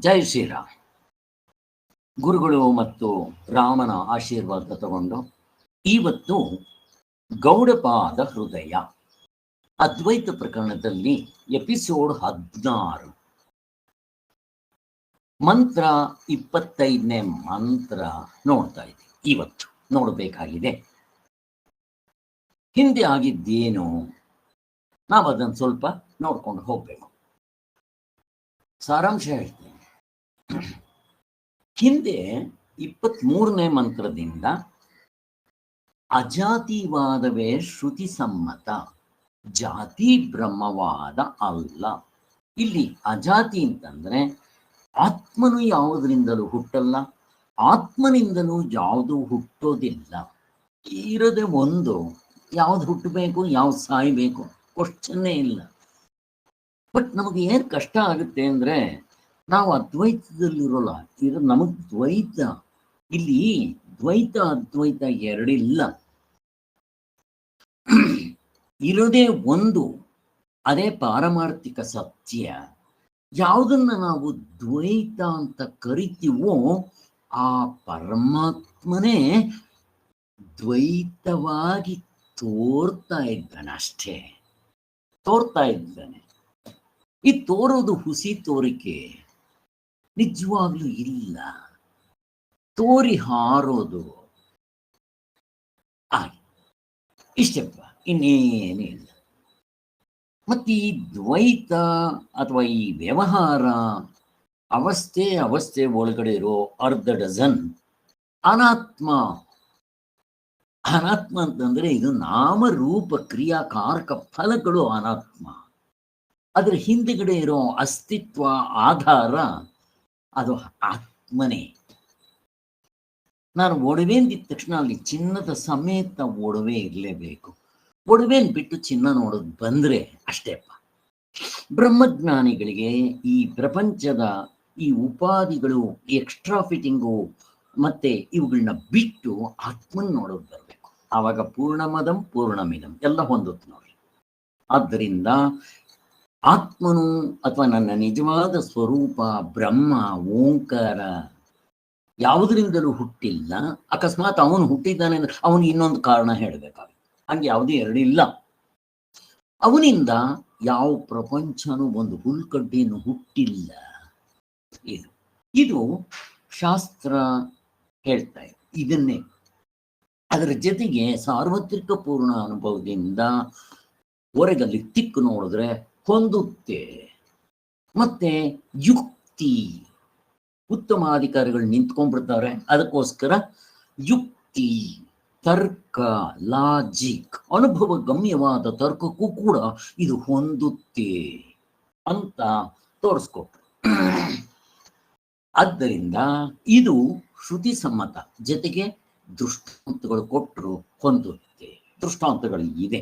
ಜೈ ಶ್ರೀರಾಮ್. ಗುರುಗಳು ಮತ್ತು ರಾಮನ ಆಶೀರ್ವಾದ ತಗೊಂಡು ಇವತ್ತು ಗೌಡಪಾದ ಹೃದಯ ಅದ್ವೈತ ಪ್ರಕರಣದಲ್ಲಿ ಎಪಿಸೋಡ್ 16 ಮಂತ್ರ 25ನೇ ಮಂತ್ರ ನೋಡ್ತಾ ಇದ್ದೀವಿ. ಇವತ್ತು ನೋಡಬೇಕಾಗಿದೆ. ಹಿಂದೆ ಆಗಿದ್ದೇನು, ನಾವು ಅದನ್ನು ಸ್ವಲ್ಪ ನೋಡ್ಕೊಂಡು ಹೋಗ್ಬೇಕು. ಸಾರಾಂಶ ಹೇಳ್ತೇನೆ. ಹಿಂದೆ 23ನೇ ಮಂತ್ರದಿಂದ ಅಜಾತಿವಾದವೇ ಶ್ರುತಿ ಸಮ್ಮತ, ಜಾತಿ ಬ್ರಹ್ಮವಾದ ಅಲ್ಲ. ಇಲ್ಲಿ ಅಜಾತಿ ಅಂತಂದ್ರೆ ಆತ್ಮನು ಯಾವುದರಿಂದಲೂ ಹುಟ್ಟಲ್ಲ, ಆತ್ಮನಿಂದಲೂ ಯಾವುದು ಹುಟ್ಟೋದಿಲ್ಲ. ಇರದೆ ಒಂದು, ಯಾವ್ದು ಹುಟ್ಟಬೇಕು ಯಾವ್ದು ಸಾಯ್ಬೇಕು ಕ್ವಶನ್ನೇ ಇಲ್ಲ. ಬಟ್ ನಮಗೆ ಏನು ಕಷ್ಟ ಆಗುತ್ತೆ ಅಂದ್ರೆ ನಾವು ಅದ್ವೈತದಲ್ಲಿರೋಲ್ಲ, ಇದು ನಮಗ್ ದ್ವೈತ. ಇಲ್ಲಿ ದ್ವೈತ ಅದ್ವೈತ ಎರಡಿಲ್ಲ, ಇರೋದೇ ಒಂದು, ಅದೇ ಪಾರಮಾರ್ಥಿಕ ಸತ್ಯ. ಯಾವುದನ್ನ ನಾವು ದ್ವೈತ ಅಂತ ಕರಿತೀವೋ ಆ ಪರಮಾತ್ಮನೇ ದ್ವೈತವಾಗಿ ತೋರ್ತಾ ಇದ್ದಾನೆ, ಅಷ್ಟೇ ತೋರ್ತಾ ಇದ್ದಾನೆ. ಈ ತೋರೋದು ಹುಸಿ ತೋರಿಕೆ ನಿಜವಾಗ್ಲೂ ಇಲ್ಲ, ತೋರಿ ಹಾರೋದು ಇಷ್ಟಪ್ಪ, ಇನ್ನೇನು ಇಲ್ಲ. ಮತ್ತೆ ಈ ದ್ವೈತ ಅಥವಾ ಈ ವ್ಯವಹಾರ ಅವಸ್ಥೆ ಒಳಗಡೆ ಇರೋ ಅರ್ಧ ಡಜನ್ ಅನಾತ್ಮ. ಅನಾತ್ಮ ಅಂತಂದ್ರೆ ಇದು ನಾಮರೂಪ ಕ್ರಿಯಾಕಾರಕ ಫಲಗಳು ಅನಾತ್ಮ. ಅದರ ಹಿಂದೆಗಡೆ ಇರೋ ಅಸ್ತಿತ್ವ ಆಧಾರ ಅದು ಆತ್ಮನೇ. ನಾನು ಒಡವೆ ಅಂದಿದ ತಕ್ಷಣ ಅಲ್ಲಿ ಚಿನ್ನದ ಸಮೇತ ಒಡವೆ ಇರಲೇಬೇಕು. ಒಡವೆನ್ ಬಿಟ್ಟು ಚಿನ್ನ ನೋಡೋದು ಬಂದ್ರೆ ಅಷ್ಟೇಪ್ಪ. ಬ್ರಹ್ಮಜ್ಞಾನಿಗಳಿಗೆ ಈ ಪ್ರಪಂಚದ ಈ ಉಪಾಧಿಗಳು, ಎಕ್ಸ್ಟ್ರಾ ಫಿಟ್ಟಿಂಗು ಮತ್ತೆ ಇವುಗಳನ್ನ ಬಿಟ್ಟು ಆತ್ಮನ್ ನೋಡೋದು ಬರಬೇಕು. ಆವಾಗ ಪೂರ್ಣಮದಂ ಪೂರ್ಣಮಿದಂ ಎಲ್ಲ ಹೊಂದುತ್ತೆ ನೋಡಿ. ಆದ್ದರಿಂದ ಆತ್ಮನು ಅಥವಾ ನನ್ನ ನಿಜವಾದ ಸ್ವರೂಪ ಬ್ರಹ್ಮ ಓಂಕಾರ ಯಾವುದರಿಂದಲೂ ಹುಟ್ಟಿಲ್ಲ. ಅಕಸ್ಮಾತ್ ಅವನು ಹುಟ್ಟಿದ್ದಾನೆ ಅಂದ್ರೆ ಅವನು ಇನ್ನೊಂದು ಕಾರಣ ಹೇಳಬೇಕಾಗುತ್ತೆ. ಹಂಗೆ ಯಾವುದೇ ಎರಡಿಲ್ಲ. ಅವನಿಂದ ಯಾವ ಪ್ರಪಂಚನೂ ಒಂದು ಹುಲ್ಕಡ್ಡಿಯನ್ನು ಹುಟ್ಟಿಲ್ಲ. ಇದು ಶಾಸ್ತ್ರ ಹೇಳ್ತಾ ಇದೆ ಇದನ್ನೇ. ಅದರ ಜೊತೆಗೆ ಸಾರ್ವತ್ರಿಕ ಪೂರ್ಣ ಅನುಭವದಿಂದ ಹೊರಗಲ್ಲಿ ತಿಕ್ಕು ನೋಡಿದ್ರೆ ಹೊಂದುತ್ತೆ. ಮತ್ತೆ ಯುಕ್ತಿ, ಉತ್ತಮಾಧಿಕಾರಿಗಳು ನಿಂತ್ಕೊಂಡ್ಬಿಡ್ತಾರೆ, ಅದಕ್ಕೋಸ್ಕರ ಯುಕ್ತಿ, ತರ್ಕ, ಲಾಜಿಕ್, ಅನುಭವ ಗಮ್ಯವಾದ ತರ್ಕಕ್ಕೂ ಕೂಡ ಇದು ಹೊಂದುತ್ತೆ ಅಂತ ತೋರಿಸ್ಕೊಟ್ರು. ಆದ್ದರಿಂದ ಇದು ಶ್ರುತಿ ಸಮ್ಮತ, ಜೊತೆಗೆ ದೃಷ್ಟಾಂತಗಳು ಕೊಟ್ಟರು ಹೊಂದುತ್ತೆ. ದೃಷ್ಟಾಂತಗಳು ಇದೆ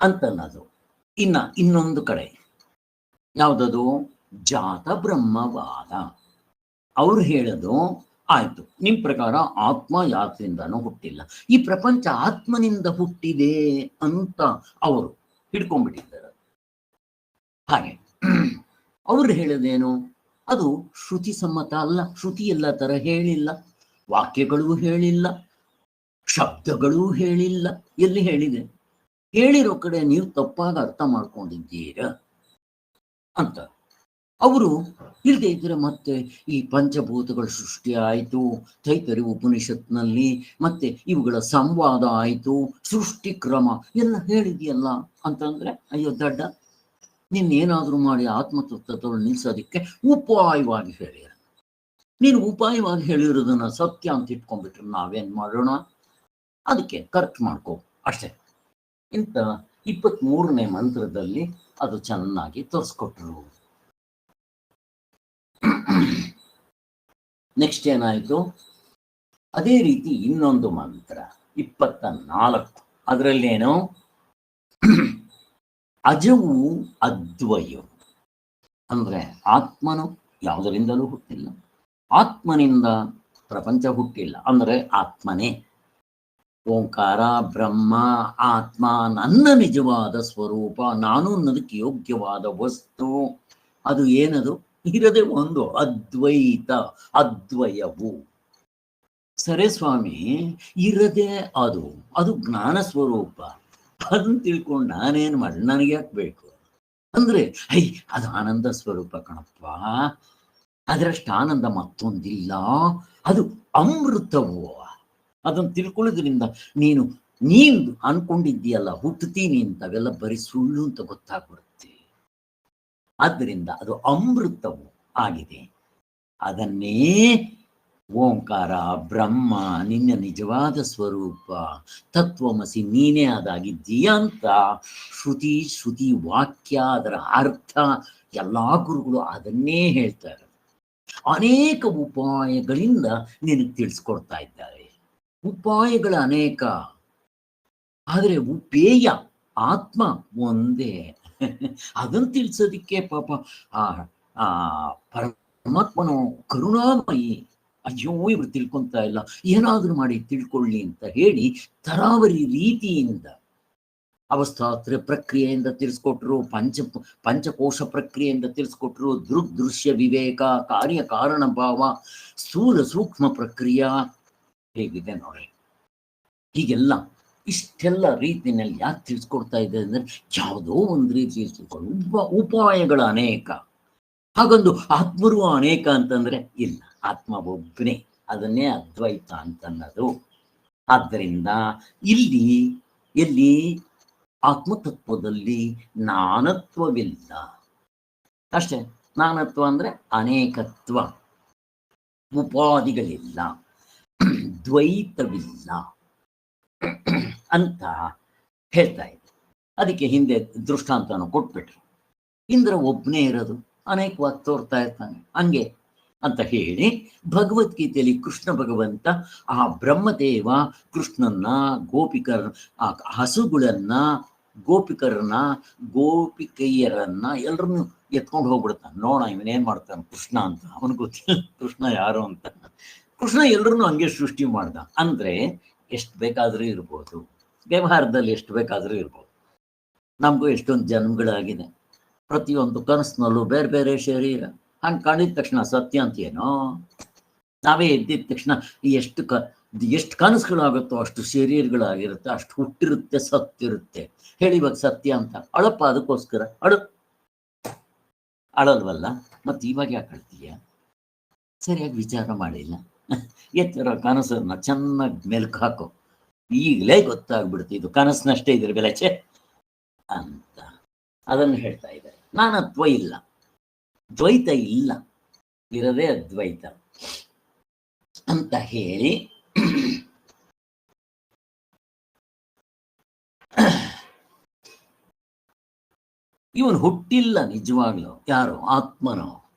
ಅಂತನ್ನೋದು. ಇನ್ನೊಂದು ಕಡೆ ಯಾವುದದು ಜಾತ ಬ್ರಹ್ಮವಾದ. ಅವ್ರು ಹೇಳೋದು ಆಯ್ತು, ನಿಮ್ ಪ್ರಕಾರ ಆತ್ಮ ಯಾತ್ರಿಂದನೂ ಹುಟ್ಟಿಲ್ಲ, ಈ ಪ್ರಪಂಚ ಆತ್ಮನಿಂದ ಹುಟ್ಟಿದೆ ಅಂತ ಅವರು ಹಿಡ್ಕೊಂಡ್ಬಿಟ್ಟಿದ್ದಾರೆ. ಹಾಗೆ ಅವ್ರು ಹೇಳೋದೇನು, ಅದು ಶ್ರುತಿ ಸಮ್ಮತ ಅಲ್ಲ. ಶ್ರುತಿ ಎಲ್ಲ ತರ ಹೇಳಿಲ್ಲ, ವಾಕ್ಯಗಳೂ ಹೇಳಿಲ್ಲ, ಶಬ್ದಗಳೂ ಹೇಳಿಲ್ಲ. ಎಲ್ಲಿ ಹೇಳಿದೆ? ಹೇಳಿರೋ ಕಡೆ ನೀವು ತಪ್ಪಾಗಿ ಅರ್ಥ ಮಾಡ್ಕೊಂಡಿದ್ದೀರ ಅಂತ. ಅವರು ಇಲ್ಲದೆ ಇದ್ರೆ ಮತ್ತೆ ಈ ಪಂಚಭೂತಗಳ ಸೃಷ್ಟಿ ಆಯಿತು ತೈತರಿ ಉಪನಿಷತ್ನಲ್ಲಿ, ಮತ್ತೆ ಇವುಗಳ ಸಂವಾದ ಆಯಿತು, ಸೃಷ್ಟಿ ಕ್ರಮ ಎಲ್ಲ ಹೇಳಿದೆಯಲ್ಲ ಅಂತಂದ್ರೆ, ಅಯ್ಯೋ ದಡ್ಡ, ನೀನೇನಾದ್ರೂ ಮಾಡಿ ಆತ್ಮತತ್ವಗಳು ನಿಲ್ಸೋದಕ್ಕೆ ಉಪಾಯವಾಗಿ ಹೇಳಿರ. ನೀನು ಉಪಾಯವಾಗಿ ಹೇಳಿರೋದನ್ನ ಸತ್ಯ ಅಂತ ಇಟ್ಕೊಂಡ್ಬಿಟ್ರೆ ನಾವೇನ್ ಮಾಡೋಣ? ಅದಕ್ಕೆ ಕರೆಕ್ಟ್ ಮಾಡ್ಕೋ ಅಷ್ಟೇ. ಇಂಥ 23ನೇ ಮಂತ್ರದಲ್ಲಿ ಅದು ಚೆನ್ನಾಗಿ ತೋರಿಸ್ಕೊಟ್ರು. ನೆಕ್ಸ್ಟ್ ಏನಾಯ್ತು? ಅದೇ ರೀತಿ ಇನ್ನೊಂದು ಮಂತ್ರ 24, ಅದರಲ್ಲೇನು, ಅಜವು ಅದ್ವಯವು ಅಂದ್ರೆ ಆತ್ಮನು ಯಾವುದರಿಂದಲೂ ಹುಟ್ಟಿಲ್ಲ, ಆತ್ಮನಿಂದ ಪ್ರಪಂಚ ಹುಟ್ಟಿಲ್ಲ ಅಂದ್ರೆ ಆತ್ಮನೇ. ಓಂಕಾರ ಬ್ರಹ್ಮ ಆತ್ಮ ನನ್ನ ನಿಜವಾದ ಸ್ವರೂಪ, ನಾನು ಅನ್ನೋದಕ್ಕೆ ಯೋಗ್ಯವಾದ ವಸ್ತು. ಅದು ಏನದು? ಇರದೆ ಒಂದು ಅದ್ವೈತ, ಅದ್ವಯವು. ಸರಿ ಸ್ವಾಮಿ, ಇರದೆ ಅದು ಅದು ಜ್ಞಾನ ಸ್ವರೂಪ, ಅದನ್ನ ತಿಳ್ಕೊಂಡು ನಾನೇನು ಮಾಡಿ, ನನಗೆ ಯಾಕೆ ಬೇಕು ಅಂದ್ರೆ, ಅದು ಆನಂದ ಸ್ವರೂಪ ಕಣಪ್ಪ, ಅದರಷ್ಟು ಆನಂದ ಮತ್ತೊಂದಿಲ್ಲ, ಅದು ಅಮೃತವು. ಅದನ್ನು ತಿಳ್ಕೊಳ್ಳೋದ್ರಿಂದ ನೀನು ಅನ್ಕೊಂಡಿದ್ದೀಯಲ್ಲ ಹುಟ್ಟುತ್ತೀನಿ ಅಂತ, ಅವೆಲ್ಲ ಬರೀ ಸುಳ್ಳು ಅಂತ ಗೊತ್ತಾಗ್ಬಿಡುತ್ತೆ. ಆದ್ದರಿಂದ ಅದು ಅಮೃತವು ಆಗಿದೆ. ಅದನ್ನೇ ಓಂಕಾರ, ಬ್ರಹ್ಮ, ನಿನ್ನ ನಿಜವಾದ ಸ್ವರೂಪ, ತತ್ವಮಸಿ ನೀನೇ ಅದಾಗಿದ್ದೀಯ ಅಂತ ಶ್ರುತಿ ವಾಕ್ಯ, ಅದರ ಅರ್ಥ ಎಲ್ಲಾ ಗುರುಗಳು ಅದನ್ನೇ ಹೇಳ್ತಾರೆ. ಅನೇಕ ಉಪಾಯಗಳಿಂದ ನಿನಗೆ ತಿಳಿಸ್ಕೊಡ್ತಾ ಇದ್ದಾರೆ. ಉಪಾಯಗಳ ಅನೇಕ, ಆದರೆ ಉಪೇಯ ಆತ್ಮ ಒಂದೇ. ಅದನ್ನು ತಿಳಿಸೋದಿಕ್ಕೆ ಪಾಪ ಆ ಪರಮಾತ್ಮನು ಕರುಣಾಮಯಿ. ಅಯ್ಯೋ ಇವ್ರು ತಿಳ್ಕೊಂತಾ ಇಲ್ಲ, ಏನಾದ್ರೂ ಮಾಡಿ ತಿಳ್ಕೊಳ್ಳಿ ಅಂತ ಹೇಳಿ ತರಾವರಿ ರೀತಿಯಿಂದ ಅವಸ್ಥಾತ್ರ ಪ್ರಕ್ರಿಯೆಯಿಂದ ತಿಳಿಸ್ಕೊಟ್ರು, ಪಂಚಕೋಶ ಪ್ರಕ್ರಿಯೆಯಿಂದ ತಿಳಿಸ್ಕೊಟ್ರು, ದೃಗ್ದೃಶ್ಯ ವಿವೇಕ, ಕಾರ್ಯ ಕಾರಣ ಭಾವ, ಸ್ಥೂಲ ಸೂಕ್ಷ್ಮ ಪ್ರಕ್ರಿಯೆ ಹೇಗಿದೆ ನೋಡಿ. ಹೀಗೆಲ್ಲ ಇಷ್ಟೆಲ್ಲ ರೀತಿಯಲ್ಲಿ ಯಾಕೆ ತಿಳಿಸ್ಕೊಡ್ತಾ ಇದೆ ಅಂದ್ರೆ, ಯಾವುದೋ ಒಂದು ರೀತಿ ಉಪಾಯಗಳ ಅನೇಕ. ಹಾಗೊಂದು ಆತ್ಮರು ಅನೇಕ ಅಂತಂದ್ರೆ ಇಲ್ಲ, ಆತ್ಮ ಒಬ್ಬನೇ, ಅದನ್ನೇ ಅದ್ವೈತ ಅಂತನ್ನೋದು. ಆದ್ದರಿಂದ ಎಲ್ಲಿ ಆತ್ಮತತ್ವದಲ್ಲಿ ನಾನತ್ವವಿಲ್ಲ ಅಷ್ಟೇ. ನಾನತ್ವ ಅಂದ್ರೆ ಅನೇಕತ್ವ, ಉಪಾಧಿಗಳಿಲ್ಲ, ದ್ವೈತವಿಲ್ಲ ಅಂತ ಹೇಳ್ತಾ ಇದೆ. ಅದಕ್ಕೆ ಹಿಂದೆ ದೃಷ್ಟಾಂತನ ಕೊಟ್ಬಿಟ್ರು. ಇಂದ್ರ ಒಬ್ಬನೇ ಇರೋದು, ಅನೇಕವಾಗಿ ತೋರ್ತಾ ಇರ್ತಾನೆ ಹಂಗೆ ಅಂತ ಹೇಳಿ, ಭಗವದ್ಗೀತೆಯಲ್ಲಿ ಕೃಷ್ಣ ಭಗವಂತ ಆ ಬ್ರಹ್ಮದೇವ ಕೃಷ್ಣನ್ನ, ಆ ಹಸುಗಳನ್ನ, ಗೋಪಿಕೆಯರನ್ನ ಎಲ್ಲರನ್ನು ಎತ್ಕೊಂಡು ಹೋಗ್ಬಿಡ್ತಾನೆ. ನೋಡ ಇವನೇನ್ ಮಾಡ್ತಾನೆ ಕೃಷ್ಣ ಅಂತ, ಅವನಿಗೆ ಗೊತ್ತಿಲ್ಲ ಕೃಷ್ಣ ಯಾರು ಅಂತ. ಕೃಷ್ಣ ಎಲ್ಲರನ್ನು ಹಂಗೆ ಸೃಷ್ಟಿ ಮಾಡ್ದ. ಅಂದ್ರೆ ಎಷ್ಟು ಬೇಕಾದ್ರೂ ಇರ್ಬೋದು, ವ್ಯವಹಾರದಲ್ಲಿ ಎಷ್ಟು ಬೇಕಾದ್ರೂ ಇರ್ಬೋದು. ನಮಗೂ ಎಷ್ಟೊಂದು ಜನ್ಮಗಳಾಗಿದೆ, ಪ್ರತಿಯೊಂದು ಕನಸಿನಲ್ಲೂ ಬೇರೆ ಬೇರೆ ಶರೀರ. ಹಂಗೆ ಕಾಣಿದ ತಕ್ಷಣ ಸತ್ಯ ಅಂತೇನೋ, ನಾವೇ ಎದ್ದಿದ ತಕ್ಷಣ ಎಷ್ಟು ಕನಸುಗಳಾಗುತ್ತೋ ಅಷ್ಟು ಶರೀರಗಳಾಗಿರುತ್ತೆ, ಅಷ್ಟು ಹುಟ್ಟಿರುತ್ತೆ, ಸತ್ತಿರುತ್ತೆ. ಹೇಳಿ ಇವಾಗ ಸತ್ಯ ಅಂತ ಅಳಪ್ಪ, ಅದಕ್ಕೋಸ್ಕರ ಅಳಲ್ವಲ್ಲ, ಮತ್ತೆ ಇವಾಗ ಯಾಕೆ ಅಳ್ತೀಯ? ಸರಿಯಾಗಿ ವಿಚಾರ ಮಾಡಿಲ್ಲ. ಎತ್ತರ ಕನಸನ್ನ ಚೆನ್ನಾಗಿ ಮೆಲ್ಕು ಹಾಕೋ, ಈಗಲೇ ಗೊತ್ತಾಗ್ಬಿಡುತ್ತೆ ಇದು ಕನಸಿನಷ್ಟೇ ಇದ್ರ ಬೆಲೆ ಛೆ ಅಂತ. ಅದನ್ನು ಹೇಳ್ತಾ ಇದ್ದಾರೆ. ನಾನತ್ವ ಇಲ್ಲ, ದ್ವೈತ ಇಲ್ಲ, ಇರದೇ ಅದ್ವೈತ ಅಂತ ಹೇಳಿ ಇವನು ಹುಟ್ಟಿಲ್ಲ ನಿಜವಾಗ್ಲು. ಯಾರು? ಆತ್ಮನೋ,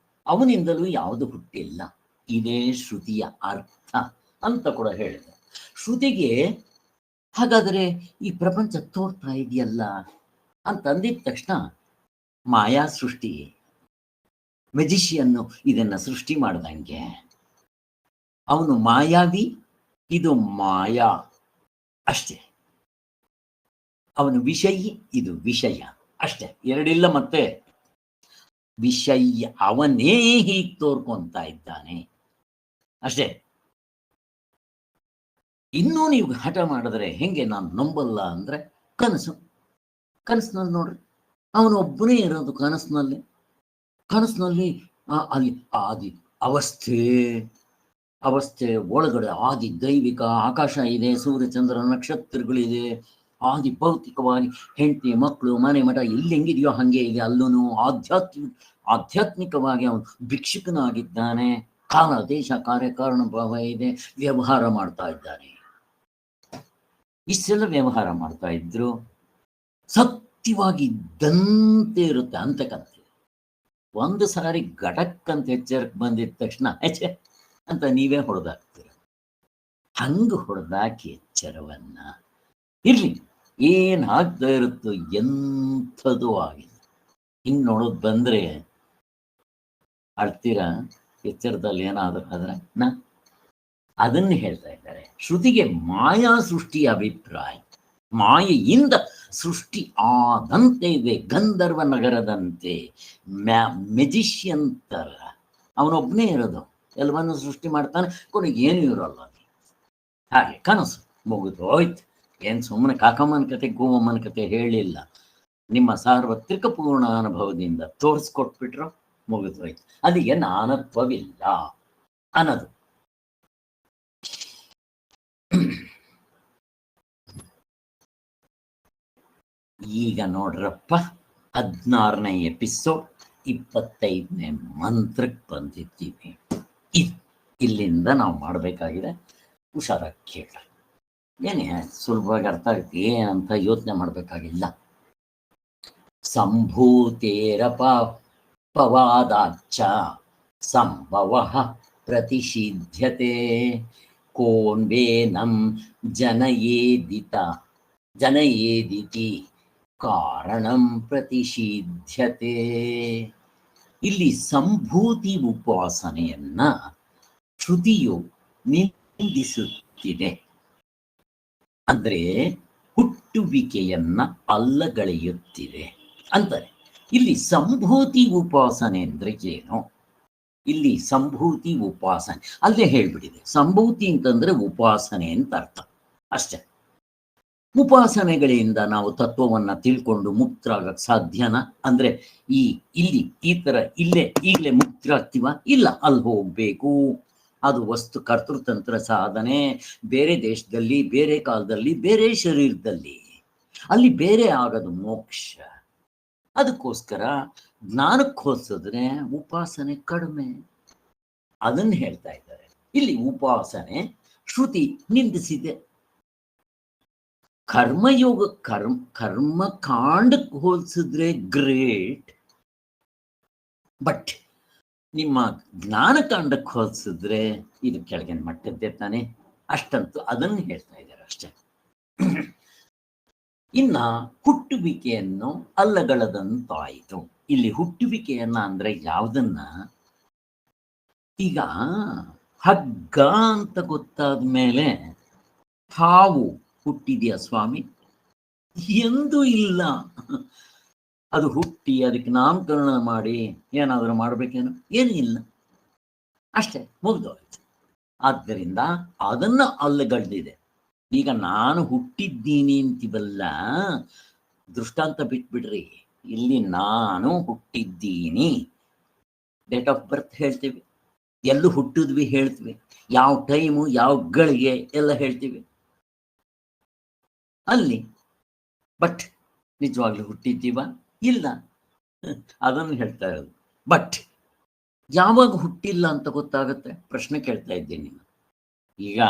ಅವನಿಂದಲೂ ಯಾವುದು ಹುಟ್ಟಿಲ್ಲ. ಇದೇ ಶ್ರುತಿಯ ಅರ್ಥ ಅಂತ ಕೂಡ ಹೇಳಿದೆ. ಶ್ರುತಿಗೆ ಹಾಗಾದರೆ ಈ ಪ್ರಪಂಚ ತೋರ್ತಾ ಇದೆಯಲ್ಲ ಅಂತಂದಿದ ತಕ್ಷಣ ಮಾಯಾ ಸೃಷ್ಟಿ, ಮೆಜಿಷಿಯನ್ನು ಇದನ್ನ ಸೃಷ್ಟಿ ಮಾಡ್ದಂಗೆ, ಅವನು ಮಾಯಾವಿ, ಇದು ಮಾಯಾ ಅಷ್ಟೇ. ಅವನು ವಿಷಯಿ, ಇದು ವಿಷಯ ಅಷ್ಟೇ, ಎರಡಿಲ್ಲ. ಮತ್ತೆ ವಿಷಯ ಅವನೇ ಹೀಗೆ ತೋರ್ಕೊಂತ ಇದ್ದಾನೆ ಅಷ್ಟೇ. ಇನ್ನೂ ನೀವು ಹಠ ಮಾಡಿದ್ರೆ ಹೆಂಗೆ ನಾನು ನಂಬಲ್ಲ ಅಂದ್ರೆ, ಕನಸಿನಲ್ಲಿ ನೋಡ್ರಿ, ಅವನೊಬ್ಬನೇ ಇರೋದು ಕನಸಿನಲ್ಲಿ ಅಲ್ಲಿ ಆದಿ ಅವಸ್ಥೆ ಒಳಗಡೆ ಆದಿ ದೈವಿಕ ಆಕಾಶ ಇದೆ, ಸೂರ್ಯಚಂದ್ರ ನಕ್ಷತ್ರಗಳಿದೆ, ಆದಿ ಭೌತಿಕವಾಗಿ ಹೆಂಡತಿ ಮಕ್ಕಳು ಮನೆ ಮಠ ಇಲ್ಲಿ ಹೆಂಗಿದೆಯೋ ಹಂಗೆ ಇದೆ. ಅಲ್ಲೂ ಆಧ್ಯಾತ್ಮಿಕವಾಗಿ ಅವನು ಭಿಕ್ಷುಕನಾಗಿದ್ದಾನೆ. ಕಾಲ ದೇಶ ಕಾರ್ಯಕಾರಣ ಭಾವ ಇದೆ, ವ್ಯವಹಾರ ಮಾಡ್ತಾ ಇದ್ದಾನೆ. ಇಷ್ಟೆಲ್ಲ ವ್ಯವಹಾರ ಮಾಡ್ತಾ ಇದ್ರು ಸತ್ಯವಾಗಿದ್ದಂತೆ ಇರುತ್ತೆ ಅಂತಕಂತೆ. ಒಂದು ಸಾರಿ ಘಟಕ್ ಅಂತ ಎಚ್ಚರಕ್ಕೆ ಬಂದಿದ ತಕ್ಷಣ ಹೆಚ್ಚೆ ಅಂತ ನೀವೇ ಹೊಡೆದಾಕ್ತೀರ. ಹಂಗ ಹೊಡೆದಾಕಿ ಎಚ್ಚರವನ್ನ ಇರ್ಲಿ, ಏನ್ ಆಗ್ತಾ ಇರುತ್ತೋ ಎಂಥದ್ದು ಆಗಿಲ್ಲ. ಹಿಂಗ್ ನೋಡೋದ್ ಬಂದ್ರೆ ಅಳ್ತೀರ ಎಚ್ಚರದಲ್ಲಿ ಏನಾದ್ರು ಆದ್ರೆ ಅದನ್ನ ಹೇಳ್ತಾ ಇದ್ದಾರೆ. ಶ್ರುತಿಗೆ ಮಾಯಾ ಸೃಷ್ಟಿಯ ಅಭಿಪ್ರಾಯ, ಮಾಯೆಯಿಂದ ಸೃಷ್ಟಿ ಆದಂತೆ ಇದೆ, ಗಂಧರ್ವ ನಗರದಂತೆ. ಮೆಜಿಷಿಯನ್ ತರ ಅವನೊಬ್ಬನೇ ಇರೋದು, ಎಲ್ಲವನ್ನು ಸೃಷ್ಟಿ ಮಾಡ್ತಾನೆ, ಕೊನೆಗೆ ಏನು ಇರೋಲ್ಲ. ಹಾಗೆ ಕನಸು ಮುಗಿದು ಹೋಯ್ತು. ಏನು ಸುಮ್ಮನೆ ಕಾಕಮ್ಮನ ಕತೆ ಗೋವಮ್ಮನ ಕತೆ ಹೇಳಿಲ್ಲ, ನಿಮ್ಮ ಸಾರ್ವತ್ರಿಕ ಪೂರ್ಣ ಅನುಭವದಿಂದ ತೋರಿಸ್ಕೊಟ್ಬಿಟ್ರು, ಮುಗಿದು ಹೋಯ್ತು. ಅಲ್ಲಿಗೆ ನಾನತ್ವವಿಲ್ಲ ಅನ್ನೋದು. ಈಗ ನೋಡ್ರಪ್ಪ, 16ನೇ ಎಪಿಸೋಡ್ 25ನೇ ಮಂತ್ರಕ್ಕೆ ಬಂದಿದ್ದೀವಿ. ಇಲ್ಲಿಂದ ನಾವು ಮಾಡಬೇಕಾಗಿದೆ, ಹುಷಾರಾಗಿ ಕೇಳ್ರಿ. ಏನೇ ಸುಲಭವಾಗಿ ಅರ್ಥ ಆಗುತ್ತೆ ಏನಂತ ಯೋಚನೆ ಮಾಡಬೇಕಾಗಿಲ್ಲ. ಸಂಭೂತೇರಪವಾದಾಚ್ಚ ಸಂಭವ ಪ್ರತಿಷಿಧ್ಯತೆ ಕೋನ್ವೇನಂ ಜನಯೇದಿತಿ ಕಾರಣಂ ಪ್ರತಿಷಿಧ್ಯತೆ. ಇಲ್ಲಿ ಸಂಭೂತಿ ಉಪಾಸನೆಯನ್ನ ಶ್ರುತಿಯು ನಿಂದಿಸುತ್ತಿದೆ. ಅಂದ್ರೆ ಹುಟ್ಟುವಿಕೆಯನ್ನ ಅಲ್ಲಗಳೆಯುತ್ತಿದೆ ಅಂತಾರೆ. ಇಲ್ಲಿ ಸಂಭೂತಿ ಉಪಾಸನೆ ಅಂದ್ರೆ ಏನು? ಇಲ್ಲಿ ಸಂಭೂತಿ ಉಪಾಸನೆ ಅಲ್ಲೇ ಹೇಳ್ಬಿಟ್ಟಿದೆ. ಸಂಭೂತಿ ಅಂತಂದ್ರೆ ಉಪಾಸನೆ ಅಂತ ಅರ್ಥ ಅಷ್ಟೇ. ಉಪಾಸನೆಗಳಿಂದ ನಾವು ತತ್ವವನ್ನ ತಿಳ್ಕೊಂಡು ಮುಕ್ತರಾಗಕ್ಕೆ ಸಾಧ್ಯನಾ? ಅಂದ್ರೆ ಇಲ್ಲಿ ಈ ತರ ಈಗಲೇ ಮುಕ್ತರಾಗ್ತೀವ? ಇಲ್ಲ, ಅಲ್ಲಿ ಹೋಗ್ಬೇಕು. ಅದು ವಸ್ತು ಕರ್ತೃತಂತ್ರ ಸಾಧನೆ. ಬೇರೆ ದೇಶದಲ್ಲಿ, ಬೇರೆ ಕಾಲದಲ್ಲಿ, ಬೇರೆ ಶರೀರದಲ್ಲಿ, ಅಲ್ಲಿ ಬೇರೆ ಆಗೋದು ಮೋಕ್ಷ. ಅದಕ್ಕೋಸ್ಕರ ಜ್ಞಾನಕ್ಕೆ ಹೋಲಿಸಿದ್ರೆ ಉಪಾಸನೆ ಕಡಿಮೆ. ಅದನ್ನು ಹೇಳ್ತಾ ಇದ್ದಾರೆ ಇಲ್ಲಿ. ಉಪಾಸನೆ ಶ್ರುತಿ ನಿಂದಿಸಿದೆ. ಕರ್ಮಯೋಗ ಕರ್ಮಕಾಂಡಕ್ಕೆ ಹೋಲಿಸಿದ್ರೆ ಗ್ರೇಟ್, ಬಟ್ ನಿಮ್ಮ ಜ್ಞಾನಕಾಂಡಕ್ಕೆ ಹೋಲಿಸಿದ್ರೆ ಇದು ಕೆಳಗಿನ ಮಟ್ಟದ್ದೇ ತಾನೆ. ಅಷ್ಟಂತೂ ಅದನ್ನು ಹೇಳ್ತಾ ಇದ್ದಾರೆ ಅಷ್ಟೇ. ಇನ್ನ ಹುಟ್ಟುವಿಕೆಯನ್ನು ಅಲ್ಲಗಳದಂತಾಯಿತು. ಇಲ್ಲಿ ಹುಟ್ಟುವಿಕೆಯನ್ನ ಅಂದ್ರೆ ಯಾವುದನ್ನ? ಈಗ ಹಗ್ಗ ಅಂತ ಗೊತ್ತಾದ ಮೇಲೆ ಹಾವು ಹುಟ್ಟಿದೆಯಾ ಸ್ವಾಮಿ? ಎಂದೂ ಇಲ್ಲ. ಅದು ಹುಟ್ಟಿ ಅದಕ್ಕೆ ನಾಮಕರಣ ಮಾಡಿ ಏನಾದರೂ ಮಾಡ್ಬೇಕೇನೋ? ಏನೂ ಇಲ್ಲ, ಅಷ್ಟೇ, ಮುಗ್ದೋಯ್ತು. ಆದ್ದರಿಂದ ಅದನ್ನ ಅಲ್ಲಗಳ್ದಿದೆ. ಈಗ ನಾನು ಹುಟ್ಟಿದ್ದೀನಿ ಅಂತೀವಲ್ಲ, ದೃಷ್ಟಾಂತ ಬಿಟ್ಬಿಡ್ರಿ. ಇಲ್ಲಿ ನಾನು ಹುಟ್ಟಿದ್ದೀನಿ, ಡೇಟ್ ಆಫ್ ಬರ್ತ್ ಹೇಳ್ತೀವಿ, ಎಲ್ಲೂ ಹುಟ್ಟಿದ್ವಿ ಹೇಳ್ತೀವಿ, ಯಾವ ಟೈಮು ಯಾವ ಗಳಿಗೆ ಎಲ್ಲ ಹೇಳ್ತೀವಿ ಅಲ್ಲಿ. ಬಟ್ ನಿಜವಾಗ್ಲೂ ಹುಟ್ಟಿದ್ದೀವ? ಇಲ್ಲ, ಅದನ್ನು ಹೇಳ್ತಾ ಇರೋದು. ಬಟ್ ಯಾವಾಗ ಹುಟ್ಟಿಲ್ಲ ಅಂತ ಗೊತ್ತಾಗುತ್ತೆ? ಪ್ರಶ್ನೆ ಕೇಳ್ತಾ ಇದ್ದೀನಿ. ಈಗ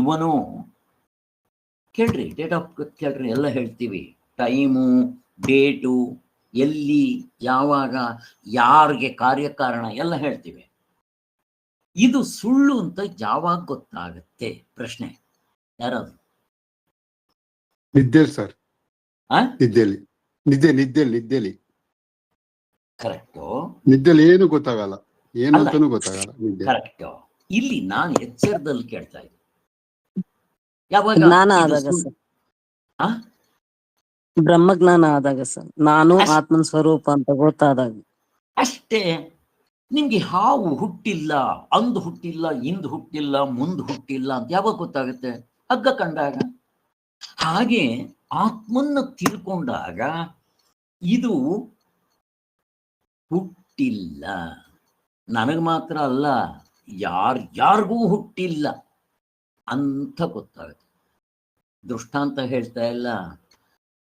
ಇವನು ಕೇಳ್ರಿ, ಡೇಟ್ ಆಫ್ ಬರ್ತ್ ಕೇಳ್ರಿ, ಎಲ್ಲ ಹೇಳ್ತೀವಿ, ಟೈಮು, ಡೇಟು, ಎಲ್ಲಿ, ಯಾವಾಗ, ಯಾರಿಗೆ, ಕಾರ್ಯಕಾರಣ ಎಲ್ಲ ಹೇಳ್ತೀವಿ. ಇದು ಸುಳ್ಳು ಅಂತ ಯಾವಾಗ ಗೊತ್ತಾಗುತ್ತೆ? ಪ್ರಶ್ನೆ. ಯಾರಾದ್ರು? ನಿದ್ದೆ ಸರ್. ನಿದ್ದೆಲಿ ಕರೆಕ್ಟು. ನಿದ್ದೆಲಿ ಏನು ಗೊತ್ತಾಗಲ್ಲ, ಏನು ಅಂತಾನೂ ಗೊತ್ತಾಗಲ್ಲ. ಕರೆಕ್ಟ್. ಇಲ್ಲಿ ನಾನು ಎಚ್ಚರದಲ್ಲಿ ಕೇಳ್ತಾ ಇದ್ದೆ, ಯಾವಾಗ? ಜ್ಞಾನ ಆದಾಗ ಸರ್, ಬ್ರಹ್ಮಜ್ಞಾನ ಆದಾಗ ಸರ್, ನಾನು ಆತ್ಮನ ಸ್ವರೂಪ ಅಂತ ಗೊತ್ತಾದಾಗ ಅಷ್ಟೇ. ನಿಮ್ಗೆ ಹಾವು ಹುಟ್ಟಿಲ್ಲ, ಅಂದು ಹುಟ್ಟಿಲ್ಲ, ಇಂದು ಹುಟ್ಟಿಲ್ಲ, ಮುಂದೆ ಹುಟ್ಟಿಲ್ಲ ಅಂತ ಯಾವಾಗ ಗೊತ್ತಾಗುತ್ತೆ? ಹಗ್ಗ ಕಂಡಾಗ. ಹಾಗೆ ಆತ್ಮನ್ನ ತಿಳ್ಕೊಂಡಾಗ ಇದು ಹುಟ್ಟಿಲ್ಲ, ನನಗೆ ಮಾತ್ರ ಅಲ್ಲ, ಯಾರಿಗೂ ಹುಟ್ಟಿಲ್ಲ ಅಂತ ಗೊತ್ತಾಗುತ್ತೆ. ದೃಷ್ಟಾಂತ ಹೇಳ್ತಾ ಇಲ್ಲ,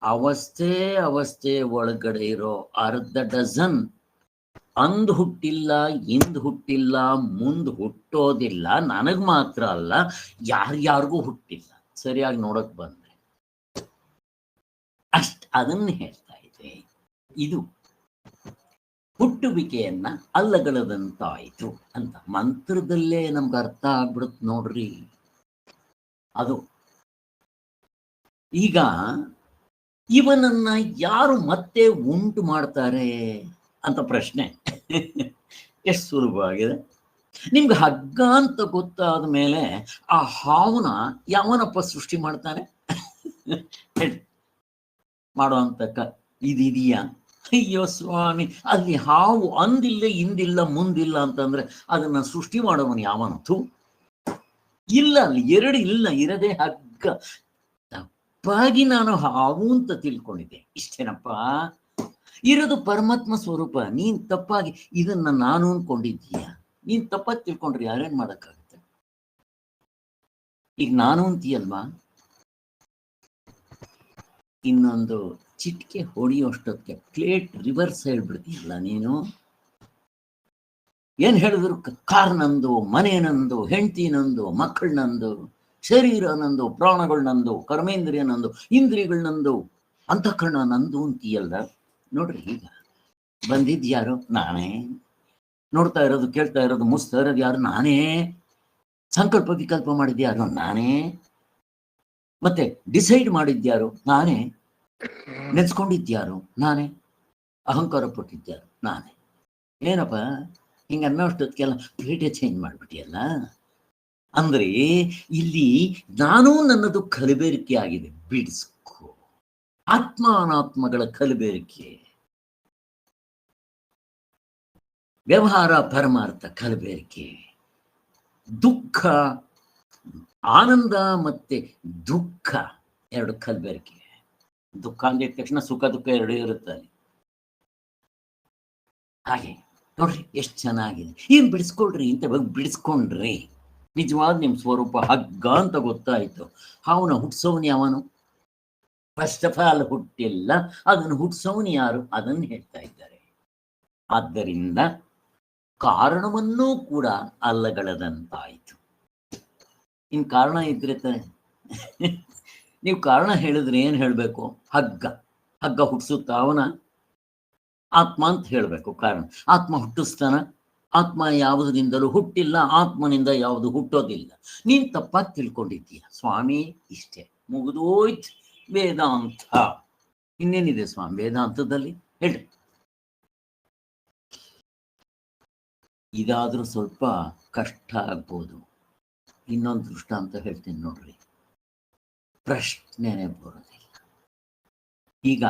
ಅವಸ್ಥೆ ಒಳಗಡೆ ಇರೋ ಅರ್ಧ ಡಜನ್ ಅಂದು ಹುಟ್ಟಿಲ್ಲ, ಇಂದು ಹುಟ್ಟಿಲ್ಲ, ಮುಂದೆ ಹುಟ್ಟೋದಿಲ್ಲ, ನನಗ್ ಮಾತ್ರ ಅಲ್ಲ, ಯಾರಿಗೂ ಹುಟ್ಟಿಲ್ಲ. ಸರಿಯಾಗಿ ನೋಡಕ್ ಬಂದ್ರೆ ಅದನ್ನ ಹೇಳ್ತಾ ಇದೆ. ಇದು ಹುಟ್ಟುವಿಕೆಯನ್ನ ಅಲ್ಲಗಳದಂತಾಯಿತು ಅಂತ ಮಂತ್ರದಲ್ಲೇ ನಮ್ಗೆ ಅರ್ಥ ಆಗ್ಬಿಡುತ್ತೆ ನೋಡ್ರಿ. ಅದು ಈಗ ಇವನನ್ನ ಯಾರು ಮತ್ತೆ ಉಂಟು ಮಾಡ್ತಾರೆ ಅಂತ ಪ್ರಶ್ನೆ. ಎಷ್ಟು ಸುಲಭವಾಗಿದೆ. ನಿಮ್ಗೆ ಹಗ್ಗ ಅಂತ ಗೊತ್ತಾದ ಮೇಲೆ ಆ ಹಾವನ ಯಾವನಪ್ಪ ಸೃಷ್ಟಿ ಮಾಡ್ತಾನೆ? ಮಾಡುವಂತ ಇದೆಯಾ? ಅಯ್ಯೋ ಸ್ವಾಮಿ, ಅಲ್ಲಿ ಹಾವು ಅಂದಿಲ್ಲ ಇಂದಿಲ್ಲ ಮುಂದಿಲ್ಲ ಅಂತಂದ್ರೆ ಅದನ್ನ ಸೃಷ್ಟಿ ಮಾಡೋವನು ಯಾವನಂತೂ ಇಲ್ಲ, ಅಲ್ಲಿ ಎರಡು ಇಲ್ಲ, ಇರದೇ ಹಗ್ಗ. ತಪ್ಪಾಗಿ ನಾನು ಹಾವು ಅಂತ ತಿಳ್ಕೊಂಡಿದ್ದೆ, ಇಷ್ಟೇನಪ್ಪ. ಇರೋದು ಪರಮಾತ್ಮ ಸ್ವರೂಪ, ನೀನ್ ತಪ್ಪಾಗಿ ಇದನ್ನ ನಾನು ಅನ್ಕೊಂಡಿದ್ದೀಯ. ನೀನ್ ತಪ್ಪಾಗಿ ತಿಳ್ಕೊಂಡ್ರೆ ಯಾರೇನ್ ಮಾಡಕ್ಕಾಗುತ್ತೆ? ಈಗ ನಾನು ಅಂತೀಯಲ್ವಾ, ಇನ್ನೊಂದು ಚಿಟಿಕೆ ಹೊಡೆಯೋಷ್ಟೊತ್ತಿಗೆ ಪ್ಲೇಟ್ ರಿವರ್ಸ್ ಹೇಳ್ಬಿಡ್ತೀಯಲ್ಲ ನೀನು. ಏನ್ ಹೇಳಿದ್ರು ಕಾರ್ ನಂದು, ಮನೆ ನಂದು, ಹೆಂಡತಿ ನಂದು, ಮಕ್ಕಳು ನಂದು, ಶರೀರ ನಂದು, ಪ್ರಾಣಗಳು ನಂದು, ಕರ್ಮೇಂದ್ರಿಯ ನಂದು, ಇಂದ್ರಿಯಗಳು ನಂದು, ಅಂತಃಕರಣ ನಂದು ಅಂತೀಯಲ್ಲ. ನೋಡ್ರಿ, ಈಗ ಬಂದಿದ್ಯಾರು? ನಾನೇ. ನೋಡ್ತಾ ಇರೋದು, ಕೇಳ್ತಾ ಇರೋದು, ಮುಸ್ತಾ ಇರೋದು ಯಾರು? ನಾನೇ. ಸಂಕಲ್ಪ ವಿಕಲ್ಪ ಮಾಡಿದ್ಯಾರು? ನಾನೇ. ಮತ್ತೆ ಡಿಸೈಡ್ ಮಾಡಿದ್ಯಾರು? ನಾನೇ. ನೆನ್ಸ್ಕೊಂಡಿದ್ಯಾರು? ನಾನೇ. ಅಹಂಕಾರ ಪಟ್ಟಿದ್ಯಾರು? ನಾನೇ. ಏನಪ್ಪ ಹಿಂಗ ಅನ್ನೋಷ್ಟೊತ್ತಿಗೆಲ್ಲ ಪೇಟೆ ಚೇಂಜ್ ಮಾಡ್ಬಿಟ್ಟಿಯಲ್ಲ. ಅಂದ್ರೆ ಇಲ್ಲಿ ನಾನು ನನ್ನದು ಕಲಬೇರಿಕೆ ಆಗಿದೆ, ಬಿಡಿಸ್ಕೋ. ಆತ್ಮ ಅನಾತ್ಮಗಳ ಕಲಬೇರಿಕೆ, ವ್ಯವಹಾರ ಪರಮಾರ್ಥ ಕಲಬೇರಿಕೆ, ದುಃಖ, ಆನಂದ ಮತ್ತೆ ದುಃಖ ಎರಡು ಕಲಬೇರಿಕೆ. ದುಃಖ ಅಂದಿದ ತಕ್ಷಣ ಸುಖ ದುಃಖ ಎರಡು ಇರುತ್ತೆ ಅಲ್ಲಿ. ಹಾಗೆ ನೋಡ್ರಿ ಎಷ್ಟು ಚೆನ್ನಾಗಿದೆ. ಏನ್ ಬಿಡಿಸ್ಕೊಳ್ರಿ ಅಂತ ಬಿಡಿಸ್ಕೊಂಡ್ರಿ, ನಿಜವಾದ ನಿಮ್ ಸ್ವರೂಪ ಹಗ್ಗ ಅಂತ ಗೊತ್ತಾಯ್ತು. ಅವನ ಹುಟ್ಸೋನ್ ಯಾವನು? ಫಸ್ಟ್ ಆಫ್ ಆಲ್ ಹುಟ್ಟಿಲ್ಲ, ಅದನ್ನು ಹುಟ್ಸೋನ್ ಯಾರು? ಅದನ್ನು ಹೇಳ್ತಾ ಇದ್ದಾರೆ. ಆದ್ದರಿಂದ ಕಾರಣವನ್ನೂ ಕೂಡ ಅಲ್ಲಗಳದಂತಾಯ್ತು. ಇನ್ ಕಾರಣ ಇದ್ರೆ ತಾನೆ ನೀವು ಕಾರಣ ಹೇಳಿದ್ರೆ ಏನ್ ಹೇಳ್ಬೇಕು? ಹಗ್ಗ. ಹಗ್ಗ ಹುಟ್ಟಿಸುತ್ತ ಅವನ ಆತ್ಮ ಅಂತ ಹೇಳ್ಬೇಕು. ಕಾರಣ ಆತ್ಮ ಹುಟ್ಟಿಸ್ತಾನ? ಆತ್ಮ ಯಾವುದರಿಂದಲೂ ಹುಟ್ಟಿಲ್ಲ, ಆತ್ಮನಿಂದ ಯಾವುದು ಹುಟ್ಟೋದಿಲ್ಲ. ನೀನ್ ತಪ್ಪಾಗಿ ತಿಳ್ಕೊಂಡಿದ್ದೀಯ ಸ್ವಾಮಿ. ಇಷ್ಟೇ, ಮುಗಿದೋಯ್ತು ವೇದಾಂತ. ಇನ್ನೇನಿದೆ ಸ್ವಾಮಿ ವೇದಾಂತದಲ್ಲಿ? ಹೇಳ್ರಿ. ಇದಾದ್ರೂ ಸ್ವಲ್ಪ ಕಷ್ಟ ಆಗ್ಬೋದು. ಇನ್ನೊಂದು ದೃಷ್ಟಾಂತ ಹೇಳ್ತೀನಿ ನೋಡ್ರಿ, ಪ್ರಶ್ನೆನೇ ಬರೋದಿಲ್ಲ. ಈಗ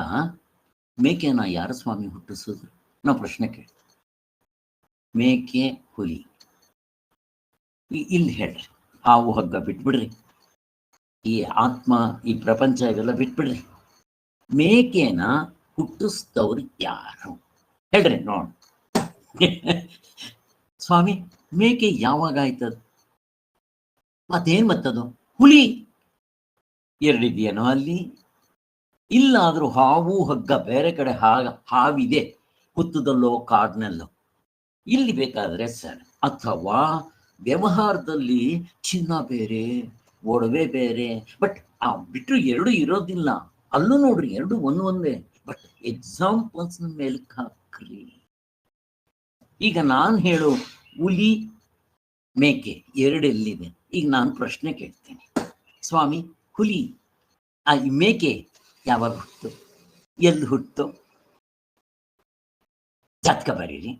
ಮೇಕೆನ ಯಾರ ಸ್ವಾಮಿ ಹುಟ್ಟಿಸಿದ್ರು? ನಾವು ಪ್ರಶ್ನೆ ಕೇಳ್ತೀವಿ. ಮೇಕೆ, ಹುಲಿ, ಇಲ್ಲಿ ಹೇಳ್ರಿ. ಹಾವು ಹಗ್ಗ ಬಿಟ್ಬಿಡ್ರಿ, ಈ ಆತ್ಮ, ಈ ಪ್ರಪಂಚ ಇವೆಲ್ಲ ಬಿಟ್ಬಿಡ್ರಿ. ಮೇಕೆನ ಹುಟ್ಟಿಸ್ತವ್ರು ಯಾರು? ಹೇಳ್ರಿ ನೋಡ್ ಸ್ವಾಮಿ. ಮೇಕೆ ಯಾವಾಗ ಆಯ್ತದ? ಮತ್ತೇನ್ ಮತ್ತದು? ಹುಲಿ ಎರಡಿದೆಯೇನೋ ಅಲ್ಲಿ? ಇಲ್ಲ ಆದ್ರೂ ಹಾವು ಹಗ್ಗ ಬೇರೆ ಕಡೆ ಹಾವಿದೆ, ಹುತ್ತದಲ್ಲೋ ಕಾಡ್ನಲ್ಲೋ. ಇಲ್ಲಿ ಬೇಕಾದ್ರೆ ಸರ್. ಅಥವಾ ವ್ಯವಹಾರದಲ್ಲಿ ಚಿನ್ನ ಬೇರೆ, ಒಡವೆ ಬೇರೆ, ಬಟ್ ಆ ಬಿಟ್ಟರು ಎರಡು ಇರೋದಿಲ್ಲ. ಅಲ್ಲೂ ನೋಡ್ರಿ ಎರಡು ಒಂದೇ. ಬಟ್ ಎಕ್ಸಾಂಪಲ್ಸ್ ಮೇಲಕ್ಕೆ ಹಾಕ್ರಿ. ಈಗ ನಾನು ಹೇಳೋ ಹುಲಿ ಮೇಕೆ ಎರಡೆಲ್ಲಿದೆ? ಈಗ ನಾನು ಪ್ರಶ್ನೆ ಕೇಳ್ತೇನೆ, ಸ್ವಾಮಿ ಹುಲಿ ಈ ಮೇಕೆ ಯಾವಾಗ ಹುಟ್ಟು, ಎಲ್ಲಿ ಹುಟ್ಟು? ಜಾತಕ ಬರೀರಿ,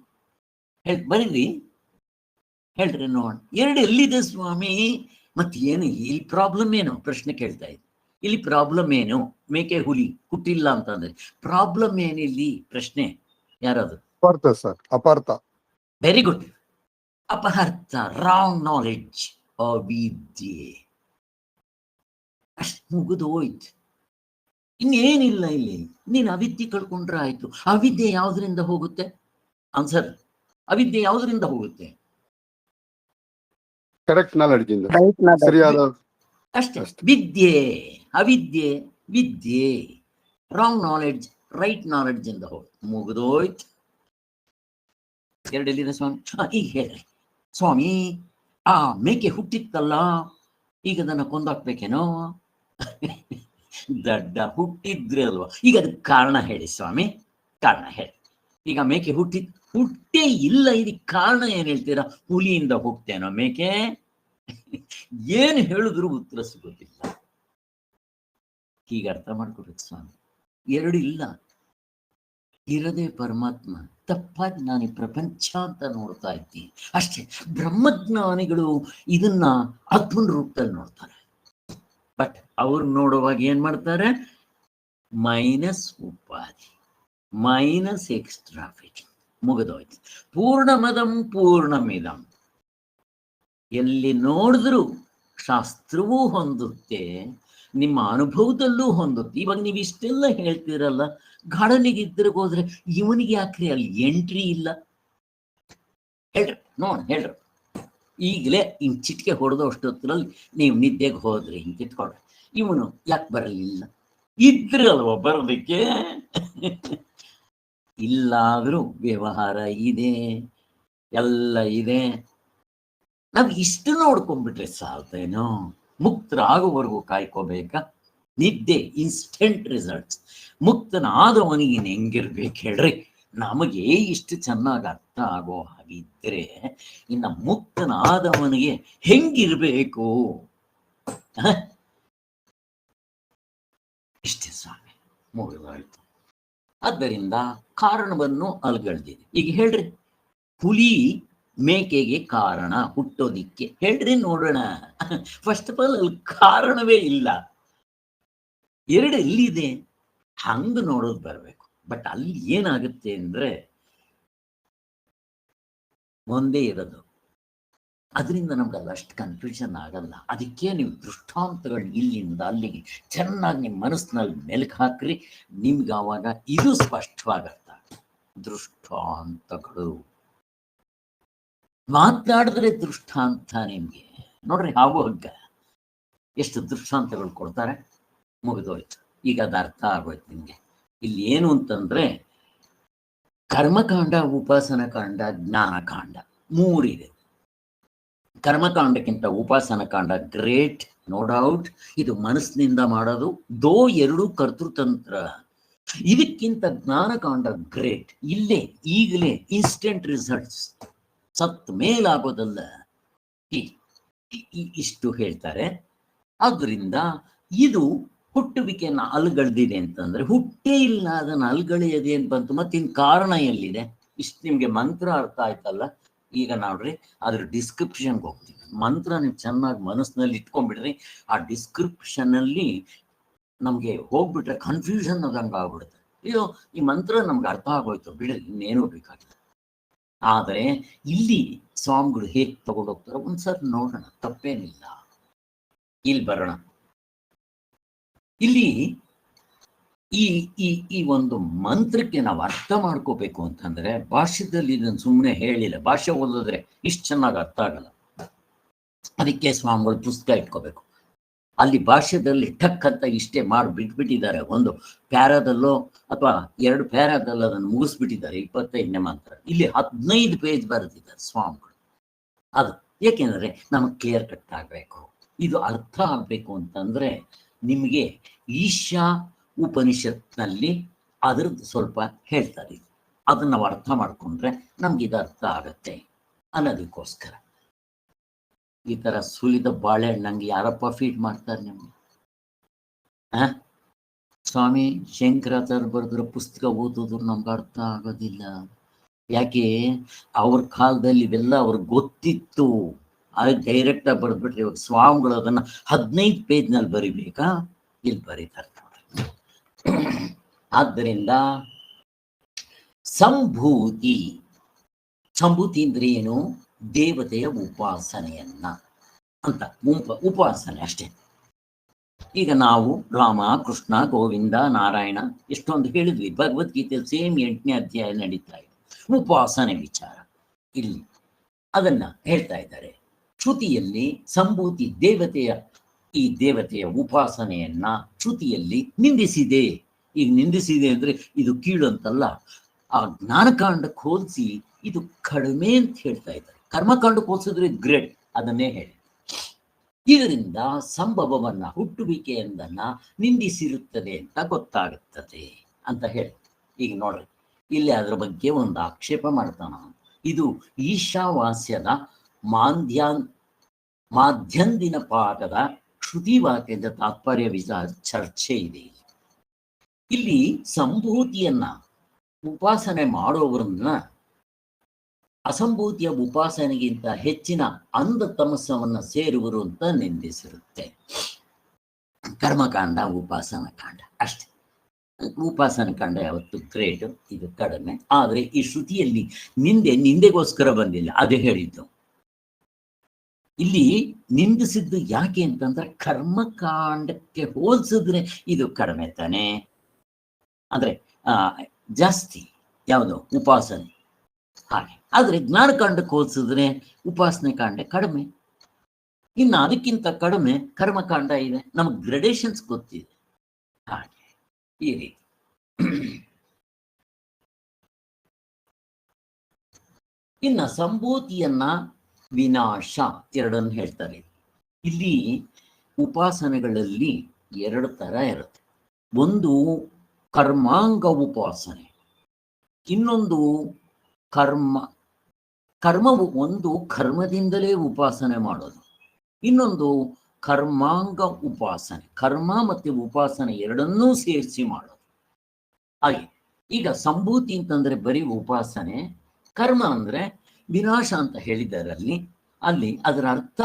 ಬರೀರಿ, ಹೇಳ್ರಿ ನೋಡ. ಎರಡು ಎಲ್ಲಿದೆ ಸ್ವಾಮಿ? ಮತ್ತೇನು ಇಲ್ಲಿ ಪ್ರಾಬ್ಲಮ್ ಏನು? ಪ್ರಶ್ನೆ ಕೇಳ್ತಾ ಇದ್ದೆ. ಇಲ್ಲಿ ಪ್ರಾಬ್ಲಮ್ ಏನು? ಮೇಕೆ ಹುಲಿ ಹುಟ್ಟಿಲ್ಲ ಅಂತಂದ್ರೆ ಪ್ರಾಬ್ಲಮ್ ಏನಿಲ್ಲಿ? ಪ್ರಶ್ನೆ ಯಾರದು? ಅಪಾರ್ಥ ಸರ್, ಅಪಾರ್ಥ. Very good. ಅಪಹರ್ತ, ರಾಂಗ್ ನಾಲೆಡ್ಜ್, ಅವಿದ್ಯೆ. ಅಷ್ಟು ಮುಗಿದು ಹೋಯ್ತು, ಇನ್ನೇನಿಲ್ಲ ಇಲ್ಲಿ. ನೀನು ಅವಿದ್ಯೆ ಕಳ್ಕೊಂಡ್ರೆ ಆಯ್ತು. ಅವಿದ್ಯೆ ಯಾವ್ದ್ರಿಂದ ಹೋಗುತ್ತೆ? ಆನ್ಸರ್, ಅವಿದ್ಯೆ ಯಾವ್ದ್ರಿಂದ ಹೋಗುತ್ತೆ? ಕರೆಕ್ಟ್ ನಾಲೆಡ್ಜ್ ಇಂದ, Right knowledge. ಸರಿಯಾದ ಅಷ್ಟೇ. ವಿದ್ಯೆ, ಅವಿದ್ಯೆ ವಿದ್ಯೆ, ರಾಂಗ್ ನಾಲೆಡ್ಜ್ ರೈಟ್ ನಾಲೆಡ್ಜ್ ಇಂದ ಹೋಗುತ್ತೆ. ಮುಗಿದೋಯ್ತು. ಎರಡೆಲ್ಲಿದೆ ಸ್ವಾಮಿ? ಈಗ ಹೇಳ್ರಿ ಸ್ವಾಮಿ, ಆ ಮೇಕೆ ಹುಟ್ಟಿತ್ತಲ್ಲ, ಈಗ ಅದನ್ನ ಕೊಂದಾಕ್ಬೇಕೇನೋ? ದಡ್ಡ, ಹುಟ್ಟಿದ್ರೆ ಅಲ್ವಾ? ಈಗ ಅದಕ್ಕೆ ಕಾರಣ ಹೇಳಿ ಸ್ವಾಮಿ, ಕಾರಣ ಹೇಳಿ. ಈಗ ಮೇಕೆ ಹುಟ್ಟೇ ಇಲ್ಲ, ಇದಕ್ಕೆ ಕಾರಣ ಏನ್ ಹೇಳ್ತೀರಾ? ಹುಲಿಯಿಂದ ಹುಟ್ಟೇನೋ ಮೇಕೆ? ಏನು ಹೇಳಿದ್ರು ಉತ್ತರ ಸಿಗೋದಿಲ್ಲ. ಹೀಗೆ ಅರ್ಥ ಮಾಡ್ಕೊಬೇಕು ಸ್ವಾಮಿ. ಎರಡು ಇಲ್ಲ, ಇರದೇ ಪರಮಾತ್ಮ. ತಪ್ಪಾಗಿ ನಾನು ಈ ಪ್ರಪಂಚ ಅಂತ ನೋಡ್ತಾ ಇದ್ದೀನಿ ಅಷ್ಟೇ. ಬ್ರಹ್ಮಜ್ಞಾನಿಗಳು ಇದನ್ನ ಆತ್ಮನ ರೂಪದಲ್ಲಿ ನೋಡ್ತಾರೆ. ಬಟ್ ಅವ್ರು ನೋಡುವಾಗ ಏನ್ ಮಾಡ್ತಾರೆ? ಮೈನಸ್ ಉಪಾಧಿ ಮೈನಸ್ ಎಕ್ಸ್ಟ್ರಾ ಫಿಟ್, ಮುಗಿದೋಯ್ತು. ಪೂರ್ಣಮದಂ ಪೂರ್ಣಮಿದಂ. ಎಲ್ಲಿ ನೋಡಿದ್ರೂ ಶಾಸ್ತ್ರವೂ ಹೊಂದುತ್ತೆ, ನಿಮ್ಮ ಅನುಭವದಲ್ಲೂ ಹೊಂದುತ್ತೆ. ಇವಾಗ ನೀವು ಇಷ್ಟೆಲ್ಲ ಹೇಳ್ತೀರಲ್ಲ, ಗಾರ್ಡನಿಗೆ ಇದ್ರಿಗೆ ಹೋದ್ರೆ ಇವನಿಗೆ ಯಾಕ್ರಿ ಅಲ್ಲಿ ಎಂಟ್ರಿ ಇಲ್ಲ? ಹೇಳ್ರಿ ಹೇಳ್ರಿ. ಈಗಲೇ ಹಿಂಗ್ ಚಿಟಿಕೆ ಹೊಡೆದೋ ಅಷ್ಟೊತ್ತರಲ್ಲಿ ನೀವು ನಿದ್ದೆಗೆ ಹೋದ್ರಿ, ಹಿಂಗೆ ಕಿತ್ಕೊಡ್ರಿ, ಇವನು ಯಾಕೆ ಬರಲಿಲ್ಲ? ಇದ್ರಲ್ವ ಬರೋದಕ್ಕೆ. ಇಲ್ಲಾದ್ರೂ ವ್ಯವಹಾರ ಇದೆ, ಎಲ್ಲ ಇದೆ. ನಾವು ಇಷ್ಟು ನೋಡ್ಕೊಂಡ್ಬಿಟ್ರೆ ಸಾಲ್ತೇನೋ? ಮುಕ್ತರಾಗುವವರೆಗೂ ಕಾಯ್ಕೋಬೇಕಾ? ನಿದ್ದೆ ಇನ್ಸ್ಟೆಂಟ್ ರಿಸಲ್ಟ್ಸ್. ಮುಕ್ತನಾದವನಿಗೆ ಹೆಂಗಿರ್ಬೇಕು ಹೇಳ್ರಿ? ನಮಗೆ ಇಷ್ಟು ಚೆನ್ನಾಗಿ ಅರ್ಥ ಆಗೋ ಹಾಗಿದ್ರೆ ಇನ್ನು ಮುಕ್ತನಾದವನಿಗೆ ಹೆಂಗಿರ್ಬೇಕು? ಇಷ್ಟೇ ಸ್ವಾಮಿ, ಮುಗಿದಾಯ್ತು. ಆದ್ದರಿಂದ ಕಾರಣವನ್ನು ಅಲ್ಗಳ್ದಿದೆ. ಈಗ ಹೇಳ್ರಿ, ಹುಲಿ ಮೇಕೆಗೆ ಕಾರಣ ಹುಟ್ಟೋದಿಕ್ಕೆ ಹೇಳ್ರಿ ನೋಡೋಣ. ಫಸ್ಟ್ ಆಫ್ ಆಲ್ ಅಲ್ಲಿ ಕಾರಣವೇ ಇಲ್ಲ. ಎರಡು ಎಲ್ಲಿದೆ? ಹಂಗ ನೋಡೋದು ಬರ್ಬೇಕು. ಬಟ್ ಅಲ್ಲಿ ಏನಾಗುತ್ತೆ ಅಂದ್ರೆ ಒಂದೇ ಇರೋದು, ಅದರಿಂದ ನಮ್ಗೆ ಅಷ್ಟು ಕನ್ಫ್ಯೂಷನ್ ಆಗಲ್ಲ. ಅದಕ್ಕೆ ನೀವು ದೃಷ್ಟಾಂತಗಳು ಇಲ್ಲಿಂದ ಅಲ್ಲಿಗೆ ಚೆನ್ನಾಗಿ ನಿಮ್ಮ ಮನಸ್ಸಿನಲ್ಲಿ ಮೆಲುಕು ಹಾಕ್ರಿ, ನಿಮ್ಗೆ ಆವಾಗ ಇದು ಸ್ಪಷ್ಟವಾಗತ್ತ. ದೃಷ್ಟಾಂತಗಳು ಮಾತನಾಡಿದ್ರೆ ದೃಷ್ಟಾಂತ ನಿಮ್ಗೆ ನೋಡ್ರಿ, ಹಾವು ಹಗ್ಗ ಎಷ್ಟು ದೃಷ್ಟಾಂತಗಳು ಕೊಡ್ತಾರೆ, ಮುಗಿದೋಯ್ತು. ಈಗ ಅದು ಅರ್ಥ ಆಗೋಯ್ತು ನಿಮ್ಗೆ. ಇಲ್ಲಿ ಏನು ಅಂತಂದ್ರೆ ಕರ್ಮಕಾಂಡ, ಉಪಾಸನ ಕಾಂಡ, ಜ್ಞಾನಕಾಂಡ ಮೂರಿದೆ. ಕರ್ಮಕಾಂಡಕ್ಕಿಂತ ಉಪಾಸನ ಕಾಂಡ ಗ್ರೇಟ್, ನೋ ಡೌಟ್. ಇದು ಮನಸ್ಸಿನಿಂದ ಮಾಡೋದು, ದೋ ಎರಡು ಕರ್ತೃತಂತ್ರ. ಇದಕ್ಕಿಂತ ಜ್ಞಾನಕಾಂಡ ಗ್ರೇಟ್. ಇಲ್ಲೇ ಈಗಲೇ ಇನ್ಸ್ಟೆಂಟ್ ರಿಸಲ್ಟ್ಸ್, ಸತ್ ಮೇಲಾಗೋದಲ್ಲ. ಇಷ್ಟು ಹೇಳ್ತಾರೆ. ಆದ್ರಿಂದ ಇದು ಹುಟ್ಟುವಿಕೆಯನ್ನು ಅಲ್ಗಳ್ದಿದೆ ಅಂತಂದ್ರೆ, ಹುಟ್ಟೇ ಇಲ್ಲ, ಅದನ್ನು ಅಲ್ಗಳೆಯದೆ ಅಂತ ಬಂತು. ಮತ್ತಿನ್ ಕಾರಣ ಎಲ್ಲಿದೆ? ಇಷ್ಟು ನಿಮ್ಗೆ ಮಂತ್ರ ಅರ್ಥ ಆಯ್ತಲ್ಲ. ಈಗ ನೋಡ್ರಿ, ಅದ್ರ ಡಿಸ್ಕ್ರಿಪ್ಷನ್ಗೆ ಹೋಗ್ತೀವಿ. ಮಂತ್ರ ನೀವು ಚೆನ್ನಾಗಿ ಮನಸ್ಸಿನಲ್ಲಿ ಇಟ್ಕೊಂಡ್ಬಿಡ್ರಿ. ಆ ಡಿಸ್ಕ್ರಿಪ್ಷನ್ ಅಲ್ಲಿ ನಮ್ಗೆ ಹೋಗ್ಬಿಟ್ರೆ ಕನ್ಫ್ಯೂಷನ್ ಆದಂಗೆ ಆಗ್ಬಿಡುತ್ತೆ. ಅಯ್ಯೋ, ಈ ಮಂತ್ರ ನಮ್ಗೆ ಅರ್ಥ ಆಗೋಯ್ತು ಬಿಡ್ರಿ, ಇನ್ನೇನು ಬೇಕಾಗಿಲ್ಲ. ಆದರೆ ಇಲ್ಲಿ ಸ್ವಾಮಿಗಳು ಹೇಗೆ ತಗೊಂಡೋಗ್ತಾರೋ ಒಂದ್ಸರಿ ನೋಡೋಣ, ತಪ್ಪೇನಿಲ್ಲ. ಇಲ್ಲಿ ಬರೋಣ. ಇಲ್ಲಿ ಈ ಈ ಈ ಒಂದು ಮಂತ್ರಕ್ಕೆ ನಾವು ಅರ್ಥ ಮಾಡ್ಕೋಬೇಕು ಅಂತಂದ್ರೆ, ಭಾಷ್ಯದಲ್ಲಿ ಇದನ್ನು ಸುಮ್ಮನೆ ಹೇಳಿಲ್ಲ. ಭಾಷೆ ಓದಿದ್ರೆ ಇಷ್ಟು ಚೆನ್ನಾಗಿ ಅರ್ಥ ಆಗಲ್ಲ. ಅದಕ್ಕೆ ಸ್ವಾಮಿಗಳು ಪುಸ್ತಕ ಇಟ್ಕೋಬೇಕು. ಅಲ್ಲಿ ಭಾಷ್ಯದಲ್ಲಿ ಟಕ್ ಅಂತ ಇಷ್ಟೇ ಮಾಡಿ ಬಿಟ್ಬಿಟ್ಟಿದ್ದಾರೆ. ಒಂದು ಪ್ಯಾರಾದಲ್ಲೋ ಅಥವಾ 2 ಪ್ಯಾರಾದಲ್ಲೋ ಅದನ್ನು ಮುಗಿಸ್ಬಿಟ್ಟಿದ್ದಾರೆ 25ನೇ ಮಂತ್ರ. ಇಲ್ಲಿ 15 ಪೇಜ್ ಬರೆದಿದ್ದಾರೆ ಸ್ವಾಮಿಗಳು. ಅದು ಏಕೆಂದ್ರೆ ನಮಗೆ ಕ್ಲಿಯರ್ ಕಟ್ ಆಗಬೇಕು. ಇದು ಅರ್ಥ ಆಗಬೇಕು ಅಂತಂದ್ರೆ ನಿಮಗೆ ಈಶಾ ಉಪನಿಷತ್ನಲ್ಲಿ ಅದ್ರದ್ದು ಸ್ವಲ್ಪ ಹೇಳ್ತಾರೆ. ಅದನ್ನ ನಾವು ಅರ್ಥ ಮಾಡ್ಕೊಂಡ್ರೆ ನಮ್ಗೆ ಇದು ಅರ್ಥ ಆಗತ್ತೆ ಅನ್ನೋದಕ್ಕೋಸ್ಕರ. ಈ ತರ ಸುಲಿದ ಬಾಳೆಹಣ್ಣಂಗೆ ಯಾರಪ್ಪ ಫೀಡ್ ಮಾಡ್ತಾರೆ ನಿಮ್ಗೆ? ಸ್ವಾಮಿ ಶಂಕರಾಚಾರ್ಯ ಬರೆದ್ರ ಪುಸ್ತಕ ಓದಿದ್ರು ನಮ್ಗೆ ಅರ್ಥ ಆಗೋದಿಲ್ಲ. ಯಾಕೆ? ಅವ್ರ ಕಾಲದಲ್ಲಿ ಇವೆಲ್ಲ ಅವ್ರಿಗೆ ಗೊತ್ತಿತ್ತು. ಅದಕ್ಕೆ ಡೈರೆಕ್ಟ್ ಆಗಿ ಬರೆದ್ಬಿಟ್ರೆ ಇವಾಗ ಸ್ವಾಮಿಗಳು ಅದನ್ನ 15 ಪೇಜ್ನಲ್ಲಿ ಬರಿಬೇಕಾ? ಇಲ್ಲಿ ಬರೀತಾರೆ. ಆದ್ದರಿಂದ ಸಂಭೂತಿ, ಸಂಭೂತಿ ಅಂದ್ರೆ ಏನು? ದೇವತೆಯ ಉಪಾಸನೆಯನ್ನ ಅಂತ, ಉಪಾಸನೆ ಅಷ್ಟೇ. ಈಗ ನಾವು ರಾಮ, ಕೃಷ್ಣ, ಗೋವಿಂದ, ನಾರಾಯಣ ಎಷ್ಟೊಂದು ಹೇಳಿದ್ವಿ. ಭಗವದ್ಗೀತೆಯಲ್ಲಿ ಸೇಮ್ 8ನೇ ಅಧ್ಯಾಯ ನಡೀತಾ ಇದೆ. ಉಪಾಸನೆ ವಿಚಾರ ಇಲ್ಲಿ ಅದನ್ನ ಹೇಳ್ತಾ ಇದ್ದಾರೆ. ಶ್ರುತಿಯಲ್ಲಿ ಸಂಭೂತಿ ಈ ದೇವತೆಯ ಉಪಾಸನೆಯನ್ನ ಶ್ರುತಿಯಲ್ಲಿ ನಿಂದಿಸಿದೆ. ಈಗ ನಿಂದಿಸಿದೆ ಅಂದ್ರೆ ಇದು ಕೀಳು ಅಂತಲ್ಲ. ಆ ಜ್ಞಾನಕಾಂಡಕ್ಕೆ ಹೋಲಿಸಿ ಇದು ಕಡಿಮೆ ಅಂತ ಹೇಳ್ತಾ ಇದ್ದಾರೆ. ಕರ್ಮಕಾಂಡಕ್ಕೆ ಹೋಲಿಸಿದ್ರೆ ಗ್ರೇಟ್, ಅದನ್ನೇ ಹೇಳಿ. ಇದರಿಂದ ಸಂಭವವನ್ನ, ಹುಟ್ಟುವಿಕೆಯನ್ನ ನಿಂದಿಸಿರುತ್ತದೆ ಅಂತ ಗೊತ್ತಾಗುತ್ತದೆ ಅಂತ ಹೇಳಿ. ಈಗ ನೋಡ್ರಿ, ಇಲ್ಲಿ ಅದರ ಬಗ್ಗೆ ಒಂದು ಆಕ್ಷೇಪ ಮಾಡ್ತಾನ. ಇದು ಈಶಾವಾಸ್ಯದ ಮಾಧ್ಯಂದಿನ ಪಾಠದ ಶ್ರುತಿ ವಾಕ್ಯದ ತಾತ್ಪರ್ಯ ಚರ್ಚೆ ಇದೆ. ಇಲ್ಲಿ ಸಂಭೂತಿಯನ್ನ ಉಪಾಸನೆ ಮಾಡೋವ್ರನ್ನ ಅಸಂಭೂತಿಯ ಉಪಾಸನೆಗಿಂತ ಹೆಚ್ಚಿನ ಅಂಧ ತಮಸ್ಸವನ್ನ ಸೇರುವರು ಅಂತ ನಿಂದಿಸಿರುತ್ತೆ. ಕರ್ಮಕಾಂಡ, ಉಪಾಸನ ಕಾಂಡ ಅಷ್ಟೇ. ಉಪಾಸನ ಕಾಂಡ ಯಾವತ್ತು ಗ್ರೇಟ್, ಇದು ಕಡಿಮೆ. ಆದರೆ ಈ ಶ್ರುತಿಯಲ್ಲಿ ನಿಂದೆಗೋಸ್ಕರ ಬಂದಿಲ್ಲ, ಅದೇ ಹೇಳಿದ್ದು. ಇಲ್ಲಿ ನಿಂದಿಸಿದ್ದು ಯಾಕೆ ಅಂತಂದ್ರೆ ಕರ್ಮಕಾಂಡಕ್ಕೆ ಹೋಲಿಸಿದ್ರೆ ಇದು ಕಡಿಮೆ ತಾನೆ. ಅಂದ್ರೆ ಜಾಸ್ತಿ ಯಾವುದು ಉಪಾಸನೆ ಹಾಗೆ. ಆದ್ರೆ ಜ್ಞಾನಕಾಂಡಕ್ಕೆ ಹೋಲಿಸಿದ್ರೆ ಉಪಾಸನೆ ಕಾಂಡ ಕಡಿಮೆ. ಇನ್ನು ಅದಕ್ಕಿಂತ ಕಡಿಮೆ ಕರ್ಮಕಾಂಡ ಇದೆ. ನಮ್ಗೆ ಗ್ರಡೇಷನ್ಸ್ ಗೊತ್ತಿದೆ ಹಾಗೆ. ಈ ರೀತಿ ಇನ್ನ ಸಂಭೂತಿಯನ್ನ ವಿನಾಶ ಎರಡನ್ನು ಹೇಳ್ತಾರೆ. ಇಲ್ಲಿ ಉಪಾಸನೆಗಳಲ್ಲಿ ಎರಡು ತರ ಇರುತ್ತೆ. ಒಂದು ಕರ್ಮಾಂಗ ಉಪಾಸನೆ, ಇನ್ನೊಂದು ಕರ್ಮವು ಒಂದು ಕರ್ಮದಿಂದಲೇ ಉಪಾಸನೆ ಮಾಡೋದು, ಇನ್ನೊಂದು ಕರ್ಮಾಂಗ ಉಪಾಸನೆ, ಕರ್ಮ ಮತ್ತೆ ಉಪಾಸನೆ ಎರಡನ್ನೂ ಸೇರಿಸಿ ಮಾಡೋದು. ಹಾಗೆ ಈಗ ಸಂಭೂತಿ ಅಂತಂದ್ರೆ ಬರೀ ಉಪಾಸನೆ, ಕರ್ಮ ಅಂದ್ರೆ ವಿನಾಶ ಅಂತ ಹೇಳಿದ್ದಾರೆ ಅಲ್ಲಿ ಅದರ ಅರ್ಥ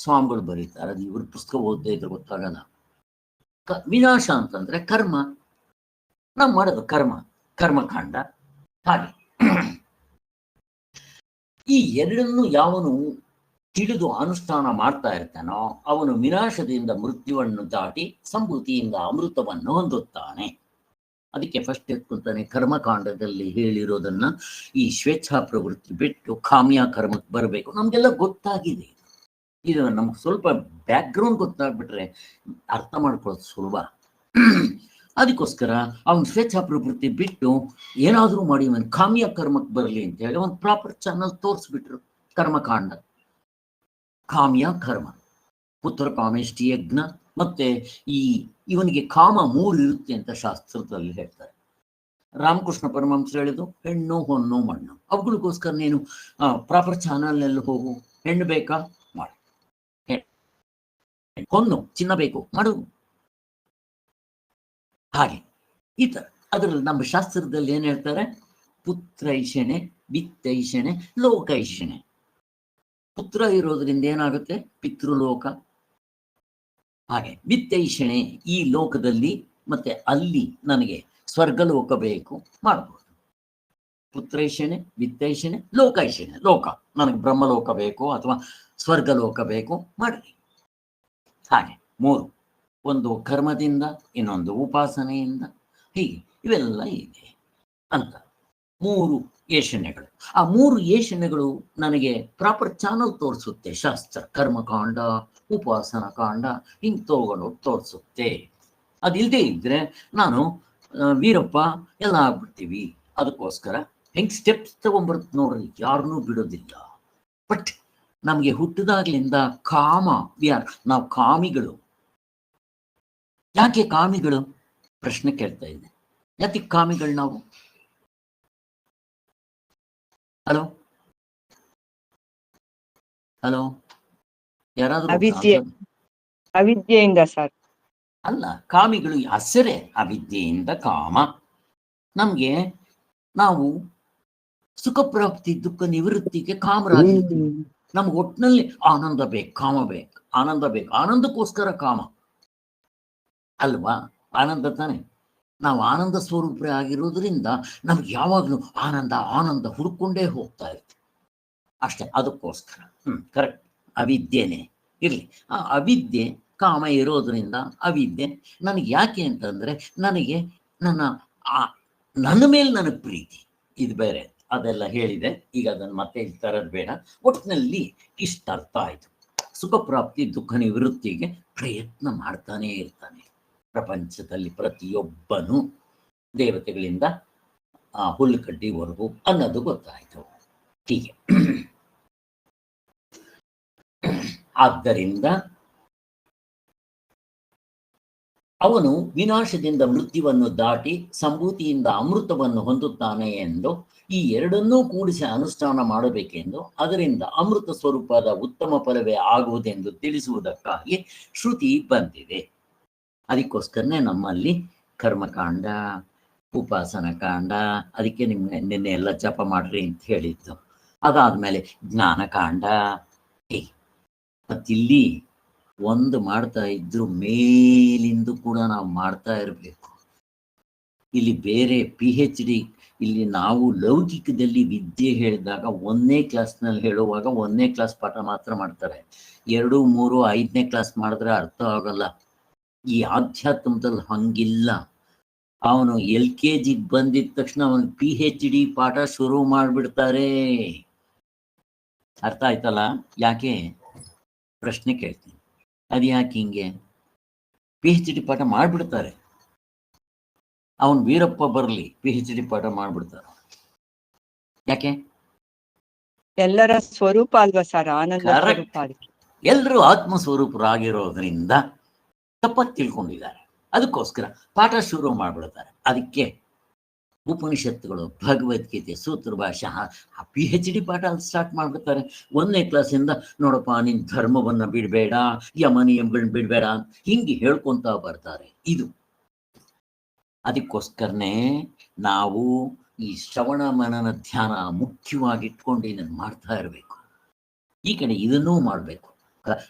ಸ್ವಾಮಿಗಳು ಬರೀತಾರೆ. ಅದು ಇವ್ರ ಪುಸ್ತಕ ಓದದೇ ಇದ್ರೆ ಗೊತ್ತಾಗಲ್ಲ. ವಿನಾಶ ಅಂತಂದ್ರೆ ಕರ್ಮ, ನಾವು ಮಾಡೋದು ಕರ್ಮಕಾಂಡ ಹಾಗೆ. ಈ ಎರಡನ್ನು ಯಾವನು ತಿಳಿದು ಅನುಷ್ಠಾನ ಮಾಡ್ತಾ ಇರ್ತಾನೋ ಅವನು ವಿನಾಶದಿಂದ ಮೃತ್ಯುವನ್ನು ದಾಟಿ ಸಂಭೂತಿಯಿಂದ ಅಮೃತವನ್ನು ಹೊಂದುತ್ತಾನೆ. ಅದಕ್ಕೆ ಫಸ್ಟ್ ಎತ್ಕೊಳ್ತಾನೆ ಕರ್ಮಕಾಂಡದಲ್ಲಿ ಹೇಳಿರೋದನ್ನ ಈ ಸ್ವೇಚ್ಛಾ ಪ್ರವೃತ್ತಿ ಬಿಟ್ಟು ಕಾಮ್ಯ ಕರ್ಮಕ್ಕೆ ಬರಬೇಕು. ನಮ್ಗೆಲ್ಲ ಗೊತ್ತಾಗಿದೆ ಇದು. ನಮ್ಗೆ ಸ್ವಲ್ಪ ಬ್ಯಾಕ್ ಗ್ರೌಂಡ್ ಗೊತ್ತಾಗ್ಬಿಟ್ರೆ ಅರ್ಥ ಮಾಡ್ಕೊಳ್ಳೋದು ಸುಲಭ. ಅದಕ್ಕೋಸ್ಕರ ಅವನು ಸ್ವೇಚ್ಛಾ ಪ್ರವೃತ್ತಿ ಬಿಟ್ಟು ಏನಾದರೂ ಮಾಡಿ ಅವನು ಕಾಮ್ಯ ಕರ್ಮಕ್ಕೆ ಬರಲಿ ಅಂತ ಹೇಳಿ ಒಂದು ಪ್ರಾಪರ್ ಚಾನಲ್ ತೋರಿಸ್ಬಿಟ್ರು. ಕರ್ಮಕಾಂಡ ಕಾಮ್ಯ ಕರ್ಮ, ಪುತ್ರ ಕಾಮೇಷ್ಟಿ ಯಜ್ಞ, ಮತ್ತೆ ಇವನಿಗೆ ಕಾಮ 3 ಇರುತ್ತೆ ಅಂತ ಶಾಸ್ತ್ರದಲ್ಲಿ ಹೇಳ್ತಾರೆ. ರಾಮಕೃಷ್ಣ ಪರಮಹಂಸರು ಹೇಳಿದ್ರು ಹೆಣ್ಣು ಹೊನ್ನು ಮಣ್ಣು. ಅವುಗಳಿಗೋಸ್ಕರ ನೀನು ಪ್ರಾಪರ್ ಚಾನಲ್ನಲ್ಲಿ ಹೋಗು. ಹೆಣ್ಣು ಬೇಕಾ ಮಾಡು, ಹೊನ್ನು ಚಿನ್ನ ಬೇಕು ಮಾಡು. ಹಾಗೆ ಈ ತರ ಅದರಲ್ಲಿ ನಮ್ಮ ಶಾಸ್ತ್ರದಲ್ಲಿ ಏನ್ ಹೇಳ್ತಾರೆ? ಪುತ್ರೈಷಣೆ, ವಿತ್ತೈಷಣೆ, ಲೋಕೈಷಣೆ. ಪುತ್ರ ಇರೋದ್ರಿಂದ ಏನಾಗುತ್ತೆ? ಪಿತೃಲೋಕ. ಹಾಗೆ ವಿತ್ತೈಷಣೆ, ಈ ಲೋಕದಲ್ಲಿ ಮತ್ತೆ ಅಲ್ಲಿ ನನಗೆ ಸ್ವರ್ಗಲೋಕ ಬೇಕು, ಮಾಡಬಹುದು. ಪುತ್ರೈಷಣೆ, ವಿತ್ತೈಷಣೆ, ಲೋಕೈಷಣೆ. ಲೋಕ ನನಗೆ ಬ್ರಹ್ಮಲೋಕ ಬೇಕು ಅಥವಾ ಸ್ವರ್ಗಲೋಕ ಬೇಕು, ಮಾಡ್ರಿ. ಹಾಗೆ 3, ಒಂದು ಕರ್ಮದಿಂದ, ಇನ್ನೊಂದು ಉಪಾಸನೆಯಿಂದ, ಹೀಗೆ ಇವೆಲ್ಲ ಇದೆ ಅಂತ 3 ಏಷಣೆಗಳು. ಆ 3 ಏಷಣೆಗಳು ನನಗೆ ಪ್ರಾಪರ್ ಚಾನಲ್ ತೋರಿಸುತ್ತೆ ಶಾಸ್ತ್ರ. ಕರ್ಮಕಾಂಡ, ಉಪಾಸನ ಕಾಂಡ ಹಿಂಗೆ ತೋರಿಸುತ್ತೆ. ಅದಿಲ್ಲದೆ ಇದ್ರೆ ನಾನು ವೀರಪ್ಪ ಎಲ್ಲ ಆಗ್ಬಿಡ್ತೀವಿ. ಅದಕ್ಕೋಸ್ಕರ ಹೆಂಗೆ ಸ್ಟೆಪ್ಸ್ ತಗೊಂಡ್ಬರುತ್ತೆ ನೋಡ್ರಿ, ಯಾರನ್ನೂ ಬಿಡೋದಿಲ್ಲ. ಬಟ್ ನಮಗೆ ಹುಟ್ಟಿದಾಗ್ಲಿಂದ ನಾವು ಕಾಮಿಗಳು. ಯಾಕೆ ಕಾಮಿಗಳು? ಪ್ರಶ್ನೆ ಕೇಳ್ತಾ ಇದೆ. ಯಾಕೆ ಕಾಮಿಗಳು ನಾವು? ಹಲೋ ಯಾರಾದ್ರೂ? ಅವಿದ್ಯೆಯಿಂದ ಸರ್. ಅಲ್ಲ, ಕಾಮಿಗಳು ಹೆಸರೇ ಅವಿದ್ಯೆಯಿಂದ ಕಾಮ. ನಮ್ಗೆ ನಾವು ಸುಖ ಪ್ರಾಪ್ತಿ ದುಃಖ ನಿವೃತ್ತಿಗೆ ಕಾಮರಾಗಿರ್ತೀವಿ. ನಮ್ಗೆ ಒಟ್ಟಿನಲ್ಲಿ ಆನಂದ ಬೇಕು, ಕಾಮ ಬೇಕು, ಆನಂದ ಬೇಕು. ಆನಂದಕ್ಕೋಸ್ಕರ ಕಾಮ ಅಲ್ವಾ? ಆನಂದ ತಾನೆ. ನಾವು ಆನಂದ ಸ್ವರೂಪರೇ ಆಗಿರೋದ್ರಿಂದ ನಮ್ಗೆ ಯಾವಾಗಲೂ ಆನಂದ ಹುಡ್ಕೊಂಡೇ ಹೋಗ್ತಾ ಇರ್ತೀವಿ ಅಷ್ಟೇ. ಅದಕ್ಕೋಸ್ಕರ ಕರೆಕ್ಟ್, ಅವಿದ್ಯೆನೆ ಇರ್ಲಿ. ಆ ಅವಿದ್ಯೆ ಕಾಮ ಇರೋದ್ರಿಂದ ಅವಿದ್ಯೆ ನನಗೆ ಯಾಕೆ ಅಂತಂದ್ರೆ ನನಗೆ ನನ್ನ ಮೇಲೆ ನನಗೆ ಪ್ರೀತಿ. ಇದು ಬೇರೆ, ಅದೆಲ್ಲ ಹೇಳಿದೆ. ಈಗ ಅದನ್ನು ಮತ್ತೆ ಇಲ್ಲಿ ತರೋದು ಬೇಡ. ಒಟ್ಟಿನಲ್ಲಿ ಇಷ್ಟ ಅರ್ಥ ಆಯ್ತು. ಸುಖ ಪ್ರಾಪ್ತಿ ದುಃಖ ನಿವೃತ್ತಿಗೆ ಪ್ರಯತ್ನ ಮಾಡ್ತಾನೇ ಇರ್ತಾನೆ ಪ್ರಪಂಚದಲ್ಲಿ ಪ್ರತಿಯೊಬ್ಬನು, ದೇವತೆಗಳಿಂದ ಹುಲ್ಲುಕಡ್ಡಿವರೆಗೂ ಅನ್ನೋದು ಗೊತ್ತಾಯ್ತು. ಹೀಗೆ ಆದ್ದರಿಂದ ಅವನು ವಿನಾಶದಿಂದ ಮೃತ್ಯುವನ್ನು ದಾಟಿ ಸಂಭೂತಿಯಿಂದ ಅಮೃತವನ್ನು ಹೊಂದುತ್ತಾನೆ ಎಂದು ಈ ಎರಡನ್ನೂ ಕೂಡಿಸಿ ಅನುಷ್ಠಾನ ಮಾಡಬೇಕೆಂದು, ಅದರಿಂದ ಅಮೃತ ಸ್ವರೂಪದ ಉತ್ತಮ ಫಲವೇ ಆಗುವುದೆಂದು ತಿಳಿಸುವುದಕ್ಕಾಗಿ ಶ್ರುತಿ ಬಂದಿದೆ. ಅದಕ್ಕೋಸ್ಕರನೇ ನಮ್ಮಲ್ಲಿ ಕರ್ಮಕಾಂಡ, ಉಪಾಸನ ಕಾಂಡ, ಅದಕ್ಕೆ ನಿನ್ನೆ ಎಲ್ಲ ಜಪ ಮಾಡ್ರಿ ಅಂತ ಹೇಳಿದ್ದು. ಅದಾದ್ಮೇಲೆ ಜ್ಞಾನಕಾಂಡ. ಮತ್ತಿಲ್ಲಿ ಒಂದು ಮಾಡ್ತಾ ಇದ್ರು ಮೇಲಿಂದು ಕೂಡ ನಾವು ಮಾಡ್ತಾ ಇರಬೇಕು. ಇಲ್ಲಿ ಬೇರೆ PhD, ಇಲ್ಲಿ ನಾವು ಲೌಕಿಕದಲ್ಲಿ ವಿದ್ಯೆ ಹೇಳಿದಾಗ 1ನೇ ಕ್ಲಾಸ್ನಲ್ಲಿ ಹೇಳುವಾಗ 1ನೇ ಕ್ಲಾಸ್ ಪಾಠ ಮಾತ್ರ ಮಾಡ್ತಾರೆ. 2, 3, 5ನೇ ಕ್ಲಾಸ್ ಮಾಡಿದ್ರೆ ಅರ್ಥ ಆಗಲ್ಲ. ಈ ಆಧ್ಯಾತ್ಮದಲ್ಲಿ ಹಂಗಿಲ್ಲ. ಅವನು LKG ಬಂದಿದ ತಕ್ಷಣ ಅವನು PhD ಪಾಠ ಶುರು ಮಾಡಿಬಿಡ್ತಾರೆ. ಅರ್ಥ ಆಯ್ತಲ್ಲ? ಯಾಕೆ? ಪ್ರಶ್ನೆ ಕೇಳ್ತೀನಿ, ಅದು ಯಾಕೆ ಹಿಂಗೆ? PhD ಪಾಠ ಮಾಡಿಬಿಡ್ತಾರೆ. ಅವನು ವೀರಪ್ಪ ಬರಲಿ, PhD ಪಾಠ ಮಾಡಿಬಿಡ್ತಾರೆ. ಯಾಕೆ? ಎಲ್ಲರ ಸ್ವರೂಪ ಅಲ್ವಾ ಸರ್, ಆನಂದ Correct. ಸ್ವರೂಪ. ಎಲ್ಲರೂ ಆತ್ಮಸ್ವರೂಪರಾಗಿರೋದ್ರಿಂದ ತಪ್ಪಾಗಿ ತಿಳ್ಕೊಂಡಿದ್ದಾರೆ. ಅದಕ್ಕೋಸ್ಕರ ಪಾಠ ಶುರು ಮಾಡಿಬಿಡ್ತಾರೆ. ಅದಕ್ಕೆ ಉಪನಿಷತ್ತುಗಳು, ಭಗವದ್ಗೀತೆ, ಸೂತ್ರ ಭಾಷೆ, PhD ಪಾಠ ಅಲ್ಲಿ ಸ್ಟಾರ್ಟ್ ಮಾಡ್ಬಿಡ್ತಾರೆ. 1ನೇ ಕ್ಲಾಸಿಂದ ನೋಡಪ್ಪ ನಿನ್ನ ಧರ್ಮವನ್ನು ಬಿಡಬೇಡ, ಯಮ ನಿಯಮಗಳನ್ನ ಬಿಡಬೇಡ, ಹಿಂಗೆ ಹೇಳ್ಕೊತಾ ಬರ್ತಾರೆ. ಇದು ಅದಕ್ಕೋಸ್ಕರನೇ ನಾವು ಈ ಶ್ರವಣ ಮನನ ಧ್ಯಾನ ಮುಖ್ಯವಾಗಿ ಇಟ್ಕೊಂಡು ಇದನ್ನು ಮಾಡ್ತಾ ಇರಬೇಕು. ಈ ಕಡೆ ಇದನ್ನೂ ಮಾಡಬೇಕು.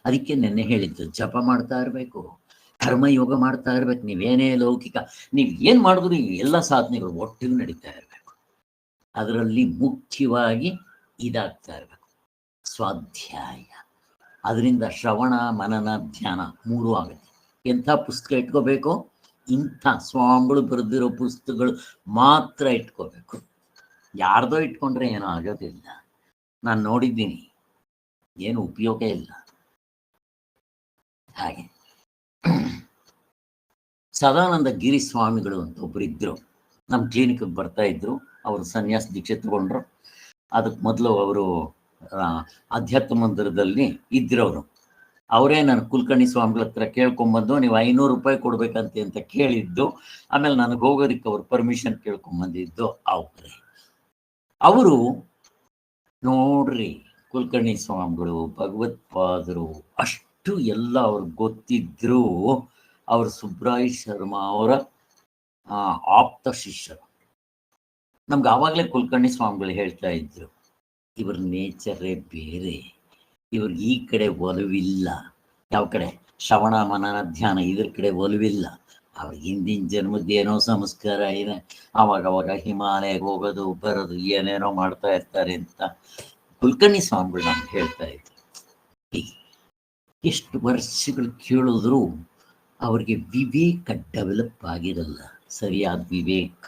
ಅದಕ್ಕೆ ನೆನ್ನೆ ಹೇಳಿದ್ದು, ಜಪ ಮಾಡ್ತಾ ಇರಬೇಕು, ಕರ್ಮಯೋಗ ಮಾಡ್ತಾ ಇರ್ಬೇಕು. ನೀವೇನೇ ಲೌಕಿಕ ನೀವು ಏನು ಮಾಡಿದ್ರು ಎಲ್ಲ ಸಾಧನೆಗಳು ಒಟ್ಟಿಗೆ ನಡೀತಾ ಇರಬೇಕು. ಅದರಲ್ಲಿ ಮುಖ್ಯವಾಗಿ ಇದಾಗ್ತಾ ಇರಬೇಕು ಸ್ವಾಧ್ಯಾಯ. ಅದರಿಂದ ಶ್ರವಣ ಮನನ ಧ್ಯಾನ 3 ಆಗುತ್ತೆ. ಎಂಥ ಪುಸ್ತಕ ಇಟ್ಕೋಬೇಕು? ಇಂಥ ಸ್ವಾಮಿಗಳು ಬರೆದಿರೋ ಪುಸ್ತಕಗಳು ಮಾತ್ರ ಇಟ್ಕೋಬೇಕು. ಯಾರ್ದೋ ಇಟ್ಕೊಂಡ್ರೆ ಏನೋ ಆಗೋದಿಲ್ಲ. ನಾನು ನೋಡಿದ್ದೀನಿ, ಏನು ಉಪಯೋಗ ಇಲ್ಲ. ಹಾಗೆ ಸದಾನಂದ ಗಿರಿ ಸ್ವಾಮಿಗಳು ಅಂತ ಒಬ್ರು ಇದ್ರು, ನಮ್ಮ ಕ್ಲಿನಿಕ್ಗೆ ಬರ್ತಾ ಇದ್ರು. ಅವರು ಸನ್ಯಾಸ ದೀಕ್ಷೆ ತಗೊಂಡ್ರು. ಅದಕ್ಕೆ ಮೊದಲು ಅವರು ಅಧ್ಯಾತ್ಮ ಮಂದಿರದಲ್ಲಿ ಇದ್ರವರು. ಅವರೇ ನಾನು ಕುಲಕರ್ಣಿ ಸ್ವಾಮಿಗಳ ಹತ್ರ ಕೇಳ್ಕೊಂಬಂದು, ನೀವು 500 ರೂಪಾಯಿ ಕೊಡ್ಬೇಕಂತೆ ಅಂತ ಕೇಳಿದ್ದು. ಆಮೇಲೆ ನನಗೆ ಹೋಗೋದಕ್ಕೆ ಅವ್ರು ಪರ್ಮಿಷನ್ ಕೇಳ್ಕೊಂಬಂದಿದ್ದು ಅವರೇ. ಅವರು ನೋಡ್ರಿ, ಕುಲಕರ್ಣಿ ಸ್ವಾಮಿಗಳು, ಭಗವತ್ಪಾದರು, ಅಷ್ಟು ಎಲ್ಲ ಅವ್ರಿಗೆ ಗೊತ್ತಿದ್ರು. ಅವರು ಸುಬ್ರಾಯ್ ಶರ್ಮಾ ಅವರ ಆಪ್ತ ಶಿಷ್ಯರು. ನಮ್ಗೆ ಆವಾಗಲೇ ಕುಲಕರ್ಣಿ ಸ್ವಾಮಿಗಳು ಹೇಳ್ತಾ ಇದ್ರು, ಇವ್ರ ನೇಚರೇ ಬೇರೆ, ಇವ್ರಿಗೆ ಈ ಕಡೆ ಒಲವಿಲ್ಲ. ಯಾವ ಕಡೆ? ಶ್ರವಣ ಮನನ ಧ್ಯಾನ, ಇದ್ರ ಕಡೆ ಒಲವಿಲ್ಲ. ಅವ್ರಿಗೆ ಹಿಂದಿನ ಜನ್ಮದ್ದೇನೋ ಸಂಸ್ಕಾರ ಇದೆ. ಅವಾಗ ಹಿಮಾಲಯಕ್ಕೆ ಹೋಗೋದು ಬರೋದು ಏನೇನೋ ಮಾಡ್ತಾ ಇರ್ತಾರೆ ಅಂತ ಕುಲಕರ್ಣಿ ಸ್ವಾಮಿಗಳು ನಮ್ಗೆ ಹೇಳ್ತಾ ಇದ್ರು. ಎಷ್ಟು ವರ್ಷಗಳು ಕೇಳಿದ್ರು ಅವ್ರಿಗೆ ವಿವೇಕ ಡೆವಲಪ್ ಆಗಿರಲ್ಲ, ಸರಿಯಾದ ವಿವೇಕ.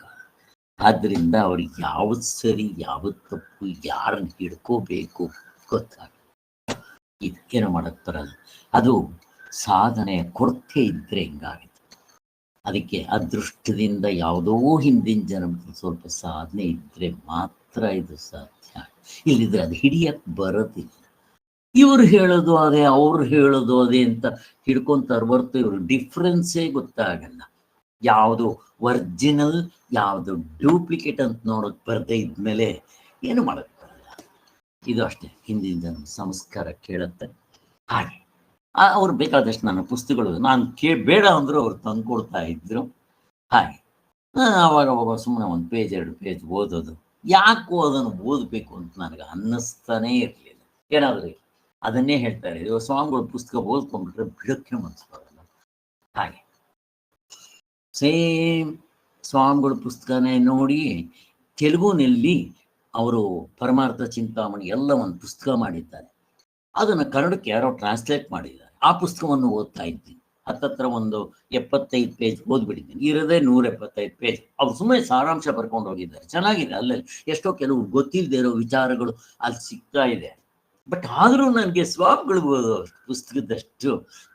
ಆದ್ದರಿಂದ ಅವ್ರಿಗೆ ಯಾವ್ದು ಸರಿ ಯಾವ್ದು ತಪ್ಪು, ಯಾರನ್ನು ಹಿಡ್ಕೋಬೇಕು ಗೊತ್ತಾಗ. ಇದಕ್ಕೇನೋ ಮಾಡಕ್ ಬರಲ್ಲ. ಅದು ಸಾಧನೆಯ ಕೊರತೆ ಇದ್ರೆ ಹಿಂಗಾಗುತ್ತೆ. ಅದಕ್ಕೆ ಅದೃಷ್ಟದಿಂದ ಯಾವುದೋ ಹಿಂದಿನ ಜನ್ಮದಲ್ಲಿ ಸ್ವಲ್ಪ ಸಾಧನೆ ಇದ್ರೆ ಮಾತ್ರ ಇದು ಸಾಧ್ಯ. ಇಲ್ಲಿದ್ರೆ ಅದು ಹಿಡಿಯಕ್ಕೆ ಬರೋದಿಲ್ಲ. ಇವ್ರು ಹೇಳೋದು ಅದೇ, ಅವ್ರು ಹೇಳೋದು ಅದೇ ಅಂತ ಹಿಡ್ಕೊಂತಾರೆ ಹೊರ್ತು ಇವ್ರ ಡಿಫ್ರೆನ್ಸೇ ಗೊತ್ತಾಗಲ್ಲ. ಯಾವುದು ಒರಿಜಿನಲ್, ಯಾವುದು ಡೂಪ್ಲಿಕೇಟ್ ಅಂತ ನೋಡೋಕೆ ಬರದೇ ಇದ್ಮೇಲೆ ಏನು ಮಾಡೋಕ್ಕೆ ಬರಲ್ಲ. ಇದು ಅಷ್ಟೇ, ಹಿಂದಿನ ಜನ ಸಂಸ್ಕಾರ ಕೇಳುತ್ತೆ. ಹಾಗೆ ಅವ್ರು ಬೇಕಾದಷ್ಟು ನನ್ನ ಪುಸ್ತಕಗಳು ನಾನು ಬೇಡ ಅಂದರೂ ಅವ್ರು ತಂದುಕೊಡ್ತಾ ಇದ್ರು. ಹಾಗೆ ಅವಾಗ ಸುಮ್ಮನೆ 1 ಪೇಜ್ 2 ಪೇಜ್ ಓದೋದು. ಯಾಕೋ ಅದನ್ನು ಓದಬೇಕು ಅಂತ ನನಗೆ ಅನ್ನಿಸ್ತಾನೇ ಇರಲಿಲ್ಲ. ಏನಾದರೂ ಅದನ್ನೇ ಹೇಳ್ತಾರೆ, ಇವಾಗ ಸ್ವಾಮಿಗಳ ಪುಸ್ತಕ ಓದ್ಕೊಂಡ್ಬಿಟ್ರೆ ಬಿಡಕ್ಕೆ ಮನಸ್ಸು ಬರಲ್ಲ. ಹಾಗೆ ಸೇಮ್ ಸ್ವಾಮಿಗಳ ಪುಸ್ತಕನೇ ನೋಡಿ ತೆಲುಗುನಲ್ಲಿ ಅವರು ಪರಮಾರ್ಥ ಚಿಂತಾಮಣಿ ಎಲ್ಲ ಒಂದು ಪುಸ್ತಕ ಮಾಡಿದ್ದಾರೆ. ಅದನ್ನು ಕನ್ನಡಕ್ಕೆ ಯಾರೋ ಟ್ರಾನ್ಸ್ಲೇಟ್ ಮಾಡಿದ್ದಾರೆ. ಆ ಪುಸ್ತಕವನ್ನು ಓದ್ತಾ ಇದ್ದೀನಿ. ಹತ್ತತ್ರ ಒಂದು 75 ಪೇಜ್ ಓದ್ಬಿಟ್ಟಿದ್ದೀನಿ. ಇರೋದೇ 175 ಪೇಜ್. ಅವ್ರು ಸುಮ್ಮನೆ ಸಾರಾಂಶ ಬರ್ಕೊಂಡು ಹೋಗಿದ್ದಾರೆ. ಚೆನ್ನಾಗಿದೆ. ಅಲ್ಲಲ್ಲಿ ಎಷ್ಟೋ ಕೆಲವು ಗೊತ್ತಿಲ್ಲದೆ ಇರೋ ವಿಚಾರಗಳು ಅಲ್ಲಿ ಸಿಗ್ತಾ ಇದೆ. ಬಟ್ ಆದರೂ ನನಗೆ ಸ್ವಾಮಿಗಳು ಪುಸ್ತಕದಷ್ಟು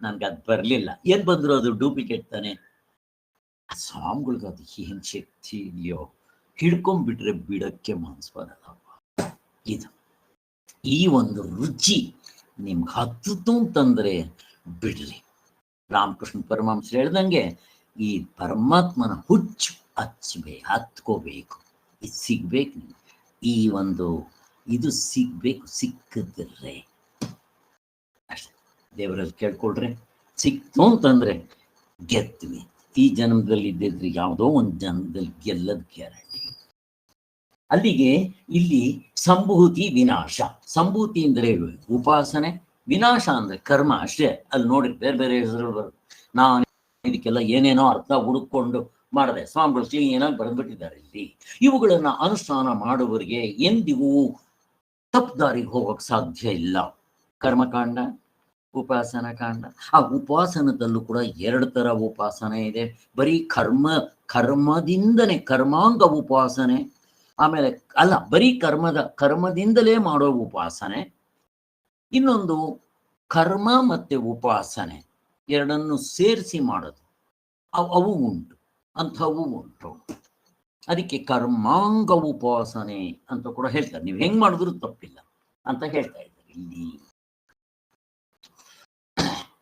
ನನಗೆ ಅದು ಬರಲಿಲ್ಲ. ಏನು ಬಂದರೂ ಅದು ಡೂಪ್ಲಿಕೇಟ್ ತಾನೆ. ಆ ಸ್ವಾಮಿಗಳಿಗೆ ಅದು ಏನು ಶಕ್ತಿ ಇದೆಯೋ, ಹಿಡ್ಕೊಂಡ್ಬಿಟ್ರೆ ಬಿಡೋಕ್ಕೆ ಮನಸ್ಸು ಬರಲ್ಲ. ಇದು ಈ ಒಂದು ರುಚಿ ನಿಮ್ಗೆ ಹತ್ತಿತು ಅಂತಂದರೆ ಬಿಡಲಿ. ರಾಮಕೃಷ್ಣ ಪರಮಹಂಸರು ಹೇಳ್ದಂಗೆ ಈ ಪರಮಾತ್ಮನ ಹುಚ್ಚು ಹತ್ಕೋಬೇಕು. ಇದು ಸಿಗ್ಬೇಕು. ಈ ಒಂದು ಇದು ಸಿಗ್ಬೇಕು. ಸಿಕ್ಕಿದ್ರೆ ಅಷ್ಟೇ, ದೇವರಲ್ಲಿ ಕೇಳ್ಕೊಳ್ರೆ ಸಿಕ್ತು ಅಂತಂದ್ರೆ ಗೆದ್ವಿ. ಈ ಜನ್ಮದಲ್ಲಿ ಇದ್ದಿದ್ರೆ ಯಾವುದೋ ಒಂದು ಜನ್ಮದಲ್ಲಿ ಗೆಲ್ಲದ ಗ್ಯಾರಂಟಿ. ಅಲ್ಲಿಗೆ ಇಲ್ಲಿ ಸಂಭೂತಿ ವಿನಾಶ. ಸಂಭೂತಿ ಅಂದರೆ ಉಪಾಸನೆ, ವಿನಾಶ ಅಂದ್ರೆ ಕರ್ಮ ಅಷ್ಟೇ. ಅಲ್ಲಿ ನೋಡಿ ಬೇರೆ ಬೇರೆ ಹೆಸರುಗಳು ಬರುತ್ತೆ. ನಾನು ಇದಕ್ಕೆಲ್ಲ ಏನೇನೋ ಅರ್ಥ ಹುಡುಕೊಂಡು ಮಾಡದೆ ಸ್ವಾಮಿಗಳು ಕ್ಲೀನಾಗಿ ಬರೆದ್ಬಿಟ್ಟಿದ್ದಾರೆ ಇಲ್ಲಿ. ಇವುಗಳನ್ನ ಅನುಷ್ಠಾನ ಮಾಡುವವರಿಗೆ ಎಂದಿಗೂ ತಪ್ಪುದಾರಿಗೆ ಹೋಗೋಕೆ ಸಾಧ್ಯ ಇಲ್ಲ. ಕರ್ಮಕಾಂಡ, ಉಪಾಸನ ಕಾಂಡ. ಆ ಉಪಾಸನದಲ್ಲೂ ಕೂಡ 2 ತರ ಉಪಾಸನೆ ಇದೆ. ಬರೀ ಕರ್ಮದಿಂದನೇ ಕರ್ಮಾಂಗ ಉಪಾಸನೆ, ಆಮೇಲೆ ಅಲ್ಲ ಬರೀ ಕರ್ಮದಿಂದಲೇ ಮಾಡೋ ಉಪಾಸನೆ, ಇನ್ನೊಂದು ಕರ್ಮ ಮತ್ತೆ ಉಪಾಸನೆ ಎರಡನ್ನು ಸೇರಿಸಿ ಮಾಡೋದು, ಅವು ಉಂಟು, ಅಂಥವು ಉಂಟು. ಅದಕ್ಕೆ ಕರ್ಮಾಂಗ ಉಪಾಸನೆ ಅಂತ ಕೂಡ ಹೇಳ್ತಾರೆ. ನೀವು ಹೆಂಗ್ ಮಾಡಿದ್ರು ತಪ್ಪಿಲ್ಲ ಅಂತ ಹೇಳ್ತಾ ಇದ್ದಾರೆ ಇಲ್ಲಿ.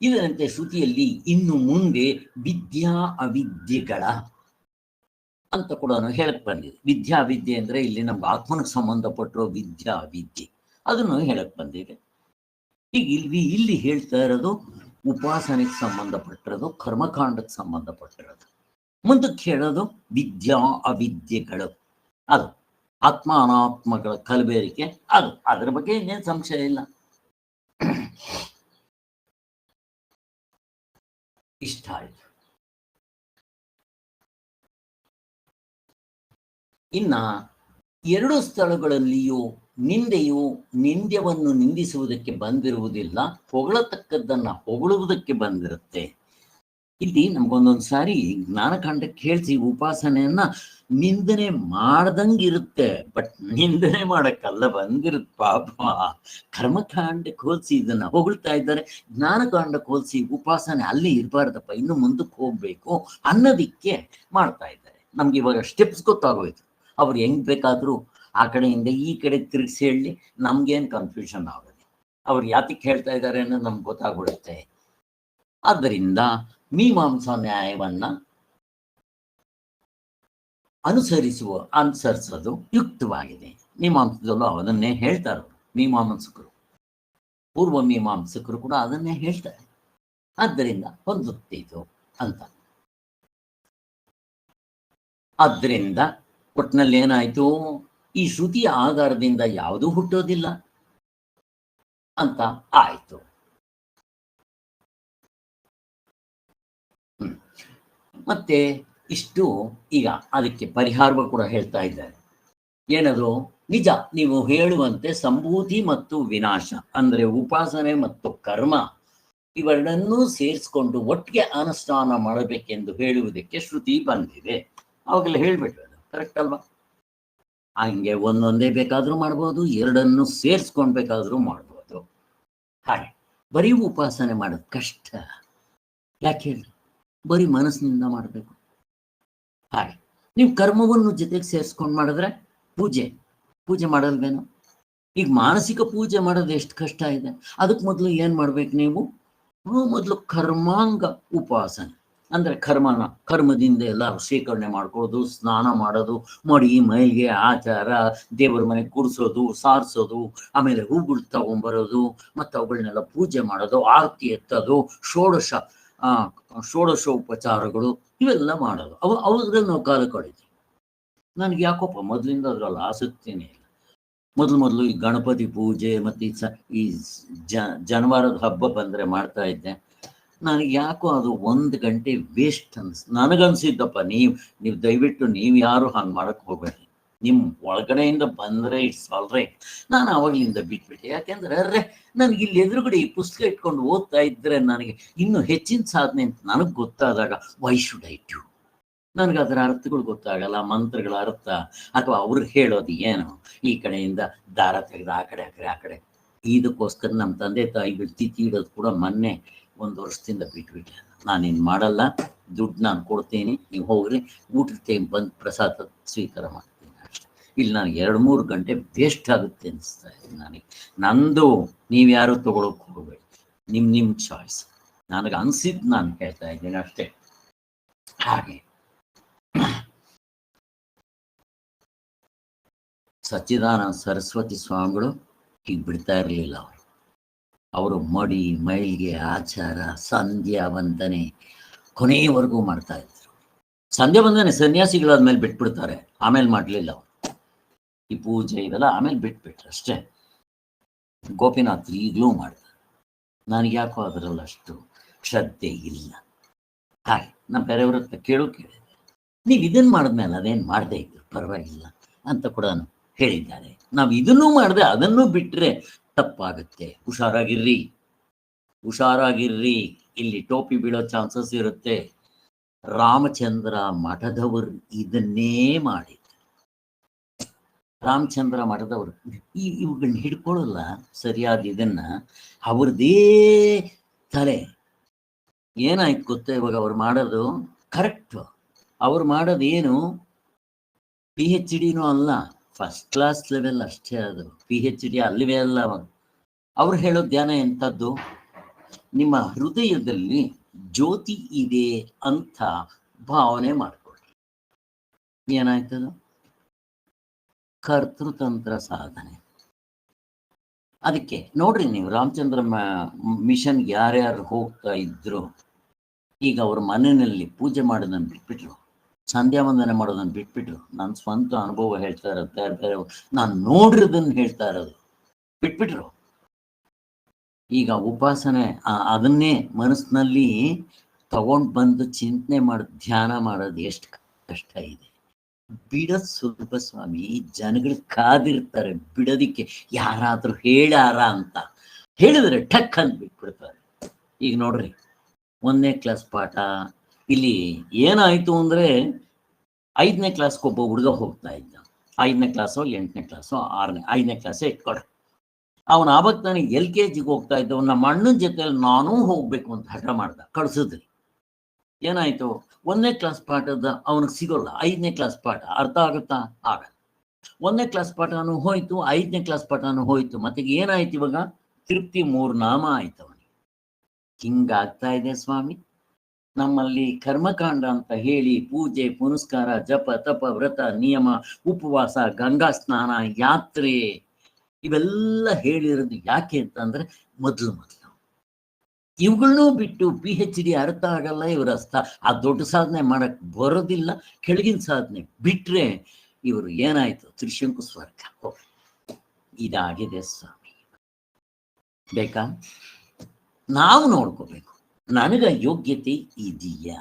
ಇದರಂತೆ ಶ್ರುತಿಯಲ್ಲಿ ಇನ್ನು ಮುಂದೆ ವಿದ್ಯಾ ಅವಿದ್ಯೆಗಳ ಅಂತ ಕೂಡ ಹೇಳಕ್ ಬಂದಿದೆ. ವಿದ್ಯೆ ಅಂದ್ರೆ ಇಲ್ಲಿ ನಮ್ಗೆ ಆತ್ಮನಿಗೆ ಸಂಬಂಧಪಟ್ಟಿರೋ ವಿದ್ಯಾ ಅವಿದ್ಯೆ ಅದನ್ನು ಹೇಳಕ್ ಬಂದಿದೆ. ಈಗ ಇಲ್ಲಿ ಹೇಳ್ತಾ ಇರೋದು ಉಪಾಸನೆಗೆ ಸಂಬಂಧಪಟ್ಟಿರೋದು, ಕರ್ಮಕಾಂಡಕ್ಕೆ ಸಂಬಂಧಪಟ್ಟಿರೋದು. ಮುಂದಕ್ಕೆ ಹೇಳೋದು ವಿದ್ಯಾ ಅವಿದ್ಯೆಗಳು, ಅದು ಆತ್ಮ ಅನಾತ್ಮಗಳ ಕಲಬೇರಿಕೆ, ಅದು ಅದರ ಬಗ್ಗೆ ಇನ್ನೇನು ಸಂಶಯ ಇಲ್ಲ. ಇಷ್ಟ ಆಯ್ತು. ಇನ್ನ 2 ಸ್ಥಳಗಳಲ್ಲಿಯೂ ನಿಂದ್ಯವನ್ನು ನಿಂದಿಸುವುದಕ್ಕೆ ಬಂದಿರುವುದಿಲ್ಲ, ಹೊಗಳತಕ್ಕದ್ದನ್ನ ಹೊಗಳುವುದಕ್ಕೆ ಬಂದಿರುತ್ತೆ. ಇಲ್ಲಿ ನಮ್ಗೊಂದೊಂದು ಸಾರಿ ಜ್ಞಾನಕಾಂಡಕ್ಕೆ ಹೇಳ್ಸಿ ಉಪಾಸನೆಯನ್ನ ನಿಂದನೆ ಮಾಡ್ದಂಗಿರುತ್ತೆ, ಬಟ್ ನಿಂದನೆ ಮಾಡಕ್ಕಲ್ಲ ಬಂದಿರುತ್ತೆ. ಪಾಪ ಕರ್ಮಕಾಂಡಕ್ಕೆ ಹೋಲಿಸಿ ಇದನ್ನ ಹೊಗಳ್ತಾ ಇದ್ದಾರೆ, ಜ್ಞಾನಕಾಂಡಕ್ಕೆ ಹೋಲಿಸಿ ಉಪಾಸನೆ ಅಲ್ಲಿ ಇರಬಾರ್ದಪ್ಪ, ಇನ್ನು ಮುಂದಕ್ಕೆ ಹೋಗ್ಬೇಕು ಅನ್ನೋದಿಕ್ಕೆ ಮಾಡ್ತಾ ಇದ್ದಾರೆ. ನಮ್ಗೆ ಇವಾಗ ಸ್ಟೆಪ್ಸ್ ಗೊತ್ತಾಗೋಯ್ತು. ಅವ್ರು ಹೆಂಗ್ ಬೇಕಾದ್ರೂ ಆ ಕಡೆಯಿಂದ ಈ ಕಡೆ ತಿರುಗಿಸಿ ಹೇಳಿ, ನಮ್ಗೇನು ಕನ್ಫ್ಯೂಷನ್ ಆಗೋದು. ಅವ್ರು ಯಾತಕ್ಕೆ ಹೇಳ್ತಾ ಇದ್ದಾರೆ ಅನ್ನೋದು ನಮ್ಗೆ ಗೊತ್ತಾಗ್ಬಿಡುತ್ತೆ. ಆದ್ದರಿಂದ ಮೀಮಾಂಸಾ ನ್ಯಾಯವನ್ನ ಅನುಸರಿಸೋದು ಯುಕ್ತವಾಗಿದೆ. ಮೀಮಾಂಸದಲ್ಲೂ ಅದನ್ನೇ ಹೇಳ್ತಾರೆ ಮೀಮಾಂಸಕರು, ಪೂರ್ವ ಮೀಮಾಂಸಕರು ಕೂಡ ಅದನ್ನೇ ಹೇಳ್ತಾರೆ. ಆದ್ದರಿಂದ ಹೊಂದುತ್ತಿದ್ದು ಅಂತ. ಆದ್ದರಿಂದ ಒಟ್ಟಿನಲ್ಲಿ ಏನಾಯ್ತು, ಈ ಶ್ರುತಿಯ ಆಧಾರದಿಂದ ಯಾವುದೂ ಹುಟ್ಟೋದಿಲ್ಲ ಅಂತ ಆಯ್ತು. ಮತ್ತೆ ಇಷ್ಟು ಈಗ ಅದಕ್ಕೆ ಪರಿಹಾರವೂ ಕೂಡ ಹೇಳ್ತಾ ಇದ್ದಾರೆ. ಏನದು? ನಿಜ, ನೀವು ಹೇಳುವಂತೆ ಸಂಭೂತಿ ಮತ್ತು ವಿನಾಶ ಅಂದ್ರೆ ಉಪಾಸನೆ ಮತ್ತು ಕರ್ಮ ಇವೆರಡನ್ನೂ ಸೇರಿಸ್ಕೊಂಡು ಒಟ್ಟಿಗೆ ಅನುಷ್ಠಾನ ಮಾಡಬೇಕೆಂದು ಹೇಳುವುದಕ್ಕೆ ಶ್ರುತಿ ಬಂದಿದೆ. ಅವಾಗೆಲ್ಲ ಹೇಳ್ಬಿಟ್ರೆ ಕರೆಕ್ಟ್ ಅಲ್ವಾ? ಹಂಗೆ ಒಂದೊಂದೇ ಬೇಕಾದ್ರೂ ಮಾಡ್ಬೋದು, ಎರಡನ್ನು ಸೇರಿಸ್ಕೊಂಡ್ಬೇಕಾದ್ರೂ ಮಾಡ್ಬೋದು. ಹಾಗೆ ಬರೀ ಉಪಾಸನೆ ಮಾಡೋದು ಕಷ್ಟ. ಯಾಕೆ ಹೇಳಿ? ಬರೀ ಮನಸ್ಸಿನಿಂದ ಮಾಡಬೇಕು. ಹಾಗೆ ನೀವು ಕರ್ಮವನ್ನು ಜೊತೆಗೆ ಸೇರಿಸ್ಕೊಂಡು ಮಾಡಿದ್ರೆ ಪೂಜೆ ಮಾಡಲ್ವೇನೋ? ಈಗ ಮಾನಸಿಕ ಪೂಜೆ ಮಾಡೋದು ಎಷ್ಟು ಕಷ್ಟ ಇದೆ. ಅದಕ್ಕೆ ಮೊದಲು ಏನ್ ಮಾಡ್ಬೇಕು ನೀವು? ಮೊದಲು ಕರ್ಮಾಂಗ ಉಪಾಸನೆ ಅಂದ್ರೆ ಕರ್ಮದಿಂದ ಎಲ್ಲ ಶೇಖರಣೆ ಮಾಡ್ಕೊಳ್ಳೋದು, ಸ್ನಾನ ಮಾಡೋದು, ಮಡಿ ಮೈಲಿಗೆ ಆಚಾರ, ದೇವರ ಮನೆ ಕೂಡಿಸೋದು, ಸಾರಿಸೋದು, ಆಮೇಲೆ ಹೂಗಳು ತಗೊಂಡ್ಬರೋದು, ಮತ್ತು ಅವುಗಳನ್ನೆಲ್ಲ ಪೂಜೆ ಮಾಡೋದು, ಆರತಿ ಎತ್ತೋದು, ಷೋಡಶೋಪಚಾರಗಳು ಇವೆಲ್ಲ ಮಾಡೋದು. ಅದ್ರಲ್ಲಿ ನಾವು ಕಾಲ ಕಳೀತೀವಿ. ನನಗೆ ಯಾಕೋಪ್ಪ ಮೊದಲಿಂದ ಅದ್ರಲ್ಲಿ ಆಸಕ್ತಿನೇ ಇಲ್ಲ. ಮೊದಲು ಈ ಗಣಪತಿ ಪೂಜೆ ಮತ್ತು ಈ ಜನವಾರದ ಹಬ್ಬ ಬಂದರೆ ಮಾಡ್ತಾ ಇದ್ದೆ. ನನಗೆ ಯಾಕೋ ಅದು 1 ಗಂಟೆ ವೇಸ್ಟ್ ನನಗನ್ಸಿದ್ದಪ್ಪ. ನೀವು ದಯವಿಟ್ಟು ನೀವು ಯಾರು ಹಂಗೆ ಮಾಡಕ್ಕೆ ಹೋಗಬೇಡಿ. ನಿಮ್ಮ ಒಳಗಡೆಯಿಂದ ಬಂದರೆ ಇಟ್ಸ್ ಆಲ್ ರೈಟ್. ನಾನು ಅವಾಗಲಿಂದ ಬಿಟ್ಬಿಟ್ಟೆ. ಯಾಕೆಂದ್ರೆ ನನಗೆ ಇಲ್ಲಿ ಎದುರುಗಡೆ ಈ ಪುಸ್ತಕ ಇಟ್ಕೊಂಡು ಓದ್ತಾ ಇದ್ರೆ ನನಗೆ ಇನ್ನೂ ಹೆಚ್ಚಿನ ಸಾಧನೆ ಅಂತ ನನಗೆ ಗೊತ್ತಾದಾಗ ವೈ ಶುಡ್ ಐ ಡು? ನನಗೆ ಅದರ ಅರ್ಥಗಳು ಗೊತ್ತಾಗಲ್ಲ, ಮಂತ್ರಗಳ ಅರ್ಥ ಅಥವಾ ಅವ್ರು ಹೇಳೋದು ಏನು. ಈ ಕಡೆಯಿಂದ ದಾರ ತೆಗೆದು ಆ ಕಡೆ ಇದಕ್ಕೋಸ್ಕರ ನಮ್ಮ ತಂದೆ ತಾಯಿಗಳು ತಿಥಿ ಇಡೋದು ಕೂಡ ಮೊನ್ನೆ 1 ವರ್ಷದಿಂದ ಬಿಟ್ಬಿಟ್ಟೆ. ನಾನೇನು ಮಾಡಲ್ಲ, ದುಡ್ಡು ನಾನು ಕೊಡ್ತೀನಿ, ನೀವು ಹೋಗ್ರಿ, ಊಟದ ಟೈಮ್ ಬಂದು ಪ್ರಸಾದ ಸ್ವೀಕಾರ ಮಾಡ್ತೀನಿ ಅಷ್ಟೆ. ಇಲ್ಲಿ ನನಗೆ 2-3 ಗಂಟೆ ವೇಸ್ಟ್ ಆಗುತ್ತೆ ಅನಿಸ್ತಾ ಇದೆ ನನಗೆ. ನಂದು ನೀವ್ಯಾರು ತಗೊಳಕ್ಕೆ ಹೋಗಬೇಡಿ, ನಿಮ್ಮ ಚಾಯ್ಸ್. ನನಗೆ ಅನಿಸಿದ್ದು ನಾನು ಹೇಳ್ತಾ ಇದ್ದೀನಿ ಅಷ್ಟೇ. ಹಾಗೆ ಸಚ್ಚಿದಾನಂದ ಸರಸ್ವತಿ ಸ್ವಾಮಿಗಳು ಹೀಗೆ ಬಿಡ್ತಾ ಇರಲಿಲ್ಲ. ಅವರು ಮಡಿ ಮೈಲಿಗೆ ಆಚಾರ, ಸಂಧ್ಯಾ ವಂದನೆ ಕೊನೆಯವರೆಗೂ ಮಾಡ್ತಾ ಇದ್ರು. ಸಂಧ್ಯಾ ವಂದನೆ ಸನ್ಯಾಸಿಗಳಾದ್ಮೇಲೆ ಬಿಟ್ಬಿಡ್ತಾರೆ, ಆಮೇಲೆ ಮಾಡಲಿಲ್ಲ ಅವರು. ಈ ಪೂಜೆ ಇವೆಲ್ಲ ಆಮೇಲೆ ಬಿಟ್ಬಿಟ್ರು ಅಷ್ಟೇ. ಗೋಪಿನಾಥ್ ಈಗಲೂ ಮಾಡ್ತಾರೆ. ನನಗೆ ಯಾಕೋ ಅದರಲ್ಲಿ ಅಷ್ಟು ಶ್ರದ್ಧೆ ಇಲ್ಲ. ಹಾಗೆ ನಮ್ಮ ಬೇರೆಯವ್ರ ಹತ್ರ ಕೇಳಿದೆ, ನೀವು ಇದನ್ನು ಮಾಡಿದ್ಮೇಲೆ ಅದೇನು ಮಾಡದೇ ಇದ್ರು ಪರವಾಗಿಲ್ಲ ಅಂತ ಕೂಡ ಹೇಳಿದ್ದಾರೆ. ನಾವು ಇದನ್ನೂ ಮಾಡದೆ ಅದನ್ನೂ ಬಿಟ್ಟರೆ ತಪ್ಪಾಗುತ್ತೆ. ಹುಷಾರಾಗಿರ್ರಿ, ಹುಷಾರಾಗಿರ್ರಿ. ಇಲ್ಲಿ ಟೋಪಿ ಬೀಳೋ ಚಾನ್ಸಸ್ ಇರುತ್ತೆ. ರಾಮಚಂದ್ರ ಮಠದವರು ಇದನ್ನೇ ಮಾಡಿದ್ರು. ರಾಮಚಂದ್ರ ಮಠದವರು ಇವುಗಳನ್ನ ಹಿಡ್ಕೊಳ್ಳಲ್ಲ ಸರಿಯಾದ ಇದನ್ನ. ಅವ್ರದ್ದೇ ತಲೆ ಏನಾಯ್ತು ಗೊತ್ತಾ, ಇವಾಗ ಅವ್ರು ಮಾಡೋದು ಕರೆಕ್ಟ್. ಅವ್ರು ಮಾಡೋದು ಏನು, PhD ಅಲ್ಲ, ಫಸ್ಟ್ ಕ್ಲಾಸ್ ಲೆವೆಲ್ ಅಷ್ಟೇ. ಅದು PhD ಅಲ್ಲವೇ ಅಲ್ಲ. ಅವ್ರು ಹೇಳೋ ಧ್ಯಾನ ಎಂಥದ್ದು, ನಿಮ್ಮ ಹೃದಯದಲ್ಲಿ ಜ್ಯೋತಿ ಇದೆ ಅಂತ ಭಾವನೆ ಮಾಡ್ಕೊಳ್ಳಿ. ಏನಾಯ್ತದ, ಕರ್ತೃತಂತ್ರ ಸಾಧನೆ. ಅದಕ್ಕೆ ನೋಡ್ರಿ ನೀವು ರಾಮಚಂದ್ರ ಮಿಷನ್ಗೆ ಯಾರ್ಯಾರು ಹೋಗ್ತಾ ಇದ್ರು, ಈಗ ಅವ್ರ ಮನೆಯಲ್ಲಿ ಪೂಜೆ ಮಾಡೋದನ್ನು ಬಿಟ್ಬಿಟ್ರು, ಸಂಧ್ಯಾ ವಂದನೆ ಮಾಡೋದನ್ನು ಬಿಟ್ಬಿಟ್ರು. ನನ್ನ ಸ್ವಂತ ಅನುಭವ ಹೇಳ್ತಾ ಇರೋದು, ಬೇರೆ ಬೇರೆ ನಾನು ನೋಡಿರೋದನ್ನು ಹೇಳ್ತಾ ಇರೋದು ಬಿಟ್ಬಿಟ್ರು. ಈಗ ಉಪಾಸನೆ ಅದನ್ನೇ ಮನಸ್ಸಿನಲ್ಲಿ ತಗೊಂಡು ಬಂದು ಚಿಂತನೆ ಮಾಡೋದು, ಧ್ಯಾನ ಮಾಡೋದು ಎಷ್ಟು ಕಷ್ಟ ಇದೆ. ಬಿಡೋದು ಸುಲಭ ಸ್ವಾಮಿ. ಜನಗಳು ಕಾದಿರ್ತಾರೆ ಬಿಡೋದಿಕ್ಕೆ, ಯಾರಾದ್ರೂ ಹೇಳ್ಯಾರ ಅಂತ ಹೇಳಿದ್ರೆ ಠಕ್ ಅಂತ ಬಿಟ್ಬಿಡ್ತಾರೆ. ಈಗ ನೋಡ್ರಿ 1ನೇ ಕ್ಲಾಸ್ ಪಾಠ ಇಲ್ಲಿ ಏನಾಯ್ತು ಅಂದ್ರೆ, 5ನೇ ಕ್ಲಾಸ್ಗೆ ಒಬ್ಬ ಹುಡುಗ ಹೋಗ್ತಾ ಇದ್ದ. 5ನೇ ಕ್ಲಾಸೋ 8ನೇ ಕ್ಲಾಸೋ 5ನೇ ಕ್ಲಾಸೇ ಇಟ್ಕೊಡ್ರಿ. ಅವನು ಆವಾಗ ತಾನೇ LKGಗೆ ಹೋಗ್ತಾ ಇದ್ದ. ನಮ್ಮ ಅಣ್ಣನ ಜೊತೆಯಲ್ಲಿ ನಾನೂ ಹೋಗ್ಬೇಕು ಅಂತ ಹಠ ಮಾಡ್ದ, ಕಳ್ಸಿದ್ರಿ. ಏನಾಯ್ತು, 1ನೇ ಕ್ಲಾಸ್ ಪಾಠದ ಅವನಿಗೆ ಸಿಗೋಲ್ಲ. 5ನೇ ಕ್ಲಾಸ್ ಪಾಠ ಅರ್ಥ ಆಗುತ್ತಾ, ಆಗಲ್ಲ. 1ನೇ ಕ್ಲಾಸ್ ಪಾಠನೂ ಹೋಯ್ತು, 5ನೇ ಕ್ಲಾಸ್ ಪಾಠನೂ ಹೋಯ್ತು. ಮತ್ತೆ ಏನಾಯ್ತು ಇವಾಗ, ತೃಪ್ತಿ 3 ನಾಮ ಆಯ್ತು ಅವನಿಗೆ. ಹಿಂಗಾಗ್ತಾ ಇದೆ ಸ್ವಾಮಿ. ನಮ್ಮಲ್ಲಿ ಕರ್ಮಕಾಂಡ ಅಂತ ಹೇಳಿ ಪೂಜೆ ಪುನಸ್ಕಾರ, ಜಪ ತಪ ವ್ರತ ನಿಯಮ, ಉಪವಾಸ, ಗಂಗಾ ಸ್ನಾನ, ಯಾತ್ರೆ ಇವೆಲ್ಲ ಹೇಳಿರೋದು ಯಾಕೆ ಅಂತಂದ್ರೆ, ಮೊದಲು ಇವುಗಳನ್ನೂ ಬಿಟ್ಟು PhD ಅರ್ಥ ಆಗಲ್ಲ. ಇವರ ಆ ದೊಡ್ಡ ಸಾಧನೆ ಮಾಡಕ್ ಬರೋದಿಲ್ಲ. ಕೆಳಗಿನ ಸಾಧನೆ ಬಿಟ್ರೆ ಇವರು ಏನಾಯ್ತು, ತ್ರಿಶಂಕು ಸ್ವರ್ಗ. ಇದಾಗಿದೆ ಸ್ವಾಮಿ. ಬೇಕಾ, ನಾವು ನೋಡ್ಕೋಬೇಕು, ನನಗ ಯೋಗ್ಯತೆ ಇದೆಯಾ.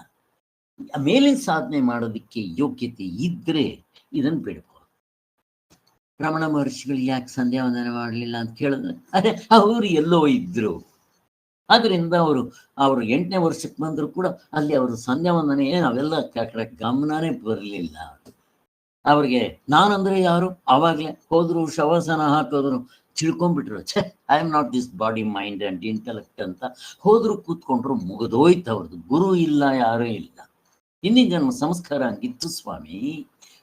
ಮೇಲಿನ ಸಾಧನೆ ಮಾಡೋದಕ್ಕೆ ಯೋಗ್ಯತೆ ಇದ್ರೆ ಇದನ್ನು ಬಿಡ್ಬೋದು. ರಮಣ ಮಹರ್ಷಿಗಳು ಯಾಕೆ ಸಂಧ್ಯಾ ವಂದನೆ ಮಾಡಲಿಲ್ಲ ಅಂತ ಕೇಳಿದ್ರೆ, ಅದೇ ಅವರು ಎಲ್ಲೋ ಇದ್ರು. ಅದರಿಂದ ಅವರು 8ನೇ ವರ್ಷಕ್ಕೆ ಬಂದರೂ ಕೂಡ ಅಲ್ಲಿ ಅವರು ಸಂಧ್ಯಾ ವಂದನೆ ಅವೆಲ್ಲ ಗಮನನೇ ಬರಲಿಲ್ಲ. ಅವ್ರಿಗೆ ನಾನಂದ್ರೆ ಯಾರು, ಅವಾಗಲೇ ಹೋದ್ರು ಶವಾಸನ ಹಾಕಿದ್ರು, ತಿಳ್ಕೊಂಡ್ಬಿಟ್ರು. I am not this body mind and intellect ಅಂತ ಹೋದ್ರು, ಕೂತ್ಕೊಂಡ್ರು, ಮುಗಿದೋಯ್ತು ಅವ್ರದ್ದು. ಗುರು ಇಲ್ಲ, ಯಾರೂ ಇಲ್ಲ. ಹಿಂದಿನ ಜನ್ಮ ಸಂಸ್ಕಾರ ಹಂಗಿತ್ತು ಸ್ವಾಮಿ.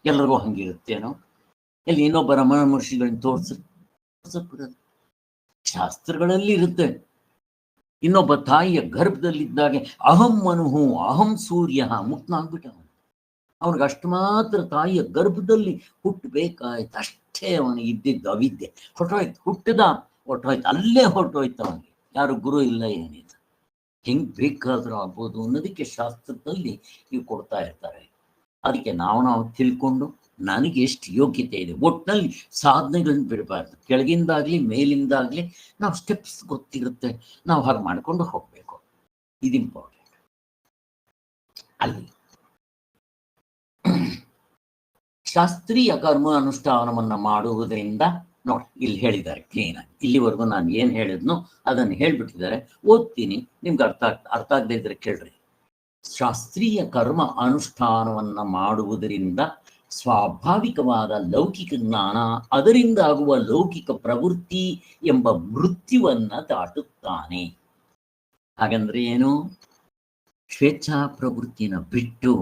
ಎಲ್ರಿಗೂ ಹಂಗಿರುತ್ತೇನೋ. ಎಲ್ಲಿ ಇನ್ನೊಬ್ಬ ರಮಣ ಮಹರ್ಷಿಗಳನ್ನ ತೋರ್ಸಬಿಡೋದು ಶಾಸ್ತ್ರಗಳಲ್ಲಿ ಇರುತ್ತೆ. ಇನ್ನೊಬ್ಬ ತಾಯಿಯ ಗರ್ಭದಲ್ಲಿದ್ದಾಗೆ ಅಹಂ ಮನುಹು ಅಹಂ ಸೂರ್ಯ ಮುಕ್ತನಾಗ್ಬಿಟ್ಟ. ಅವನಿಗೆ ಅಷ್ಟು ಮಾತ್ರ ತಾಯಿಯ ಗರ್ಭದಲ್ಲಿ ಹುಟ್ಟಬೇಕಾಯ್ತು ಅಷ್ಟೇ. ಅವನಿಗೆ ಇದ್ದಿದ್ದು ಅವಿದ್ಯೆ ಹೊರಟೋಯ್ತು, ಹೊರಟೋಯ್ತು, ಅಲ್ಲೇ ಹೊರಟೋಯ್ತು ಅವನಿಗೆ. ಯಾರು ಗುರು ಇಲ್ಲ, ಏನಿಲ್ಲ. ಹೆಂಗ್ ಬೇಕಾದ್ರೂ ಆಗ್ಬೋದು ಅನ್ನೋದಕ್ಕೆ ಶಾಸ್ತ್ರದಲ್ಲಿ ಇವು ಕೊಡ್ತಾ ಇರ್ತಾರೆ. ಅದಕ್ಕೆ ನಾವು ತಿಳ್ಕೊಂಡು ನನಗೆ ಎಷ್ಟು ಯೋಗ್ಯತೆ ಇದೆ, ಒಟ್ಟಿನಲ್ಲಿ ಸಾಧನೆಗಳನ್ನ ಬಿಡಬಾರ್ದು. ಕೆಳಗಿಂದಾಗ್ಲಿ ಮೇಲಿಂದಾಗ್ಲಿ ನಾವು ಸ್ಟೆಪ್ಸ್ ಗೊತ್ತಿರುತ್ತೆ, ನಾವು ಹಾಗೆ ಮಾಡ್ಕೊಂಡು ಹೋಗ್ಬೇಕು. ಇದು ಇಂಪಾರ್ಟೆಂಟ್. ಅಲ್ಲಿ ಶಾಸ್ತ್ರೀಯ ಕರ್ಮ ಅನುಷ್ಠಾನವನ್ನ ಮಾಡುವುದರಿಂದ ನೋಡಿ, ಇಲ್ಲಿ ಹೇಳಿದ್ದಾರೆ ಕ್ಲೀನ್ ಆಗಿ. ಇಲ್ಲಿವರೆಗೂ ನಾನು ಏನು ಹೇಳಿದ್ನೋ ಅದನ್ನು ಹೇಳ್ಬಿಟ್ಟಿದ್ದಾರೆ. ಓದ್ತೀನಿ, ನಿಮ್ಗೆ ಅರ್ಥ ಆಗದೆ ಇದ್ರೆ ಕೇಳ್ರಿ. ಶಾಸ್ತ್ರೀಯ ಕರ್ಮ ಅನುಷ್ಠಾನವನ್ನ ಮಾಡುವುದರಿಂದ ಸ್ವಾಭಾವಿಕವಾದ ಲೌಕಿಕ ಜ್ಞಾನ, ಅದರಿಂದ ಆಗುವ ಲೌಕಿಕ ಪ್ರವೃತ್ತಿ ಎಂಬ ಮೃತ್ಯುವನ್ನ ದಾಟುತ್ತಾನೆ. ಹಾಗಂದ್ರೆ ಏನು, ಸ್ವೇಚ್ಛಾ ಪ್ರವೃತ್ತಿನ ಬಿಟ್ಟು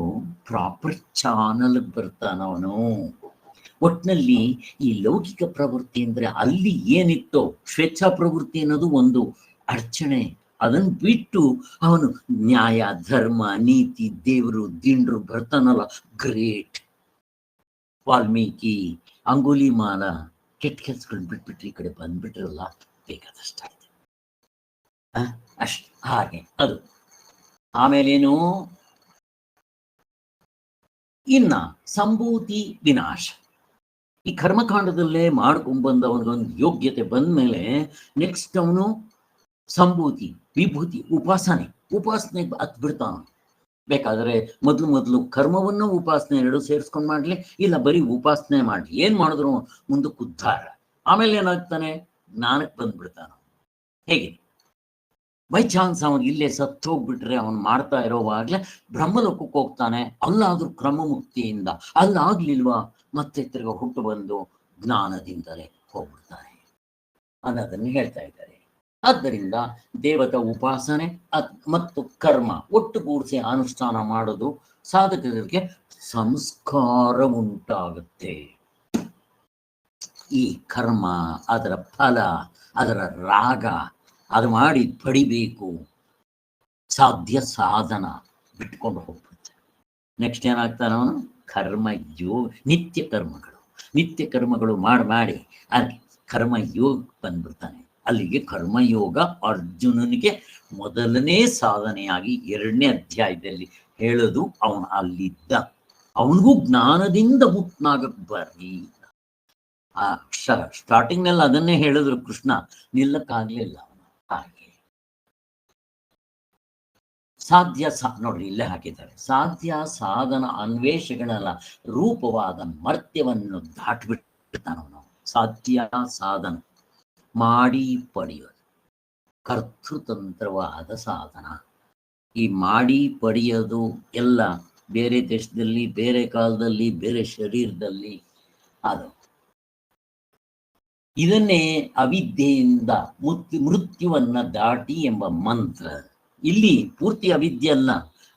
ಪ್ರಾಪರ್ ಚಾನಲ್ ಬರ್ತಾನವನು. ಒಟ್ಟಿನಲ್ಲಿ ಈ ಲೌಕಿಕ ಪ್ರವೃತ್ತಿ ಅಂದ್ರೆ ಅಲ್ಲಿ ಏನಿತ್ತೋ ಸ್ವೇಚ್ಛಾ ಪ್ರವೃತ್ತಿ ಅನ್ನೋದು ಒಂದು ಅಡಚಣೆ. ಅದನ್ನು ಬಿಟ್ಟು ಅವನು ನ್ಯಾಯ, ಧರ್ಮ, ನೀತಿ, ದೇವರು, ದಿಂಡ್ರು ಬರ್ತಾನಲ್ಲ, ಗ್ರೇಟ್. ವಾಲ್ಮೀಕಿ, ಅಂಗುಲಿಮಾಲ ಕೆಟ್ಟ ಕೆಲಸಗಳನ್ನ ಬಿಟ್ಬಿಟ್ರೆ ಈ ಕಡೆ ಬಂದ್ಬಿಟ್ರಲ್ಲ, ಬೇಕಾದಷ್ಟಾಯ್ತು. ಹಾಗೆ ಅದು. ಆಮೇಲೇನು, ಇನ್ನ ಸಂಭೂತಿ ವಿನಾಶ. ಈ ಕರ್ಮಕಾಂಡದಲ್ಲೇ ಮಾಡ್ಕೊಂಡ್ಬಂದ ಅವನಿಗೊಂದು ಯೋಗ್ಯತೆ ಬಂದ್ಮೇಲೆ ನೆಕ್ಸ್ಟ್ ಅವನು ಸಂಭೂತಿ, ವಿಭೂತಿ, ಉಪಾಸನೆಗೆ ಹತ್ ಬಿಡ್ತಾನ. ಬೇಕಾದ್ರೆ ಮೊದಲು ಕರ್ಮವನ್ನು ಉಪಾಸನೆ ಎರಡು ಸೇರಿಸ್ಕೊಂಡು ಮಾಡ್ಲಿ, ಇಲ್ಲ ಬರೀ ಉಪಾಸನೆ ಮಾಡ್ಲಿ, ಏನ್ ಮಾಡಿದ್ರು ಮುಂದಕ್ಕೆ ಉದ್ಧಾರ. ಆಮೇಲೆ ಏನಾಗ್ತಾನೆ, ಜ್ಞಾನಕ್ಕೆ ಬಂದ್ಬಿಡ್ತಾನ. ಹೇಗೆ ಬೈ ಚಾನ್ಸ್ ಅವನು ಇಲ್ಲೇ ಸತ್ತು ಹೋಗ್ಬಿಟ್ರೆ ಅವನು ಮಾಡ್ತಾ ಇರೋವಾಗ್ಲೇ ಬ್ರಹ್ಮಲೋಕಕ್ಕೆ ಹೋಗ್ತಾನೆ, ಅಲ್ಲಾದ್ರೂ ಕ್ರಮ ಮುಕ್ತಿಯಿಂದ, ಅಲ್ಲಾಗ್ಲಿಲ್ವಾ ಮತ್ತೆ ತಿರ್ಗ ಹುಟ್ಟು ಬಂದು ಜ್ಞಾನದಿಂದಲೇ ಹೋಗ್ಬಿಡ್ತಾನೆ ಅನ್ನೋದನ್ನು ಹೇಳ್ತಾ ಇದ್ದಾರೆ. ಆದ್ದರಿಂದ ದೇವತಾ ಉಪಾಸನೆ ಮತ್ತು ಕರ್ಮ ಒಟ್ಟುಗೂಡಿಸಿ ಅನುಷ್ಠಾನ ಮಾಡೋದು ಸಾಧಕರಿಗೆ ಸಂಸ್ಕಾರ ಉಂಟಾಗುತ್ತೆ. ಈ ಕರ್ಮ, ಅದರ ಫಲ, ಅದರ ರಾಗ, ಅದು ಮಾಡಿ ಪಡಿಬೇಕು, ಸಾಧ್ಯ ಸಾಧನ ಬಿಟ್ಕೊಂಡು ಹೋಗ್ಬಿಡುತ್ತೆ. ನೆಕ್ಸ್ಟ್ ಏನಾಗ್ತಾನೆ ಅವನು ಕರ್ಮಯೋಗ, ನಿತ್ಯ ಕರ್ಮಗಳು ಮಾಡಿ ಅಲ್ಲಿ ಕರ್ಮಯೋಗ ಬಂದ್ಬಿಡ್ತಾನೆ. ಅಲ್ಲಿಗೆ ಕರ್ಮಯೋಗ ಅರ್ಜುನನಿಗೆ ಮೊದಲನೇ ಸಾಧನೆಯಾಗಿ 2ನೇ ಅಧ್ಯಾಯದಲ್ಲಿ ಹೇಳೋದು. ಅವನು ಅಲ್ಲಿದ್ದ, ಅವನಿಗೂ ಜ್ಞಾನದಿಂದ ಮುಕ್ತನಾಗಕ್ ಬರಲಿಲ್ಲ. ಆ ಸ್ಟಾರ್ಟಿಂಗ್ ನಲ್ಲಿ ಅದನ್ನೇ ಹೇಳಿದ್ರು ಕೃಷ್ಣ, ನಿಲ್ಲಕ್ಕಾಗ್ಲಿಲ್ಲ ಅವನು. ಹಾಗೆ ನೋಡ್ರಿ ಇಲ್ಲೇ ಹಾಕಿದ್ದಾರೆ, ಸಾಧ್ಯ ಸಾಧನ ಅನ್ವೇಷಗಳ ರೂಪವಾದ ಮರ್ತ್ಯವನ್ನು ದಾಟ್ಬಿಡ್ತಾನವನು. ಸಾಧ್ಯ ಸಾಧನ ಮಾಡಿ ಪಡೆಯೋದು ಕರ್ತೃತಂತ್ರವಾದ ಸಾಧನ. ಈ ಮಾಡಿ ಪಡೆಯೋದು ಎಲ್ಲ ಬೇರೆ ದೇಶದಲ್ಲಿ, ಬೇರೆ ಕಾಲದಲ್ಲಿ, ಬೇರೆ ಶರೀರದಲ್ಲಿ ಅದು. ಇದನ್ನೇ ಅವಿದ್ಯೆಯಿಂದ ಮೃತ್ಯುವನ್ನ ದಾಟಿ ಎಂಬ ಮಂತ್ರ. ಇಲ್ಲಿ ಪೂರ್ತಿ ಅವಿದ್ಯೆ ಅಲ್ಲ,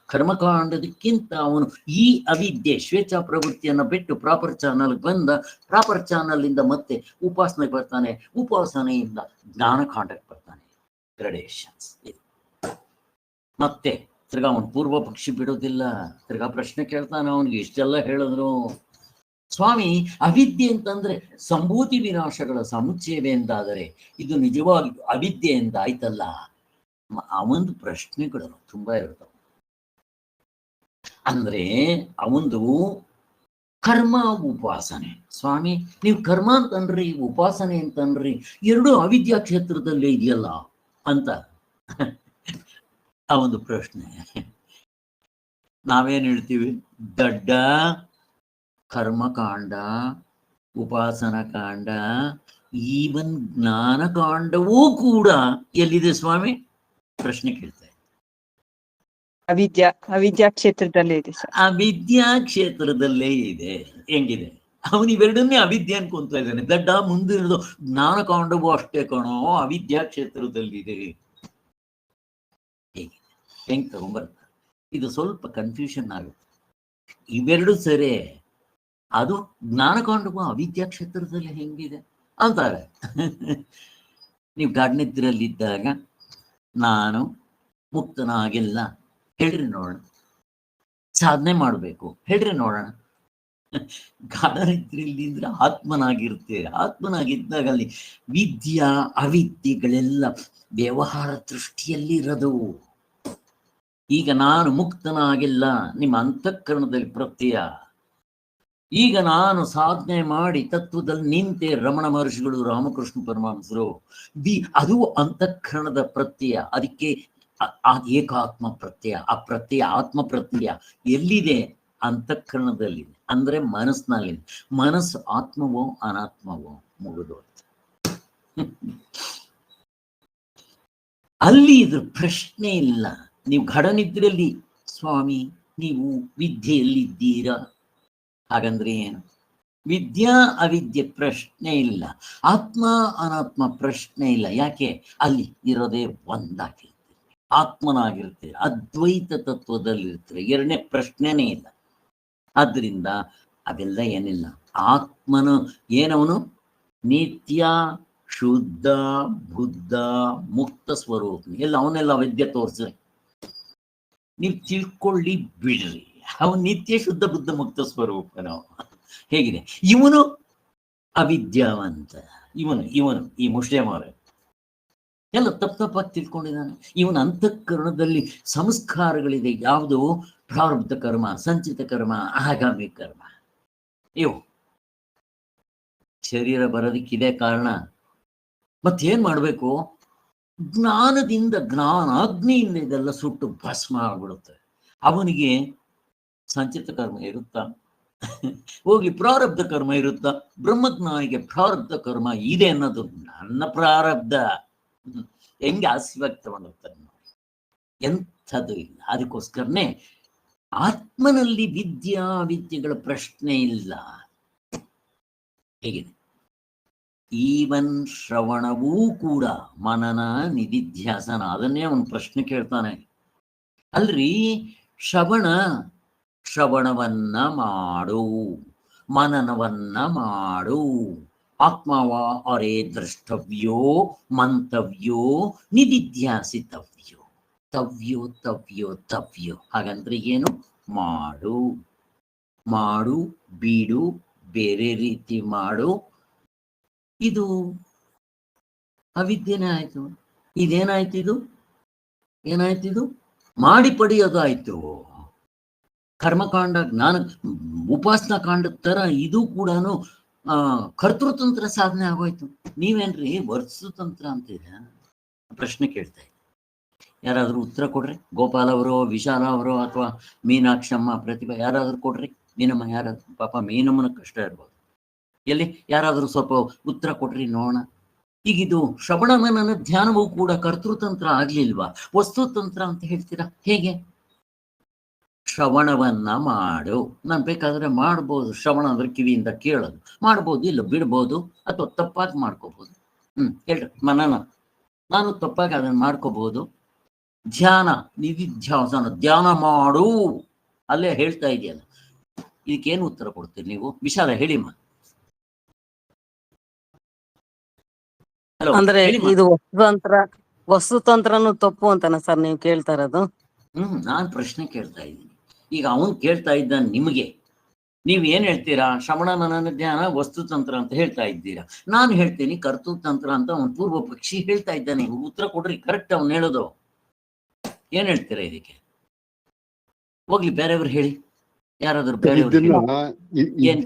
ಕರ್ಮಕಾಂಡದಕ್ಕಿಂತ ಅವನು ಈ ಅವಿದ್ಯೆ ಶ್ವೇಚ್ಛಾ ಪ್ರವೃತ್ತಿಯನ್ನು ಬಿಟ್ಟು ಪ್ರಾಪರ್ ಚಾನಲ್ ಬಂದ, ಪ್ರಾಪರ್ ಚಾನಲ್ ಇಂದ ಮತ್ತೆ ಉಪಾಸನೆಗೆ ಬರ್ತಾನೆ, ಉಪಾಸನೆಯಿಂದ ಜ್ಞಾನಕಾಂಡಕ್ಕೆ ಬರ್ತಾನೆ. ಗ್ರಡೇಷನ್ಸ್. ಮತ್ತೆ ತಿರ್ಗಾ ಅವನು ಪೂರ್ವ ಪಕ್ಷಿ ಬಿಡೋದಿಲ್ಲ, ತಿರ್ಗಾ ಪ್ರಶ್ನೆ ಕೇಳ್ತಾನೆ. ಅವನಿಗೆ ಇಷ್ಟೆಲ್ಲ ಹೇಳಿದ್ರು, ಸ್ವಾಮಿ ಅವಿದ್ಯೆ ಅಂತಂದ್ರೆ ಸಂಭೂತಿ ವಿನಾಶಗಳ ಸಮುಚ್ಚಯವೇ ಎಂದಾದರೆ ಇದು ನಿಜವಾಗಿ ಅವಿದ್ಯೆ ಅಂತ ಆಯ್ತಲ್ಲ. ಅವನದು ಪ್ರಶ್ನೆಗಳು ತುಂಬಾ ಇರ್ತವೆ. ಅಂದ್ರೆ ಅವಂದು ಕರ್ಮ ಉಪಾಸನೆ, ಸ್ವಾಮಿ ನೀವು ಕರ್ಮ ಅಂತನ್ರಿ, ಉಪಾಸನೆ ಅಂತನ್ರಿ, ಎರಡು ಅವಿದ್ಯಾ ಕ್ಷೇತ್ರದಲ್ಲೇ ಇದೆಯಲ್ಲ ಅಂತ ಆ ಒಂದು ಪ್ರಶ್ನೆ. ನಾವೇನ್ ಹೇಳ್ತೀವಿ, ದಡ್ಡ ಕರ್ಮಕಾಂಡ, ಉಪಾಸನ ಕಾಂಡ, ಈವನ್ ಜ್ಞಾನಕಾಂಡವೂ ಕೂಡ ಎಲ್ಲಿದೆ ಸ್ವಾಮಿ ಪ್ರಶ್ನೆ ಕೇಳ್ತಾರೆ. ಅವಿದ್ಯಾ ಕ್ಷೇತ್ರದಲ್ಲೇ ಇದೆ ಸರ್. ಅವಿದ್ಯಾ ಕ್ಷೇತ್ರದಲ್ಲೇ ಇದೆ. ಹೆಂಗಿದೆ, ಅವನು ಇವೆರಡನ್ನೇ ಅವಿದ್ಯೆ ಅನ್ಕೊಂತ ಇದ್ದಾನೆ. ದಡ್ಡ ಮುಂದಿರೋದು ಜ್ಞಾನಕಾಂಡವೂ ಅಷ್ಟೇ ಕಣೋ, ಅವಿದ್ಯಾ ಕ್ಷೇತ್ರದಲ್ಲಿದೆ. ಹೇಗೆ ಹೆಂಗ್ ತಗೊಂಡ್ಬರ್ತಾರೆ, ಇದು ಸ್ವಲ್ಪ ಕನ್ಫ್ಯೂಷನ್ ಆಗುತ್ತೆ. ಇವೆರಡು ಸರಿ, ಅದು ಜ್ಞಾನಕಾಂಡವೂ ಅವಿದ್ಯಾ ಕ್ಷೇತ್ರದಲ್ಲಿ ಹೆಂಗಿದೆ ಅಂತಾರೆ. ನೀವು ಗಾಢನಿದ್ರಲ್ಲಿದ್ದಾಗ ನಾನು ಮುಕ್ತನಾಗಿಲ್ಲ ಹೇಳ್ರಿ ನೋಡೋಣ, ಸಾಧನೆ ಮಾಡಬೇಕು ಹೇಳ್ರಿ ನೋಡೋಣ. ಗಾಢನಿದ್ರೆಯಲ್ಲಿ ಅಂದ್ರೆ ಆತ್ಮನಾಗಿದ್ದಾಗ ಅಲ್ಲಿ ವಿದ್ಯಾ ಅವಿದ್ಯೆಗಳೆಲ್ಲ ವ್ಯವಹಾರ ದೃಷ್ಟಿಯಲ್ಲಿ ಇರೋದು. ಈಗ ನಾನು ಮುಕ್ತನಾಗಿಲ್ಲ, ನಿಮ್ಮ ಅಂತಃಕರಣದಲ್ಲಿ ಪ್ರತ್ಯಯ. ಈಗ ನಾನು ಸಾಧನೆ ಮಾಡಿ ತತ್ವದಲ್ಲಿ ನಿಂತೆ, ರಮಣ ಮಹರ್ಷಿಗಳು, ರಾಮಕೃಷ್ಣ ಪರಮಹಂಸರು, ಅದು ಅಂತಃಕರಣದ ಪ್ರತ್ಯಯ. ಅದಕ್ಕೆ ಏಕಾತ್ಮ ಪ್ರತ್ಯಯ. ಆ ಪ್ರತ್ಯಯ ಆತ್ಮ ಪ್ರತ್ಯಯ ಎಲ್ಲಿದೆ? ಅಂತಃಕರಣದಲ್ಲಿದೆ, ಅಂದ್ರೆ ಮನಸ್ಸಿನಲ್ಲಿದೆ. ಮನಸ್ಸು ಆತ್ಮವೋ ಅನಾತ್ಮವೋ ಮುಗಿದು ಅಲ್ಲಿ ಇದ್ರ ಪ್ರಶ್ನೆ ಇಲ್ಲ. ನೀವು ಘಡನಿದ್ರಲ್ಲಿ ಸ್ವಾಮಿ ನೀವು ವಿದ್ಯೆಯಲ್ಲಿದ್ದೀರಾ, ಹಾಗಂದ್ರೆ ಏನು? ವಿದ್ಯಾ ಅವಿದ್ಯೆ ಪ್ರಶ್ನೆ ಇಲ್ಲ, ಆತ್ಮ ಅನಾತ್ಮ ಪ್ರಶ್ನೆ ಇಲ್ಲ. ಯಾಕೆ? ಅಲ್ಲಿ ಇರೋದೇ ಒಂದಾಗಿರುತ್ತೆ, ಆತ್ಮನಾಗಿರುತ್ತೆ, ಅದ್ವೈತ ತತ್ವದಲ್ಲಿರ್ತಾರೆ. ಎರಡನೇ ಪ್ರಶ್ನೆನೇ ಇಲ್ಲ. ಆದ್ರಿಂದ ಅದೆಲ್ಲ ಏನಿಲ್ಲ. ಆತ್ಮನು ಏನವನು? ನಿತ್ಯ ಶುದ್ಧ ಬುದ್ಧ ಮುಕ್ತ ಸ್ವರೂಪ. ಎಲ್ಲ ಅವನೆಲ್ಲ ವಿದ್ಯೆ ತೋರಿಸ್ರಿ, ನೀವು ತಿಳ್ಕೊಳ್ಳಿ ಬಿಡ್ರಿ. ಅವನು ನಿತ್ಯ ಶುದ್ಧ ಬುದ್ಧ ಮುಕ್ತ ಸ್ವರೂಪನು. ಹೇಗಿದೆ? ಇವನು ಅವಿದ್ಯಾವಂತ. ಇವನು ಈ ಮುಸ್ಲಿಮರ ಎಲ್ಲ ತಪ್ಪಾಗಿ ತಿಳ್ಕೊಂಡಿದ್ದಾನೆ. ಇವನ ಅಂತಃಕರಣದಲ್ಲಿ ಸಂಸ್ಕಾರಗಳಿದೆ. ಯಾವುದು? ಪ್ರಾರಬ್ಧ ಕರ್ಮ, ಸಂಚಿತ ಕರ್ಮ, ಆಗಾಮಿ ಕರ್ಮ. ಇವು ಶರೀರ ಬರೋದಕ್ಕಿದೆ ಕಾರಣ. ಮತ್ತೇನ್ ಮಾಡ್ಬೇಕು? ಜ್ಞಾನದಿಂದ, ಜ್ಞಾನಾಗ್ನಿಯಿಂದ ಇದೆಲ್ಲ ಸುಟ್ಟು ಭಸ್ಮ ಆಗ್ಬಿಡುತ್ತೆ. ಅವನಿಗೆ ಸಂಚಿತ ಕರ್ಮ ಇರುತ್ತಾ? ಹೋಗ್ಲಿ, ಪ್ರಾರಬ್ಧ ಕರ್ಮ ಇರುತ್ತಾ? ಬ್ರಹ್ಮಜ್ಞಾನಿಗೆ ಪ್ರಾರಬ್ಧ ಕರ್ಮ ಇದೆ ಅನ್ನೋದು ನನ್ನ ಪ್ರಾರಬ್ಧ. ಹೆಂಗೆ ಹಾಸ್ಯವಾಗಿ ತಗೊಂಡೋಗ್ತಾರೆ ನೋಡಿ, ಎಂಥದ್ದು ಇಲ್ಲ. ಅದಕ್ಕೋಸ್ಕರನೇ ಆತ್ಮನಲ್ಲಿ ವಿದ್ಯೆಗಳ ಪ್ರಶ್ನೆ ಇಲ್ಲ. ಹೇಗಿದೆ? ಈವನ್ ಶ್ರವಣವೂ ಕೂಡ ಮನನ ನಿಧಿಧ್ಯಾಸನ. ಅದನ್ನೇ ಅವನು ಪ್ರಶ್ನೆ ಕೇಳ್ತಾನೆ. ಅಲ್ರಿ, ಶ್ರವಣವನ್ನ ಮಾಡು, ಮನನವನ್ನ ಮಾಡು. ಆತ್ಮವ ಅರೆ ದ್ರಷ್ಟವ್ಯೋ ಮಂತವ್ಯೋ ನಿಧಿಧ್ಯಾಸಿತವ್ಯೋ. ತವ್ಯೋ ಹಾಗಂದ್ರೆ ಏನು? ಮಾಡು ಬೀಡು, ಬೇರೆ ರೀತಿ ಮಾಡು. ಇದು ಅವಿದ್ಯೆನೇ ಆಯ್ತು. ಇದೇನಾಯ್ತು? ಏನಾಯ್ತಿದು? ಮಾಡಿ ಪಡೆಯೋದಾಯ್ತು. ಕರ್ಮಕಾಂಡ, ಜ್ಞಾನ ಉಪಾಸನಾ ಕಾಂಡದ ತರ ಇದು ಕೂಡ ಕರ್ತೃತಂತ್ರ ಸಾಧನೆ ಆಗೋಯ್ತು. ನೀವೇನ್ರಿ ವರ್ತುತಂತ್ರ ಅಂತೀರ? ಪ್ರಶ್ನೆ ಕೇಳ್ತಾ ಇದ್ದೆ. ಯಾರಾದ್ರೂ ಉತ್ತರ ಕೊಡ್ರಿ. ಗೋಪಾಲ್ ಅವರು, ವಿಶಾಲ ಅವರು, ಅಥವಾ ಮೀನಾಕ್ಷಮ್ಮ, ಪ್ರತಿಭಾ, ಯಾರಾದ್ರೂ ಕೊಡ್ರಿ. ಮೀನಮ್ಮ ಯಾರಾದ್ರೂ? ಪಾಪ ಮೀನಮ್ಮನ ಕಷ್ಟ ಇರ್ಬೋದು. ಎಲ್ಲಿ ಯಾರಾದ್ರೂ ಸ್ವಲ್ಪ ಉತ್ತರ ಕೊಡ್ರಿ ನೋಡೋಣ. ಈಗಿದು ಶ್ರವಣಮನನ ಧ್ಯಾನವೂ ಕೂಡ ಕರ್ತೃತಂತ್ರ ಆಗ್ಲಿಲ್ವಾ? ವಸ್ತುತಂತ್ರ ಅಂತ ಹೇಳ್ತೀರಾ? ಹೇಗೆ? ಶ್ರವಣವನ್ನ ಮಾಡು. ನಾನು ಬೇಕಾದ್ರೆ ಮಾಡ್ಬೋದು. ಶ್ರವಣ ಅಂದ್ರೆ ಕಿವಿಯಿಂದ ಕೇಳೋದು. ಮಾಡ್ಬೋದು, ಇಲ್ಲ ಬಿಡ್ಬೋದು, ಅಥವಾ ತಪ್ಪಾಗಿ ಮಾಡ್ಕೋಬಹುದು. ಹೇಳ್ರಿ. ಮನನ ನಾನು ತಪ್ಪಾಗಿ ಅದನ್ನ ಮಾಡ್ಕೋಬಹುದು. ಧ್ಯಾನ, ನಿಧಿಧ್ಯಾಸನ, ಧ್ಯಾನ ಮಾಡು, ಅಲ್ಲೇ ಹೇಳ್ತಾ ಇದೆಯಲ್ಲ. ಇದಕ್ಕೇನು ಉತ್ತರ ಕೊಡ್ತೀರಿ ನೀವು? ವಿಶಾಲ ಹೇಳಿಮ್ಮ. ಅಂದ್ರೆ ಇದು ವಸ್ತುತಂತ್ರನು ತಪ್ಪು ಅಂತಾನ ಸರ್ ನೀವು ಕೇಳ್ತಾ ಇರೋದು? ನಾನ್ ಪ್ರಶ್ನೆ ಕೇಳ್ತಾ ಇದ್ದೀನಿ. ಈಗ ಅವನು ಕೇಳ್ತಾ ಇದ್ದ ನಿಮಗೆ ನೀವ್ ಏನ್ ಹೇಳ್ತೀರಾ? ಶ್ರವಣ ಮನನ ಧ್ಯಾನ ವಸ್ತುತಂತ್ರ ಅಂತ ಹೇಳ್ತಾ ಇದ್ದೀರಾ. ನಾನು ಹೇಳ್ತೀನಿ ಕರ್ತೃತಂತ್ರ ಅಂತ ಅವನು ಪೂರ್ವ ಪಕ್ಷಿ ಹೇಳ್ತಾ ಇದ್ದಾನೆ. ಉತ್ತರ ಕೊಡ್ರಿ. ಕರೆಕ್ಟ್ ಅವ್ನು ಹೇಳೋದು. ಏನ್ ಹೇಳ್ತೀರಾ ಇದಕ್ಕೆ? ಹೋಗ್ಲಿ, ಬೇರೆಯವ್ರು ಹೇಳಿ. ಯಾರಾದ್ರೂ ಬೇರೆಯವ್ರು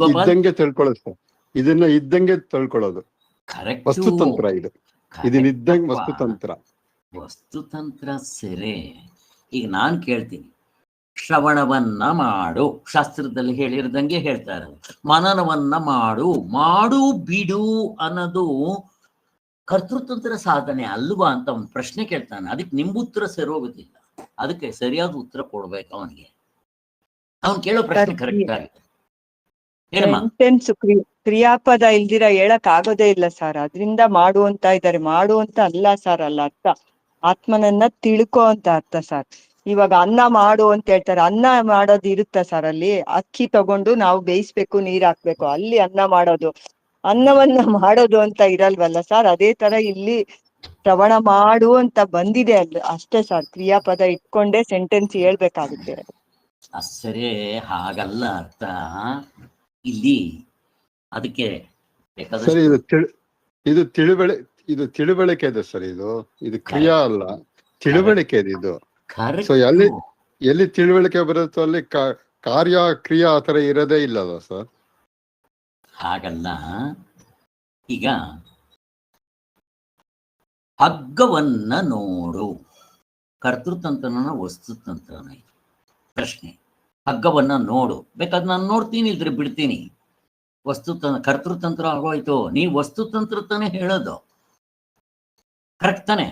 ಇದ್ದಂಗೆ ತಿಳ್ಕೊಳ್ಳೋದು ಸರ್. ಇದನ್ನ ಇದ್ದಂಗೆ ತಿಳ್ಕೊಳ್ಳೋದು ಕರೆಕ್ಟ್. ವಸ್ತುತಂತ್ರ. ಇದನ್ನಿದ್ದಂಗೆ ವಸ್ತುತಂತ್ರ ಸರಿ. ಈಗ ನಾನ್ ಕೇಳ್ತೀನಿ, ಶ್ರವಣವನ್ನ ಮಾಡು, ಶಾಸ್ತ್ರದಲ್ಲಿ ಹೇಳಿರ್ದಂಗೆ ಹೇಳ್ತಾ ಇರೋದು. ಮನನವನ್ನ ಮಾಡು ಬಿಡು ಅನ್ನೋದು ಕರ್ತೃತಂತ್ರ ಸಾಧನೆ ಅಲ್ವಾ ಅಂತ ಅವನು ಪ್ರಶ್ನೆ ಕೇಳ್ತಾನೆ. ಅದಕ್ಕೆ ನಿಂಬುತ್ತರ ಸೇರೋಗುದಿಲ್ಲ. ಅದಕ್ಕೆ ಸರಿಯಾದ ಉತ್ತರ ಕೊಡ್ಬೇಕು ಅವನಿಗೆ. ಅವನು ಕೇಳೋ ಪ್ರಶ್ನೆ ಕರೆಕ್ಟ್ ಆಗಿದೆ. ಸೆಂಟೆನ್ಸ್ ಕ್ರಿಯಾಪದ ಇಲ್ದಿರ ಹೇಳಕ್ ಆಗೋದೇ ಇಲ್ಲ ಸರ್. ಅದರಿಂದ ಮಾಡು ಅಂತ ಇದ್ದಾರೆ. ಮಾಡು ಅಂತ ಅಲ್ಲ ಸರ್, ಅಲ್ಲ ಅರ್ಥ. ಆತ್ಮನನ್ನ ತಿಳ್ಕೊ ಅಂತ ಅರ್ಥ ಸರ್. ಇವಾಗ ಅನ್ನ ಮಾಡು ಅಂತ ಹೇಳ್ತಾರೆ. ಅನ್ನ ಮಾಡೋದು ಇರುತ್ತ ಸರ್? ಅಲ್ಲಿ ಅಕ್ಕಿ ತಗೊಂಡು ನಾವು ಬೇಯಿಸ್ಬೇಕು, ನೀರ್ ಹಾಕ್ಬೇಕು, ಅಲ್ಲಿ ಅನ್ನ ಮಾಡೋದು. ಅನ್ನವನ್ನ ಮಾಡೋದು ಅಂತ ಇರಲ್ವಲ್ಲ ಸರ್? ಅದೇ ತರ ಇಲ್ಲಿ ಶ್ರವಣ ಮಾಡು ಅಂತ ಬಂದಿದೆ ಅಷ್ಟೇ ಸರ್. ಕ್ರಿಯಾಪದ ಇಟ್ಕೊಂಡೇ ಸೆಂಟೆನ್ಸ್ ಹೇಳ್ಬೇಕಾಗುತ್ತೆ. ಸರಿ, ಹಾಗಲ್ಲ ಅರ್ಥ ಇಲ್ಲಿ. ಅದಕ್ಕೆ ಸರಿ, ಇದು ತಿಳುವಳಿಕೆ ಇದೆ ಸರ್. ಇದು ಕ್ರಿಯಾ ಅಲ್ಲ, ತಿಳುವಳಿಕೆ ಇದೆ ಇದು. ಸೊ ಎಲ್ಲಿ ತಿಳುವಳಿಕೆ ಬರುತ್ತೋ ಅಲ್ಲಿ ಕಾರ್ಯ ಕ್ರಿಯಾ ಆತರ ಇರೋದೇ ಇಲ್ಲದ ಸರ್? ಹಾಗಲ್ಲ. ಈಗ ಹಗ್ಗವನ್ನ ನೋಡು, ಕರ್ತೃತಂತ್ರನ ವಸ್ತುತಂತ್ರನ? ಪ್ರಶ್ನೆ. ಹಗ್ಗವನ್ನ ನೋಡು, ಬೇಕಾದ್ರೆ ನಾನು ನೋಡ್ತೀನಿ, ಇಲ್ದ್ರೆ ಬಿಡ್ತೀನಿ. ಕರ್ತೃತಂತ್ರ ಆಗೋಯ್ತು. ನೀವು ವಸ್ತುತಂತ್ರ ತಾನೇ ಹೇಳೋದು. ಕರೆಕ್ಟ್ ತಾನೆ?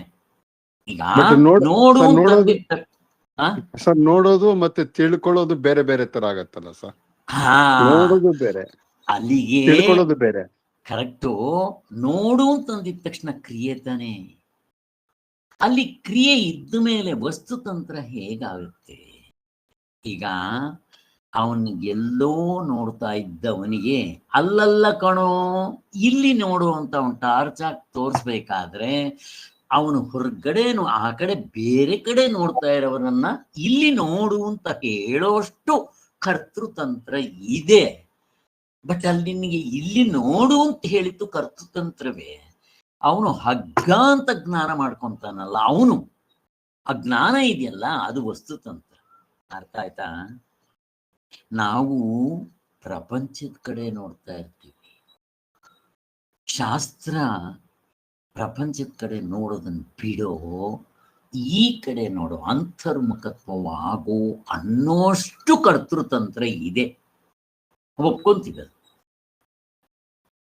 ಈಗ ನೋಡು ಸರ್, ನೋಡೋದು ಮತ್ತೆ ತಿಳ್ಕೊಳ್ಳೋದು ಬೇರೆ ಬೇರೆ ತರ ಆಗತ್ತಲ್ಲ ಸರ್? ನೋಡೋದು ಬೇರೆ, ಅಲ್ಲಿಗೆ ತಿಳ್ಕೊಳ್ಳೋದು ಬೇರೆ. ಕರೆಕ್ಟು. ನೋಡು ಅಂತಂದಿದ ತಕ್ಷಣ ಕ್ರಿಯೆ ತಾನೆ. ಅಲ್ಲಿ ಕ್ರಿಯೆ ಇದ್ದ ಮೇಲೆ ವಸ್ತುತಂತ್ರ ಹೇಗಾಗುತ್ತೆ? ಈಗ ಅವನಿಗೆಲ್ಲೋ ನೋಡ್ತಾ ಇದ್ದವನಿಗೆ ಅಲ್ಲಲ್ಲ ಕಣೋ ಇಲ್ಲಿ ನೋಡು ಅಂತ ಅವನು ಟಾರ್ಚ್ ಹಾಕಿ ತೋರಿಸ್ಬೇಕಾದ್ರೆ ಅವನು ಹೊರಗಡೆನು ಆ ಕಡೆ ಬೇರೆ ಕಡೆ ನೋಡ್ತಾ ಇರೋವರನ್ನ ಇಲ್ಲಿ ನೋಡು ಅಂತ ಹೇಳೋಷ್ಟು ಕರ್ತೃತಂತ್ರ ಇದೆ. ಬಟ್ ಅಲ್ಲಿ ನಿನಗೆ ಇಲ್ಲಿ ನೋಡು ಅಂತ ಹೇಳಿದ್ದು ಕರ್ತೃತಂತ್ರವೇ. ಅವನು ಹಗ್ಗ ಅಂತ ಜ್ಞಾನ ಮಾಡ್ಕೊಂತಾನಲ್ಲ, ಅವನು ಆ ಜ್ಞಾನ ಇದೆಯಲ್ಲ, ಅದು ವಸ್ತುತಂತ್ರ. ಅರ್ಥ ಆಯ್ತಾ? ನಾವು ಪ್ರಪಂಚದ ಕಡೆ ನೋಡ್ತಾ ಇರ್ತೀವಿ. ಶಾಸ್ತ್ರ ಪ್ರಪಂಚದ ಕಡೆ ನೋಡೋದನ್ನ ಬಿಡೋ, ಈ ಕಡೆ ನೋಡು ಅಂತರ್ಮುಖತ್ವವಾಗೋ ಅನ್ನೋಷ್ಟು ಕರ್ತೃತಂತ್ರ ಇದೆ, ಒಪ್ಕೊಂತೀವಿ.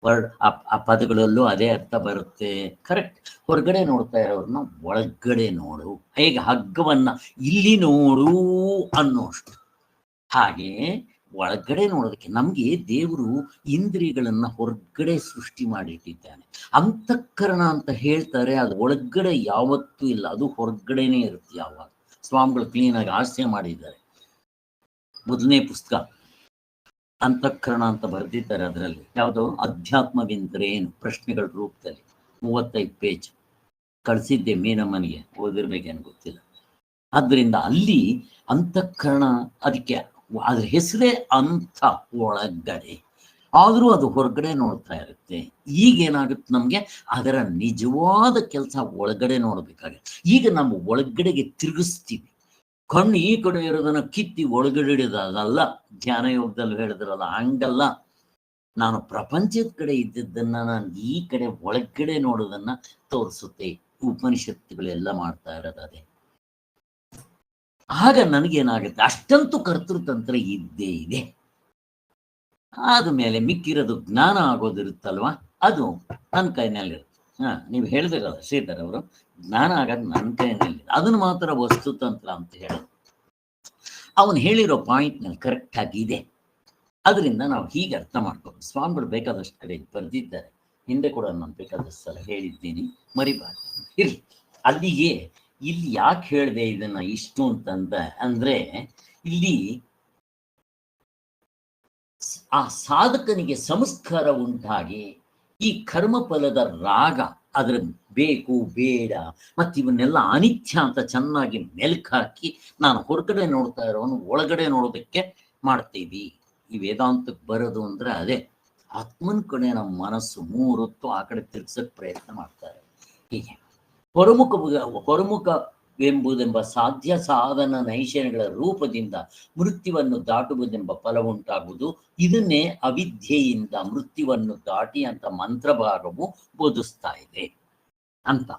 ವರ್ಡ್ ಆ ಪದಗಳಲ್ಲೂ ಅದೇ ಅರ್ಥ ಬರುತ್ತೆ, ಕರೆಕ್ಟ್. ಹೊರಗಡೆ ನೋಡ್ತಾ ಇರೋರನ್ನ ಒಳಗಡೆ ನೋಡು, ಹೇಗೆ ಹಗ್ಗವನ್ನ ಇಲ್ಲಿ ನೋಡು ಅನ್ನೋಷ್ಟು. ಹಾಗೆ ಒಳಗಡೆ ನೋಡೋದಕ್ಕೆ ನಮ್ಗೆ ದೇವರು ಇಂದ್ರಿಯಗಳನ್ನ ಹೊರಗಡೆ ಸೃಷ್ಟಿ ಮಾಡಿಟ್ಟಿದ್ದಾನೆ. ಅಂತಃಕರಣ ಅಂತ ಹೇಳ್ತಾರೆ, ಅದು ಒಳಗಡೆ ಯಾವತ್ತೂ ಇಲ್ಲ, ಅದು ಹೊರಗಡೆನೇ ಇರುತ್ತೆ ಯಾವಾಗ. ಸ್ವಾಮಿಗಳು ಕ್ಲೀನಾಗಿ ಹಾಸ್ಯ ಮಾಡಿದ್ದಾರೆ. ಮೊದಲನೇ ಪುಸ್ತಕ ಅಂತಃಕರಣ ಅಂತ ಬರೆದಿದ್ದಾರೆ, ಅದರಲ್ಲಿ ಯಾವುದೋ ಅಧ್ಯಾತ್ಮವೆಂದ್ರೇನು ಪ್ರಶ್ನೆಗಳ ರೂಪದಲ್ಲಿ 35 ಪೇಜ್ ಕಳಿಸಿದ್ದೆ ಮೀನಮ್ಮನಿಗೆ, ಓದಿರ್ಬೇಕೇನು ಗೊತ್ತಿಲ್ಲ. ಆದ್ದರಿಂದ ಅಲ್ಲಿ ಅಂತಃಕರಣ, ಅದಕ್ಕೆ ಅದ್ರ ಹೆಸರೇ ಅಂತ ಒಳಗಡೆ, ಆದರೂ ಅದು ಹೊರಗಡೆ ನೋಡ್ತಾ ಇರುತ್ತೆ. ಈಗೇನಾಗುತ್ತೆ ನಮ್ಗೆ ಅದರ ನಿಜವಾದ ಕೆಲಸ ಒಳಗಡೆ ನೋಡ್ಬೇಕಾಗುತ್ತೆ. ಈಗ ನಾವು ಒಳಗಡೆಗೆ ತಿರುಗಿಸ್ತೀವಿ, ಕಣ್ಣು ಈ ಕಡೆ ಇರೋದನ್ನ ಕಿತ್ತಿ ಒಳಗಡೆ ಹಿಡಿದಲ್ಲ. ಧ್ಯಾನ ಯೋಗದಲ್ಲಿ ಹೇಳಿದ್ರಲ್ಲ, ಹಂಗಲ್ಲ. ನಾನು ಪ್ರಪಂಚದ ಕಡೆ ಇದ್ದದ್ದನ್ನ ನಾನು ಈ ಕಡೆ ಒಳಗಡೆ ನೋಡೋದನ್ನ ತೋರಿಸುತ್ತೆ. ಉಪನಿಷತ್ತುಗಳೆಲ್ಲ ಮಾಡ್ತಾ ಇರೋದು ಅದೇ. ಆಗ ನನಗೇನಾಗುತ್ತೆ, ಅಷ್ಟಂತೂ ಕರ್ತೃತಂತ್ರ ಇದ್ದೇ ಇದೆ. ಆದ್ಮೇಲೆ ಮಿಕ್ಕಿರೋದು ಜ್ಞಾನ ಆಗೋದಿರುತ್ತಲ್ವ, ಅದು ನನ್ನ ಕೈನಲ್ಲಿರುತ್ತೆ. ನೀವು ಹೇಳಿದಿರಲ್ಲ ಶ್ರೀಧರ್ ಅವರು, ಜ್ಞಾನ ಆಗೋದು ನನ್ನ ಕೈನಲ್ಲಿ, ಅದನ್ನು ಮಾತ್ರ ವಸ್ತುತಂತ್ರ ಅಂತ ಹೇಳೋದು. ಅವನು ಹೇಳಿರೋ ಪಾಯಿಂಟ್ನಲ್ಲಿ ಕರೆಕ್ಟ್ ಆಗಿದೆ. ಅದರಿಂದ ನಾವು ಹೀಗೆ ಅರ್ಥ ಮಾಡ್ಕೋಬೇಕು. ಸ್ವಾಮಿಗಳು ಬೇಕಾದಷ್ಟು ಕಡೆ ಬರೆದಿದ್ದಾರೆ, ಹಿಂದೆ ಕೂಡ ನಾನು ಬೇಕಾದಷ್ಟು ಸಲ ಹೇಳಿದ್ದೀನಿ, ಮರಿಬಾರ್ದು. ಇರ್ಲಿ, ಅಲ್ಲಿಗೆ ಇಲ್ಲಿ ಯಾಕೆ ಹೇಳಿದೆ ಇದನ್ನ ಇಷ್ಟು ಅಂತಂದ ಅಂದ್ರೆ, ಇಲ್ಲಿ ಆ ಸಾಧಕನಿಗೆ ಸಂಸ್ಕಾರ ಉಂಟಾಗಿ ಈ ಕರ್ಮಫಲದ ರಾಗ, ಅದ್ರ ಬೇಕು ಬೇಡ ಮತ್ತು ಇವನ್ನೆಲ್ಲ ಅನಿತ್ಯ ಅಂತ ಚೆನ್ನಾಗಿ ಮೆಲ್ಕು ಹಾಕಿ ನಾನು ಹೊರಗಡೆ ನೋಡ್ತಾ ಇರೋನು ಒಳಗಡೆ ನೋಡೋದಕ್ಕೆ ಮಾಡ್ತೀವಿ. ಈ ವೇದಾಂತಕ್ಕೆ ಬರೋದು ಅಂದ್ರೆ ಅದೇ, ಆತ್ಮನ ಕಡೆ ನಮ್ಮ ಮನಸ್ಸು ಮೂರೊತ್ತು ಆ ಕಡೆ ತಿರ್ಗ್ಸಕ್ಕೆ ಪ್ರಯತ್ನ ಮಾಡ್ತಾರೆ. ಹೀಗೆ ಹೊರಮುಖವೆಂಬುದೆಂಬ ಸಾಧ್ಯ ಸಾಧನ ನೈಷಧಗಳ ರೂಪದಿಂದ ಮೃತ್ಯುವನ್ನು ದಾಟುವುದೆಂಬ ಫಲ ಉಂಟಾಗುವುದು. ಇದನ್ನೇ ಅವಿದ್ಯೆಯಿಂದ ಮೃತ್ಯುವನ್ನು ದಾಟಿ ಅಂತ ಮಂತ್ರಭಾಗವು ಬೋಧಿಸ್ತಾ ಇದೆ ಅಂತ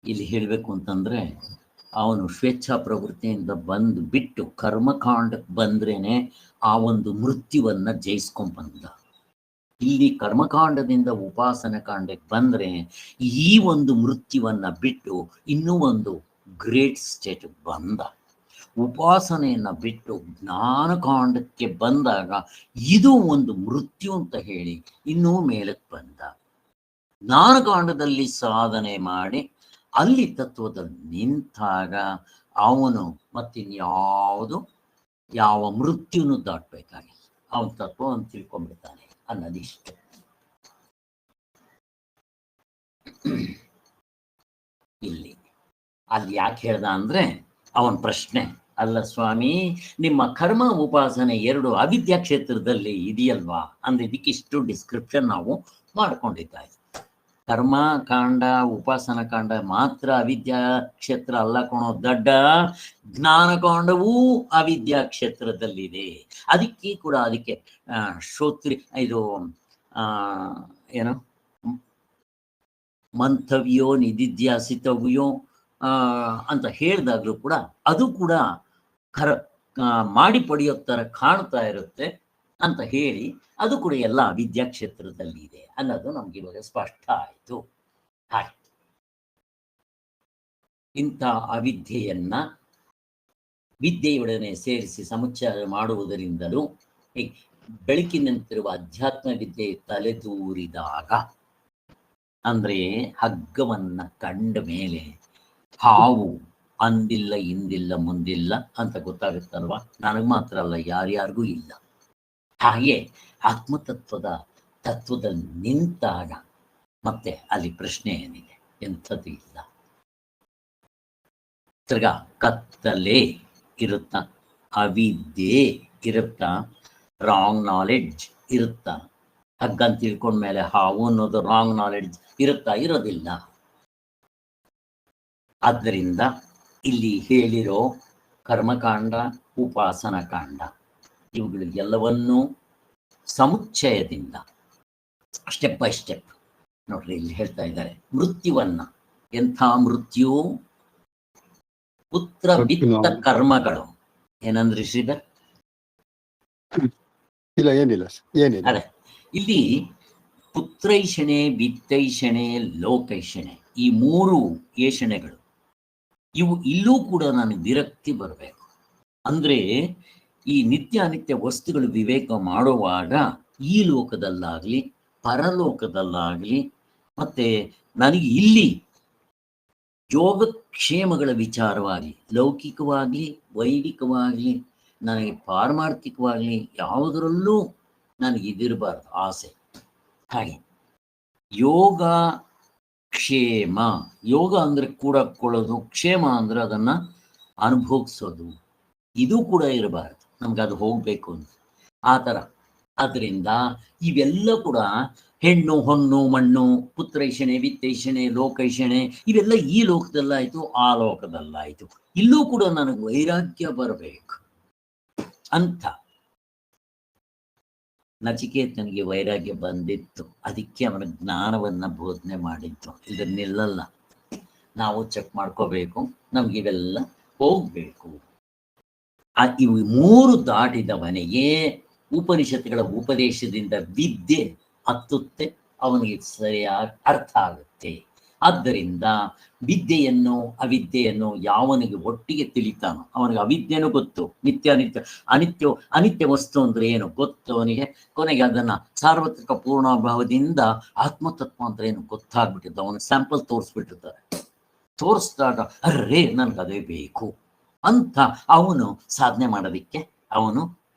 ಇಲ್ಲಿ ಹೇಳಬೇಕು ಅಂತಂದ್ರೆ, ಅವನು ಸ್ವೇಚ್ಛಾ ಪ್ರವೃತ್ತಿಯಿಂದ ಬಿಟ್ಟು ಕರ್ಮಕಾಂಡಕ್ಕೆ ಬಂದ್ರೇನೆ ಆ ಒಂದು ಮೃತ್ಯುವನ್ನ ಜಯಿಸ್ಕೊಂಡ್ ಬಂದ. ಇಲ್ಲಿ ಕರ್ಮಕಾಂಡದಿಂದ ಉಪಾಸನ ಕಾಂಡಕ್ಕೆ ಬಂದ್ರೆ ಈ ಒಂದು ಮೃತ್ಯುವನ್ನ ಬಿಟ್ಟು ಇನ್ನೂ ಒಂದು ಗ್ರೇಟ್ ಸ್ಟೇಟ್ ಬಂದ. ಉಪಾಸನೆಯನ್ನ ಬಿಟ್ಟು ಜ್ಞಾನಕಾಂಡಕ್ಕೆ ಬಂದಾಗ ಇದು ಒಂದು ಮೃತ್ಯು ಅಂತ ಹೇಳಿ ಇನ್ನೂ ಮೇಲಕ್ಕೆ ಬಂದ. ಜ್ಞಾನಕಾಂಡದಲ್ಲಿ ಸಾಧನೆ ಮಾಡಿ ಅಲ್ಲಿ ತತ್ವದಲ್ಲಿ ನಿಂತಾಗ ಅವನು ಮತ್ತಿನ್ಯಾವುದು ಯಾವ ಮೃತ್ಯುನು ದಾಟಬೇಕಾಗಿಲ್ಲ, ಅವನ ತತ್ವವನ್ನು ತಿಳ್ಕೊಂಡ್ಬಿಡ್ತಾನೆ ಅನ್ನೋದಿಷ್ಟು. ಇಲ್ಲಿ ಅಲ್ಲಿ ಯಾಕೆ ಹೇಳ್ದ ಅಂದ್ರೆ, ಅವನ ಪ್ರಶ್ನೆ, ಅಲ್ಲ ಸ್ವಾಮಿ ನಿಮ್ಮ ಕರ್ಮ ಉಪಾಸನೆ ಎರಡು ಅವಿದ್ಯಾ ಕ್ಷೇತ್ರದಲ್ಲಿ ಇದೆಯಲ್ವಾ ಅಂದಿದ್ದಕ್ಕೆ ಇಷ್ಟು ಡಿಸ್ಕ್ರಿಪ್ಷನ್ ನಾವು ಮಾಡ್ಕೊಂಡಿದ್ದಾಯ್ತು. ಕರ್ಮ ಕಾಂಡ ಉಪಾಸನ ಕಾಂಡ ಮಾತ್ರ ಅವಿದ್ಯಾ ಕ್ಷೇತ್ರ ಅಲ್ಲ ಕೊಣೋ ದಡ್ಡ, ಜ್ಞಾನಕಾಂಡವೂ ಅವಿದ್ಯಾ ಕ್ಷೇತ್ರದಲ್ಲಿದೆ. ಅದಕ್ಕೆ ಶ್ರೋತ್ರಿ ಇದು ಏನು ಮಂಥವ್ಯೋ ನಿಧಿಧ್ಯಾಸಿತವ್ಯೋ ಅಂತ ಹೇಳಿದಾಗ್ಲೂ ಕೂಡ ಅದು ಕೂಡ ಮಾಡಿ ಪಡೆಯೋ ಥರ ಕಾಣ್ತಾ ಇರುತ್ತೆ ಅಂತ ಹೇಳಿ ಅದು ಕೂಡ ಎಲ್ಲ ಅವಿದ್ಯಾ ಕ್ಷೇತ್ರದಲ್ಲಿ ಇದೆ ಅನ್ನೋದು ನಮ್ಗೆ ಇವಾಗ ಸ್ಪಷ್ಟ ಆಯಿತು. ಹಾಗೆ ಇಂಥ ಅವಿದ್ಯೆಯನ್ನ ವಿದ್ಯೆಯೊಡನೆ ಸೇರಿಸಿ ಸಮುಚ್ಚಯ ಮಾಡುವುದರಿಂದಲೂ ಬೆಳಕಿನಂತಿರುವ ಅಧ್ಯಾತ್ಮ ವಿದ್ಯೆ ತಲೆದೂರಿದಾಗ, ಅಂದ್ರೆ ಹಗ್ಗವನ್ನ ಕಂಡ ಮೇಲೆ ಹಾವು ಅಂದಿಲ್ಲ ಇಂದಿಲ್ಲ ಮುಂದಿಲ್ಲ ಅಂತ ಗೊತ್ತಾಗುತ್ತಲ್ವ, ನನಗೆ ಮಾತ್ರ ಅಲ್ಲ ಯಾರ್ಯಾರಿಗೂ ಇಲ್ಲ. ಹಾಗೆ ತತ್ವದಲ್ಲಿ ನಿಂತಾಗ ಮತ್ತೆ ಅಲ್ಲಿ ಪ್ರಶ್ನೆ ಏನಿದೆ, ಎಂಥದ್ದು ಇಲ್ಲ. ತಿರ್ಗಾ ಕತ್ತಲೆ ಇರುತ್ತ, ಅವಿದ್ಯೆ ಇರುತ್ತ, ರಾಂಗ್ ನಾಲೆಡ್ಜ್ ಇರುತ್ತ. ಹಗ್ಗಂತ ತಿಳ್ಕೊಂಡ್ಮೇಲೆ ಹಾವು ಅನ್ನೋದು ರಾಂಗ್ ನಾಲೆಡ್ಜ್ ಇರೋದಿಲ್ಲ. ಆದ್ದರಿಂದ ಇಲ್ಲಿ ಹೇಳಿರೋ ಕರ್ಮಕಾಂಡ ಉಪಾಸನ ಕಾಂಡ ಇವುಗಳು ಎಲ್ಲವನ್ನೂ ಸಮುಚ್ಚಯದಿಂದ ಸ್ಟೆಪ್ ಬೈ ಸ್ಟೆಪ್ ನೋಡ್ರಿ ಇಲ್ಲಿ ಹೇಳ್ತಾ ಇದ್ದಾರೆ. ಮೃತ್ಯುವನ್ನ, ಎಂಥ ಮೃತ್ಯು ಪುತ್ರ ಬಿತ್ತ ಕರ್ಮಗಳು ಏನಂದ್ರಿ ಶ್ರೀಧರ್? ಇಲ್ಲ ಏನಿಲ್ಲ ಏನಿಲ್ಲ. ಅದೇ ಇಲ್ಲಿ ಪುತ್ರೈಷಣೆ, ವಿತ್ತೈಷಣೆ, ಲೋಕೈಷಣೆ, ಈ 3 ಏಷಣೆಗಳು ಇವು ಇಲ್ಲೂ ಕೂಡ ನನಗೆ ವಿರಕ್ತಿ ಬರಬೇಕು. ಅಂದ್ರೆ ಈ ನಿತ್ಯ ಅನಿತ್ಯ ವಸ್ತುಗಳು ವಿವೇಕ ಮಾಡುವಾಗ ಈ ಲೋಕದಲ್ಲಾಗ್ಲಿ ಪರಲೋಕದಲ್ಲಾಗ್ಲಿ ಮತ್ತೆ ನನಗೆ ಇಲ್ಲಿ ಯೋಗಕ್ಷೇಮಗಳ ವಿಚಾರವಾಗಿ ಲೌಕಿಕವಾಗ್ಲಿ ವೈದಿಕವಾಗ್ಲಿ ನನಗೆ ಪಾರಮಾರ್ಥಿಕವಾಗ್ಲಿ ಯಾವುದರಲ್ಲೂ ನನಗೆ ಇದಿರಬಾರ್ದು ಆಸೆ. ಹಾಗೆ ಯೋಗ ಕ್ಷೇಮ, ಯೋಗ ಅಂದ್ರೆ ಕೂಡಕೊಳ್ಳೋದು, ಕ್ಷೇಮ ಅಂದ್ರೆ ಅದನ್ನ ಅನುಭವಿಸೋದು, ಇದು ಕೂಡ ಇರಬಾರ್ದು. ನಮ್ಗೆ ಅದು ಹೋಗ್ಬೇಕು ಅಂತ ಆ ಥರ. ಅದರಿಂದ ಇವೆಲ್ಲ ಕೂಡ ಹೆಣ್ಣು ಹೊನ್ನು ಮಣ್ಣು, ಪುತ್ರೈಷಣೆ, ವಿತ್ತೈಷಣೆ, ಲೋಕೈಷಣೆ, ಇವೆಲ್ಲ ಈ ಲೋಕದಲ್ಲಾಯ್ತು, ಆ ಲೋಕದಲ್ಲಾಯ್ತು. ಇಲ್ಲೂ ಕೂಡ ನನಗೆ ವೈರಾಗ್ಯ ಬರಬೇಕು ಅಂತ. ನಚಿಕೇತನಿಗೆ ವೈರಾಗ್ಯ ಬಂದಿತ್ತು, ಅದಕ್ಕೆ ಅವನ ಜ್ಞಾನವನ್ನ ಬೋಧನೆ ಮಾಡಿತ್ತು. ಇದನ್ನೆಲ್ಲ ನಾವು ಚೆಕ್ ಮಾಡ್ಕೋಬೇಕು, ನಮ್ಗಿವೆಲ್ಲ ಹೋಗ್ಬೇಕು. ಇವು 3 ದಾಟಿದವನಿಗೆ ಉಪನಿಷತ್ತುಗಳ ಉಪದೇಶದಿಂದ ವಿದ್ಯೆ ಹತ್ತುತ್ತೆ, ಅವನಿಗೆ ಸರಿಯಾಗಿ ಅರ್ಥ ಆಗುತ್ತೆ. ಆದ್ದರಿಂದ ವಿದ್ಯೆಯನ್ನು ಅವಿದ್ಯೆಯನ್ನು ಯಾವನಿಗೆ ಒಟ್ಟಿಗೆ ತಿಳಿತಾನೋ ಅವನಿಗೆ ಅವಿದ್ಯೆನೂ ಗೊತ್ತು, ಅನಿತ್ಯ ವಸ್ತು ಅಂದ್ರೆ ಏನು ಗೊತ್ತು ಅವನಿಗೆ. ಕೊನೆಗೆ ಅದನ್ನ ಸಾರ್ವತ್ರಿಕ ಪೂರ್ಣಭಾವದಿಂದ ಆತ್ಮತತ್ವ ಅಂದ್ರೆ ಏನು ಗೊತ್ತಾಗ್ಬಿಟ್ಟಿದ್ದ. ಅವನಿಗೆ ಸ್ಯಾಂಪಲ್ ತೋರಿಸ್ಬಿಟ್ಟಿರ್ತಾರೆ. ತೋರಿಸಿದಾಗ ಅರ್ರೇ ನನ್ಗೆ ಅದೇ ಬೇಕು ಅಂತ ಅವನು ಸಾಧನೆ ಮಾಡೋದಿಕ್ಕೆ ಅವನು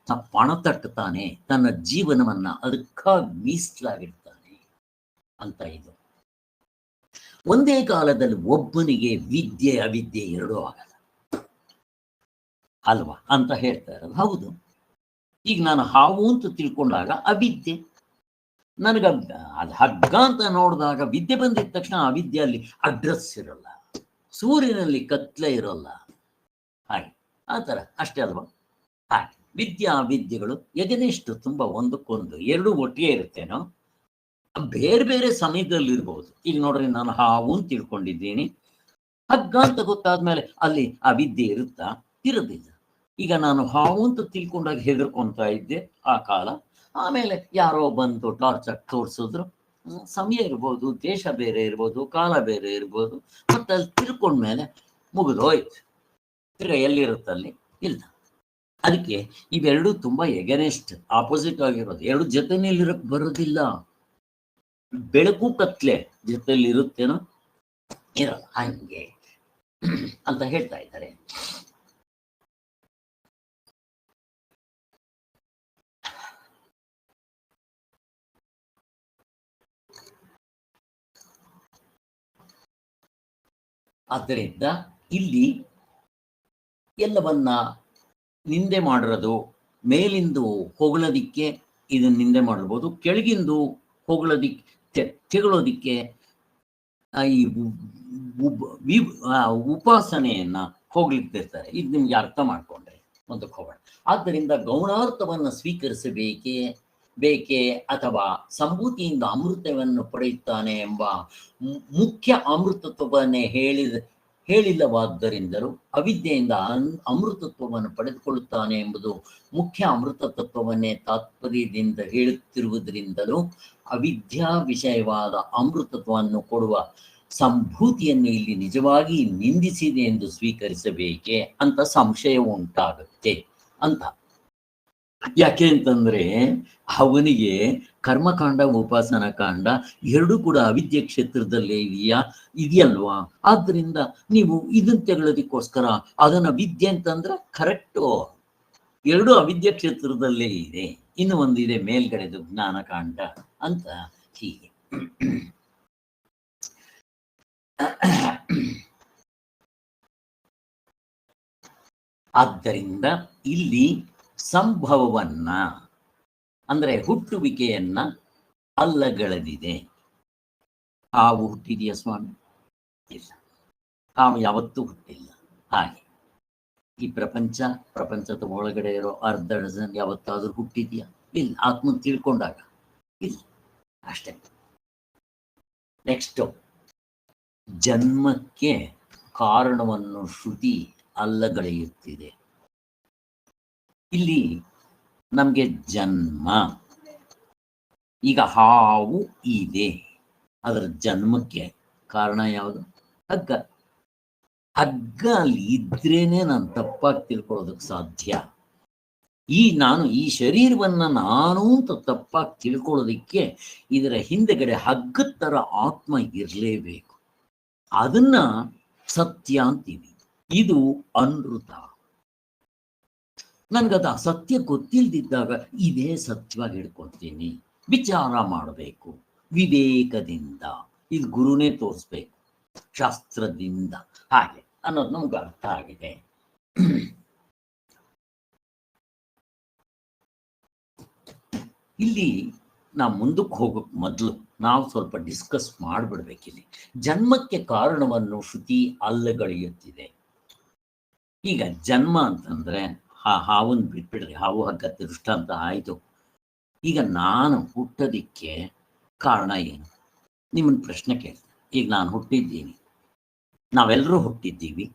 ಪಣ ತಟ್ಟುತ್ತಾನೆ, ತನ್ನ ಜೀವನವನ್ನ ಅದಕ್ಕಾಗಿ ಮೀಸಲಾಗಿಡ್ತಾನೆ ಅಂತ. ಇದು ಒಂದೇ ಕಾಲದಲ್ಲಿ ಒಬ್ಬನಿಗೆ ವಿದ್ಯೆ ಅವಿದ್ಯೆ ಎರಡೂ ಆಗಲ್ಲ ಅಲ್ವಾ ಅಂತ ಹೇಳ್ತಾ ಇರೋದು. ಹೌದು, ಈಗ ನಾನು ಹಾವು ಅಂತ ತಿಳ್ಕೊಂಡಾಗ ಅವಿದ್ಯೆ, ನನಗೆ ಅದು ಹಗ್ಗ ಅಂತ ನೋಡಿದಾಗ ವಿದ್ಯೆ ಬಂದಿದ ತಕ್ಷಣ ಅವಿದ್ಯೆಯಲ್ಲಿ ಅಡ್ರೆಸ್ ಇರಲ್ಲ, ಸೂರ್ಯನಲ್ಲಿ ಕತ್ಲೆ ಇರೋಲ್ಲ. ಹಾಗೆ ಆ ಥರ ಅಷ್ಟೇ ಅಲ್ವಾ? ಹಾಗೆ ವಿದ್ಯಾ ಅವಿದ್ಯೆಗಳು ಎಗನೆಷ್ಟು ತುಂಬ ಒಂದಕ್ಕೊಂದು ಎರಡೂ ಒಟ್ಟಿಗೆ ಇರುತ್ತೇನೋ, ಬೇರೆ ಬೇರೆ ಸಮಯದಲ್ಲಿ ಇರ್ಬೋದು. ಈಗ ನೋಡ್ರಿ, ನಾನು ಹಾವು ಅಂತ ತಿಳ್ಕೊಂಡಿದ್ದೀನಿ, ಹಗ್ಗ ಅಂತ ಗೊತ್ತಾದ್ಮೇಲೆ ಅಲ್ಲಿ ಆ ವಿದ್ಯೆ ಇರುತ್ತಾ? ಇರೋದಿಲ್ಲ. ಈಗ ನಾನು ಹಾವು ಅಂತ ತಿಳ್ಕೊಂಡಾಗ ಹೆದರ್ಕೊಂತ ಇದ್ದೆ ಆ ಕಾಲ, ಆಮೇಲೆ ಯಾರೋ ಬಂದು ಟಾರ್ಚ್ ಹಾಕಿ ತೋರಿಸಿದ್ರು. ಸಮಯ ಇರ್ಬೋದು, ದೇಶ ಬೇರೆ ಇರ್ಬೋದು, ಕಾಲ ಬೇರೆ ಇರ್ಬೋದು, ಮತ್ತೆ ಅಲ್ಲಿ ತಿಳ್ಕೊಂಡ್ಮೇಲೆ ಮುಗಿದೋಯ್ತು. ತಿರ್ಗ ಎಲ್ಲಿರುತ್ತಲ್ಲಿ ಇಲ್ಲ. ಅದಕ್ಕೆ ಇವೆರಡು ತುಂಬಾ ಎಗನೆಸ್ಟ್, ಆಪೋಸಿಟ್ ಆಗಿರೋದು. ಎರಡು ಜೊತೆನಲ್ಲಿರಕ್ ಬರೋದಿಲ್ಲ. ಬೆಳಕು ಕತ್ಲೆ ಜೊತೆಯಲ್ಲಿ ಇರುತ್ತೇನೋ ಇರಲ್ಲ, ಹಂಗೆ ಅಂತ ಹೇಳ್ತಾ ಇದ್ದಾರೆ. ಆದ್ದರಿಂದ ಇಲ್ಲಿ ಎಲ್ಲವನ್ನ ನಿಂದೆ ಮಾಡಿರೋದು, ಮೇಲಿಂದು ಹೊಗಳೋದಿಕ್ಕೆ ಇದನ್ನ ನಿಂದೆ ಮಾಡಿರ್ಬೋದು, ಕೆಳಗಿಂದು ತೆಗಳೋದಿಕ್ಕೆ ಈ ಉಪಾಸನೆಯನ್ನ ಹೋಗ್ಲಿಕ್ತಿರ್ತಾರೆ. ಇದು ನಿಮ್ಗೆ ಅರ್ಥ ಮಾಡ್ಕೊಂಡ್ರೆ ಮುಂದಕ್ಕೆ ಹೋಗೋಣ. ಆದ್ದರಿಂದ ಗೌಣಾರ್ಥವನ್ನು ಬೇಕೇ ಅಥವಾ ಸಂಭೂತಿಯಿಂದ ಅಮೃತವನ್ನು ಪಡೆಯುತ್ತಾನೆ ಎಂಬ ಮುಖ್ಯ ಅಮೃತತ್ವವನ್ನೇ ಹೇಳಿಲ್ಲವಾದ್ದರಿಂದಲೂ ಅವಿದ್ಯೆಯಿಂದ ಅಮೃತತ್ವವನ್ನು ಪಡೆದುಕೊಳ್ಳುತ್ತಾನೆ ಎಂಬುದು ಮುಖ್ಯ ಅಮೃತ ತತ್ವವನ್ನೇ ತಾತ್ಪರ್ಯದಿಂದ ಹೇಳುತ್ತಿರುವುದರಿಂದಲೂ ಅವಿದ್ಯಾ ವಿಷಯವಾದ ಅಮೃತತ್ವವನ್ನು ಕೊಡುವ ಸಂಭೂತಿಯನ್ನು ಇಲ್ಲಿ ನಿಜವಾಗಿ ನಿಂದಿಸಿದೆ ಎಂದು ಸ್ವೀಕರಿಸಬೇಕೆ ಅಂತ ಸಂಶಯ ಉಂಟಾಗುತ್ತೆ ಅಂತ. ಯಾಕೆ ಅಂತಂದ್ರೆ ಅವನಿಗೆ ಕರ್ಮಕಾಂಡ ಉಪಾಸನಾ ಕಾಂಡ ಎರಡೂ ಕೂಡ ಅವಿದ್ಯೆ ಕ್ಷೇತ್ರದಲ್ಲೇ ಇದೆಯಲ್ವಾ. ಆದ್ರಿಂದ ನೀವು ಇದನ್ನ ತೆಗೊಳ್ಳೋದಕ್ಕೋಸ್ಕರ ಅದನ್ನ ವಿದ್ಯೆ ಅಂತಂದ್ರೆ ಕರೆಕ್ಟು, ಎರಡು ಅವಿದ್ಯೆ ಕ್ಷೇತ್ರದಲ್ಲೇ ಇದೆ. ಇನ್ನು ಒಂದಿದೆ ಮೇಲ್ಗಡೆದು ಜ್ಞಾನಕಾಂಡ ಅಂತ. ಹೀಗೆ ಆದ್ದರಿಂದ ಇಲ್ಲಿ ಸಂಭವವನ್ನ ಅಂದ್ರೆ ಹುಟ್ಟುವಿಕೆಯನ್ನ ಅಲ್ಲಗಳೆದಿದೆ. ಹಾವು ಹುಟ್ಟಿದೆಯಾ ಸ್ವಾಮಿ? ಇಲ್ಲ, ಹಾವು ಯಾವತ್ತೂ ಹುಟ್ಟಿಲ್ಲ. ಹಾಗೆ ಈ ಪ್ರಪಂಚದ ಒಳಗಡೆ ಇರೋ ಅರ್ಧ ಡಜನ್ ಯಾವತ್ತಾದ್ರೂ ಹುಟ್ಟಿದ್ಯಾ? ಇಲ್ಲ. ಆತ್ಮ ತಿಳ್ಕೊಂಡಾಗ ಇಲ್ಲ, ಅಷ್ಟೇ. ನೆಕ್ಸ್ಟ್, ಜನ್ಮಕ್ಕೆ ಕಾರಣವನ್ನು ಶ್ರುತಿ ಅಲ್ಲಗಳೆಯುತ್ತಿದೆ. ಇಲ್ಲಿ ನಮಗೆ ಜನ್ಮ, ಈಗ ಹಾವು ಇದೆ, ಅದರ ಜನ್ಮಕ್ಕೆ ಕಾರಣ ಯಾವುದು? ಹಗ್ಗ. ಹಗ್ಗ ಅಲ್ಲಿ ಇದ್ರೇನೆ ನಾನು ತಪ್ಪಾಗಿ ತಿಳ್ಕೊಳ್ಳೋದಕ್ಕೆ ಸಾಧ್ಯ. ನಾನು ಈ ಶರೀರವನ್ನ ನಾನು ಅಂತ ತಪ್ಪಾಗಿ ತಿಳ್ಕೊಳ್ಳೋದಿಕ್ಕೆ ಇದರ ಹಿಂದೆಗಡೆ ಹಗ್ಗದ ಥರ ಆತ್ಮ ಇರಲೇಬೇಕು. ಅದನ್ನ ಸತ್ಯ ಅಂತೀವಿ. ಇದು ಅನೃತ. ನನ್ಗದು ಸತ್ಯ ಗೊತ್ತಿಲ್ದಿದ್ದಾಗ ಇದೇ ಸತ್ಯವಾಗಿ ಹಿಡ್ಕೊತೀನಿ. ವಿಚಾರ ಮಾಡಬೇಕು ವಿವೇಕದಿಂದ, ಇದು ಗುರುನೇ ತೋರಿಸ್ಬೇಕು ಶಾಸ್ತ್ರದಿಂದ, ಹಾಗೆ ಅನ್ನೋದು ನಮ್ಗೆ ಅರ್ಥ ಆಗಿದೆ. ಇಲ್ಲಿ ನಾವು ಮುಂದಕ್ಕೆ ಹೋಗೋಕೆ ಮೊದಲು ನಾವು ಸ್ವಲ್ಪ ಡಿಸ್ಕಸ್ ಮಾಡಿಬಿಡ್ಬೇಕಿಲ್ಲಿ. ಜನ್ಮಕ್ಕೆ ಕಾರಣವನ್ನು ಶ್ರುತಿ ಅಲ್ಲಗಳೆಯುತ್ತಿದೆ. ಈಗ ಜನ್ಮ ಅಂತಂದ್ರೆ ಹಾವನ್ ಬಿಟ್ಬಿಡ್ರಿ, ಹಾವು ಹಗ್ಗ ದೃಷ್ಟ ಅಂತ ಆಯ್ತು. ಈಗ ನಾನು ಹುಟ್ಟೋದಿಕ್ಕೆ ಕಾರಣ ಏನು? ನಿಮ್ಮನ್ನ ಪ್ರಶ್ನೆ ಕೇಳ್ತೀನಿ. ಈಗ ನಾನು ಹುಟ್ಟಿದ್ದೀನಿ, ನಾವೆಲ್ಲರೂ ಹುಟ್ಟಿದ್ದೀವಿ.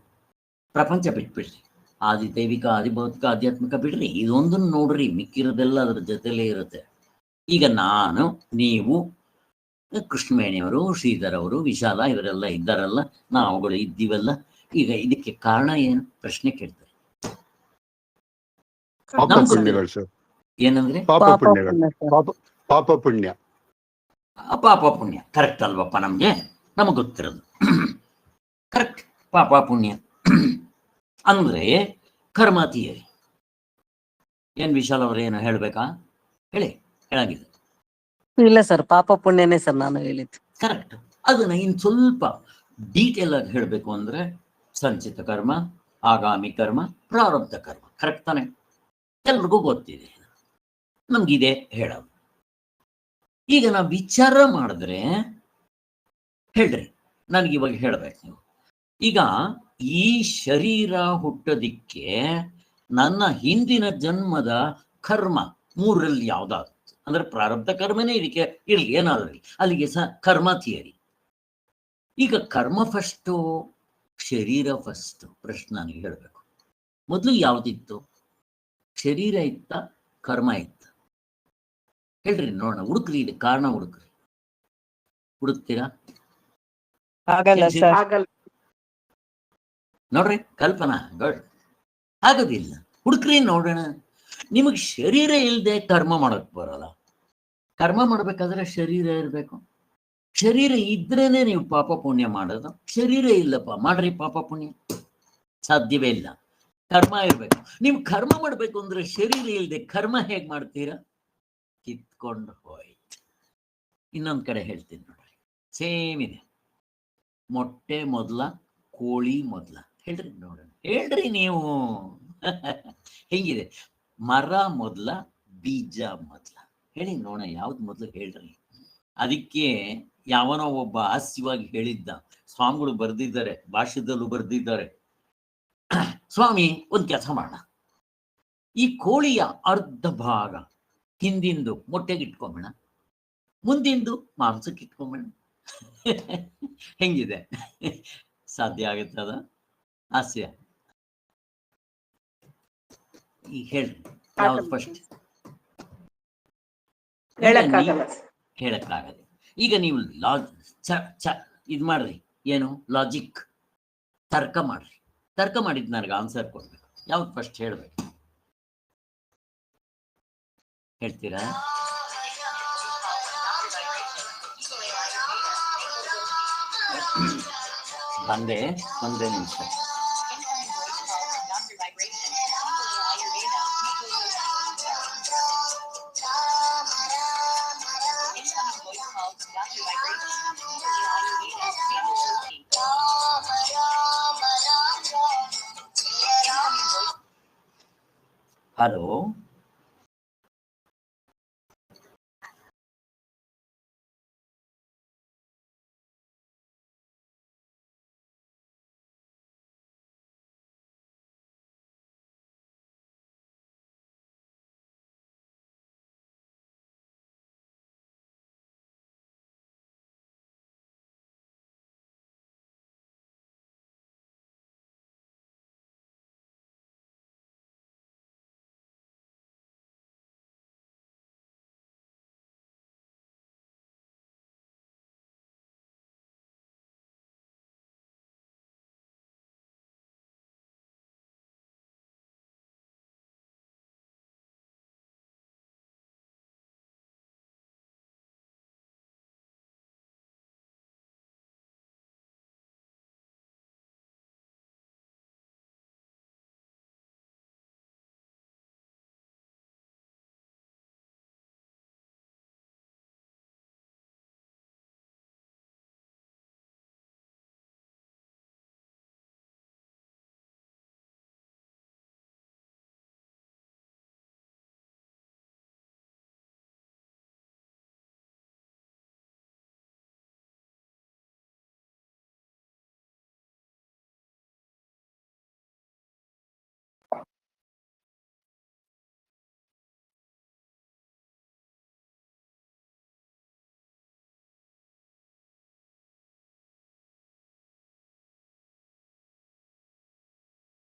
ಪ್ರಪಂಚ ಬಿಟ್ಬಿಡ್ರಿ, ಆದಿದೈವಿಕ ಆದಿಭೌತಿಕ ಆಧ್ಯಾತ್ಮಿಕ ಬಿಡ್ರಿ, ಇದೊಂದನ್ನು ನೋಡ್ರಿ, ಮಿಕ್ಕಿರೋದೆಲ್ಲ ಅದ್ರ ಜೊತೆಲೇ ಇರುತ್ತೆ. ಈಗ ನಾನು, ನೀವು, ಕೃಷ್ಣವೇಣಿಯವರು, ಶ್ರೀಧರ್ ಅವರು, ವಿಶಾಲ ಇವರೆಲ್ಲ ಇದ್ದಾರಲ್ಲ, ನಾವುಗಳು ಇದ್ದೀವಲ್ಲ, ಈಗ ಇದಕ್ಕೆ ಕಾರಣ ಏನು? ಪ್ರಶ್ನೆ ಕೇಳ್ತಾರೆ. ಏನಂದ್ರೆ ಪಾಪ ಪುಣ್ಯ. ಪಾಪ ಪುಣ್ಯ ಕರೆಕ್ಟ್ ಅಲ್ವಪ್ಪ? ನಮಗೆ ಗೊತ್ತಿರೋದು ಕರೆಕ್ಟ್. ಪಾಪ ಪುಣ್ಯ ಅಂದ್ರೆ ಕರ್ಮ ಥಿಯರಿ. ಏನ್ ವಿಶಾಲ್ ಅವ್ರ ಏನು ಹೇಳ್ಬೇಕಾ? ಹೇಳಾಗಿದೆ. ಇಲ್ಲ ಸರ್, ಪಾಪ ಪುಣ್ಯನೇ ಸರ್ ನಾನು ಹೇಳಿದ್ದು. ಕರೆಕ್ಟ್. ಅದನ್ನ ಇನ್ ಸ್ವಲ್ಪ ಡೀಟೇಲ್ ಆಗಿ ಹೇಳಬೇಕು ಅಂದ್ರೆ ಸಂಚಿತ ಕರ್ಮ, ಆಗಾಮಿ ಕರ್ಮ, ಪ್ರಾರಬ್ಧ ಕರ್ಮ. ಕರೆಕ್ಟ್ ತಾನೆ? ಎಲ್ರಿಗೂ ಗೊತ್ತಿದೆ, ನಮ್ಗಿದೆ ಹೇಳೋದು. ಈಗ ನಾವು ವಿಚಾರ ಮಾಡಿದ್ರೆ, ಹೇಳ್ರಿ, ನನಗಿವಾಗ ಹೇಳ್ಬೇಕು ನೀವು. ಈಗ ಈ ಶರೀರ ಹುಟ್ಟೋದಿಕ್ಕೆ ನನ್ನ ಹಿಂದಿನ ಜನ್ಮದ ಕರ್ಮ ಮೂರರಲ್ಲಿ ಯಾವ್ದಾದ್ರು ಅಂದ್ರೆ ಪ್ರಾರಬ್ಧ ಕರ್ಮನೇ ಇದಕ್ಕೆ ಇರಲಿ, ಏನಾದ್ರೂ ಅಲ್ಲಿಗೆ ಕರ್ಮ ಥಿಯರಿ. ಈಗ ಕರ್ಮ ಫಸ್ಟು, ಶರೀರ ಫಸ್ಟ್? ಪ್ರಶ್ನೆ ನನಗೆ ಹೇಳಬೇಕು. ಮೊದಲು ಯಾವ್ದಿತ್ತು? ಶರೀರ ಇತ್ತ, ಕರ್ಮ ಇತ್ತ? ಹೇಳ್ರಿ ನೋಡೋಣ, ಹುಡುಕ್ರಿ, ಇದು ಕಾರಣ ಹುಡುಕ್ರಿ. ಹುಡುಕ್ತೀರಾ? ನೋಡ್ರಿ, ಕಲ್ಪನಾ ಗುಡ್. ಆಗೋದಿಲ್ಲ, ಹುಡುಕ್ರಿ ನೋಡೋಣ. ನಿಮಗೆ ಶರೀರ ಇಲ್ಲದೆ ಕರ್ಮ ಮಾಡಕ್ ಬರಲ್ಲ. ಕರ್ಮ ಮಾಡ್ಬೇಕಾದ್ರೆ ಶರೀರ ಇರಬೇಕು. ಶರೀರ ಇದ್ರೇನೆ ನೀವು ಪಾಪ ಪುಣ್ಯ ಮಾಡೋದು. ಶರೀರ ಇಲ್ಲಪ್ಪ, ಮಾಡ್ರಿ ಪಾಪ ಪುಣ್ಯ, ಸಾಧ್ಯವೇ ಇಲ್ಲ. ಕರ್ಮ ಇರ್ಬೇಕು. ನೀವು ಕರ್ಮ ಮಾಡ್ಬೇಕು ಅಂದ್ರೆ ಶರೀರ ಇಲ್ಲದೆ ಕರ್ಮ ಹೇಗ್ ಮಾಡ್ತೀರಾ? ಕಿತ್ಕೊಂಡು ಹೋಯ್ತು. ಇನ್ನೊಂದ್ ಕಡೆ ಹೇಳ್ತೀನಿ ನೋಡ್ರಿ, ಸೇಮ್ ಇದೆ. ಮೊಟ್ಟೆ ಮೊದಲ, ಕೋಳಿ ಮೊದಲ? ಹೇಳ್ರಿ ನೋಡೋಣ, ಹೇಳ್ರಿ ನೀವು. ಹೆಂಗಿದೆ? ಮರ ಮೊದಲ, ಬೀಜ ಮೊದಲ? ಹೇಳಿ ನೋಡೋಣ, ಯಾವ್ದು ಮೊದಲು ಹೇಳ್ರಿ. ಅದಕ್ಕೆ ಯಾವನೋ ಒಬ್ಬ ಹಾಸ್ಯವಾಗಿ ಹೇಳಿದ್ದ, ಸ್ವಾಮಿಗಳು ಬರ್ದಿದ್ದಾರೆ, ಭಾಷ್ಯದಲ್ಲೂ ಬರ್ದಿದ್ದಾರೆ. ಸ್ವಾಮಿ, ಒಂದ್ ಕೆಲಸ ಮಾಡೋಣ, ಈ ಕೋಳಿಯ ಅರ್ಧ ಭಾಗ ಹಿಂದಿಂದು ಮೊಟ್ಟೆಗೆ ಇಟ್ಕೊಂಬೇಡ, ಮುಂದಿಂದು ಮಾಂಸಕ್ಕೆ ಇಟ್ಕೊಂಬೇಡ. ಹೆಂಗಿದೆ? ಸಾಧ್ಯ ಆಗುತ್ತೆ ಅದ? ಹಾಸ್ಯ. ಈಗ ಹೇಳ್ರಿ, ಯಾವ್ದು ಫಸ್ಟ್? ಹೇಳಕ್ಕಾಗಲ್ಲ. ಈಗ ನೀವು ಇದು ಮಾಡ್ರಿ, ಏನು ಲಾಜಿಕ್, ತರ್ಕ ಮಾಡ್ರಿ. ತರ್ಕ ಮಾಡಿದ್ ನನಗೆ ಆನ್ಸರ್ ಕೊಡ್ಬೇಕು. ಯಾವ್ದು ಫಸ್ಟ್ ಹೇಳ್ಬೇಕು? ಹೇಳ್ತೀರಾ? ಒಂದೇ ನಿಮಿಷ. ಹಲೋ,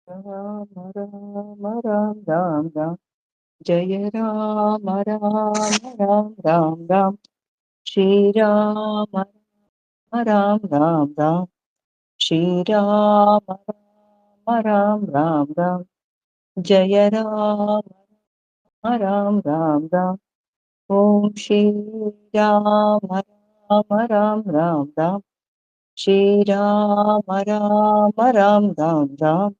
ರಾಮ ರಾಮ ರಾಮ ರಾಮ ರಾಮ ಜಯ ರಾಮ ರಾಮ ರಾಮ ರಾಮ ರಾಮ ಶ್ರೀರಾಮ ರಾಮ ರಾಮ ರಾಮ ಶ್ರೀರಾಮ ರಾಮ ರಾಮ ರಾಮ ಜಯ ರಾಮ ರಾಮ ರಾಮ ರಾಮ ಓಂ ಶ್ರೀ ರಾಮ ರಾಮ ರಾಮ ರಾಮ ರಾಮ ಶ್ರೀರಾಮ ರಾಮ ರಾಮ ರಾಮ ರಾಮ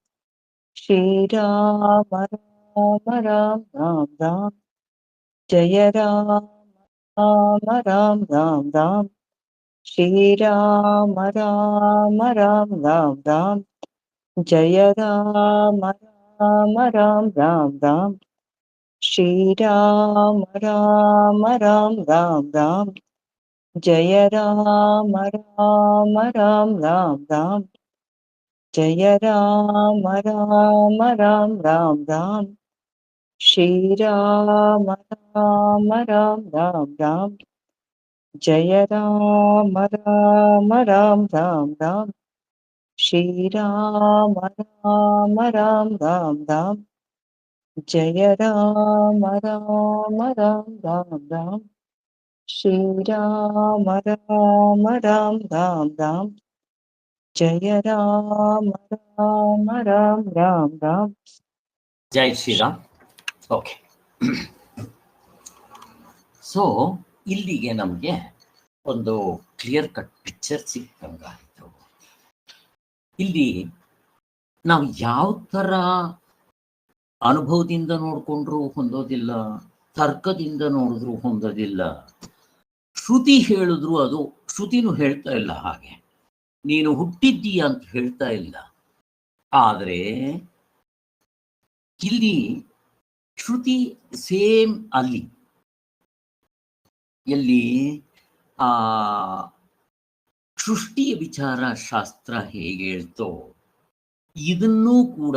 ಶ್ರೀರಾಮ ರಾಮ ರಾಮ ರಾಮ ರಾಮ ಜಯ ರಾಮ ರಾಮ ರಾಮ ರಾಮ ಶ್ರೀರಾಮ ರಾಮ ರಾಮ ರಾಮ ರಾಮ ಜಯ ರಾಮ ರಾಮ ರಾಮ ರಾಮ ಶ್ರೀರಾಮ ರಾಮ ರಾಮ ರಾಮ ರಾಮ ಜಯ ರಾಮ ರಾಮ ರಾಮ ರಾಮ ಜಯ ರಾಮ ರಾಮ ರಾಮ ರಾಮ ಶ್ರೀರಾಮ ರಾಮ ರಾಮ ರಾಮ ಜಯ ರಾಮ ರಾಮ ರಾಮ ಶ್ರೀರಾಮ ರಾಮ ರಾಮ ಜಯ ರಾಮ ರಾಮ ಶ್ರೀರಾಮ ರಾಮ ಜಯ ರಾಮ ರಾಮ ಜೈ ಶ್ರೀರಾಮ್. ಓಕೆ, ಸೊ ಇಲ್ಲಿಗೆ ನಮಗೆ ಒಂದು ಕ್ಲಿಯರ್ ಕಟ್ ಪಿಕ್ಚರ್ ಸಿಕ್ಕಂಗಾಯಿತು. ಇಲ್ಲಿ ನಾವು ಯಾವ ಥರ ಅನುಭವದಿಂದ ನೋಡಿಕೊಂಡ್ರು ಹೊಂದೋದಿಲ್ಲ, ತರ್ಕದಿಂದ ನೋಡಿದ್ರು ಹೊಂದೋದಿಲ್ಲ, ಶ್ರುತಿ ಹೇಳಿದ್ರು ಅದು ಶ್ರುತಿನೂ ಹೇಳ್ತಾ ಇಲ್ಲ, ಹಾಗೆ ನೀನು ಹುಟ್ಟಿದ್ದೀಯ ಅಂತ ಹೇಳ್ತಾ ಇಲ್ಲ. ಆದರೆ ಇಲ್ಲಿ ಶ್ರುತಿ ಸೇಮ್ ಅಲ್ಲಿ ಎಲ್ಲಿ ಸೃಷ್ಟಿಯ ವಿಚಾರ ಶಾಸ್ತ್ರ ಹೇಗೆ ಹೇಳ್ತೋ ಇದನ್ನೂ ಕೂಡ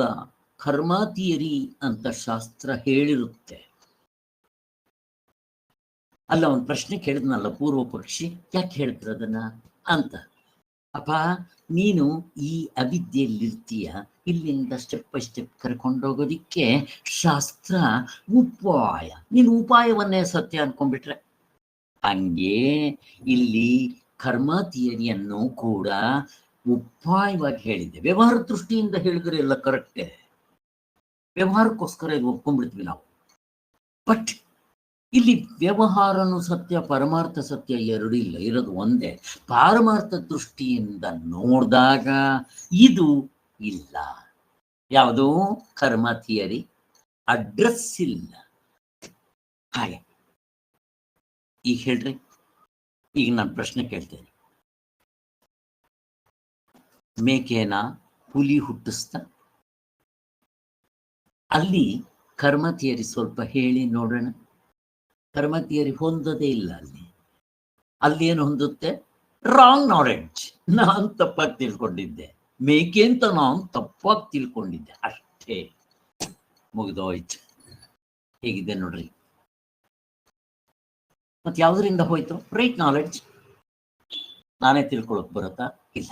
ಕರ್ಮ ಥಿಯರಿ ಅಂತ ಶಾಸ್ತ್ರ ಹೇಳಿರುತ್ತೆ. ಅಲ್ಲ, ಒಂದು ಪ್ರಶ್ನೆ ಕೇಳಿದ್ನಲ್ಲ ಪೂರ್ವ ಪಕ್ಷಿ, ಯಾಕೆ ಹೇಳ್ತಾರೆ ಅದನ್ನ ಅಂತ. ಅಪ್ಪ, ನೀನು ಈ ಅವಿದ್ಯೆಯಲ್ಲಿರ್ತೀಯ, ಇಲ್ಲಿಂದ ಸ್ಟೆಪ್ ಬೈ ಸ್ಟೆಪ್ ಕರ್ಕೊಂಡೋಗೋದಿಕ್ಕೆ ಶಾಸ್ತ್ರ ಉಪಾಯ. ನೀನು ಉಪಾಯವನ್ನೇ ಸತ್ಯ ಅನ್ಕೊಂಡ್ಬಿಟ್ರೆ, ಹಂಗೆ ಇಲ್ಲಿ ಕರ್ಮ ಥಿಯರಿಯನ್ನು ಕೂಡ ಉಪಾಯವಾಗಿ ಹೇಳಿದ್ದೆ. ವ್ಯವಹಾರ ದೃಷ್ಟಿಯಿಂದ ಹೇಳಿದ್ರೆ ಎಲ್ಲ ಕರೆಕ್ಟೇ, ವ್ಯವಹಾರಕ್ಕೋಸ್ಕರ ಇದು ಒಪ್ಕೊಂಡ್ಬಿಡ್ತೀವಿ ನಾವು. ಬಟ್ ಇಲ್ಲಿ ವ್ಯವಹಾರನು ಸತ್ಯ, ಪರಮಾರ್ಥ ಸತ್ಯ ಎರಡೂ ಇಲ್ಲ, ಇರೋದು ಒಂದೇ. ಪಾರಮಾರ್ಥ ದೃಷ್ಟಿಯಿಂದ ನೋಡಿದಾಗ ಇದು ಇಲ್ಲ. ಯಾವುದು ಕರ್ಮ ಥಿಯರಿ ಅಡ್ರೆಸ್ ಇಲ್ಲ. ಹಾಗೆ ಈಗ ಹೇಳ್ರಿ, ಈಗ ನಾನು ಪ್ರಶ್ನೆ ಕೇಳ್ತೇನೆ, ಮೇಕೆನ ಹುಲಿ ಹುಟ್ಟಿಸ್ತಾ? ಅಲ್ಲಿ ಕರ್ಮ ಥಿಯರಿ ಸ್ವಲ್ಪ ಹೇಳಿ ನೋಡೋಣ. ಕರ್ಮ ಥಿಯರಿ ಹೊಂದೋದೇ ಇಲ್ಲ. ಅಲ್ಲಿ ಏನು ಹೊಂದುತ್ತೆ? Wrong knowledge. ನಾನು ತಪ್ಪಾಗಿ ತಿಳ್ಕೊಂಡಿದ್ದೆ, ಮೇಕೆ ಅಂತ ನಾನು ತಪ್ಪಾಗಿ ತಿಳ್ಕೊಂಡಿದ್ದೆ, ಅಷ್ಟೇ, ಮುಗಿದೋಯ್ತು. ಹೇಗಿದೆ ನೋಡ್ರಿ. ಮತ್ತೆ ಯಾವುದರಿಂದ ಹೋಯ್ತು? Right knowledge. ನಾನೇ ತಿಳ್ಕೊಳಕ್ ಬರುತ್ತಾ? ಇಲ್ಲ.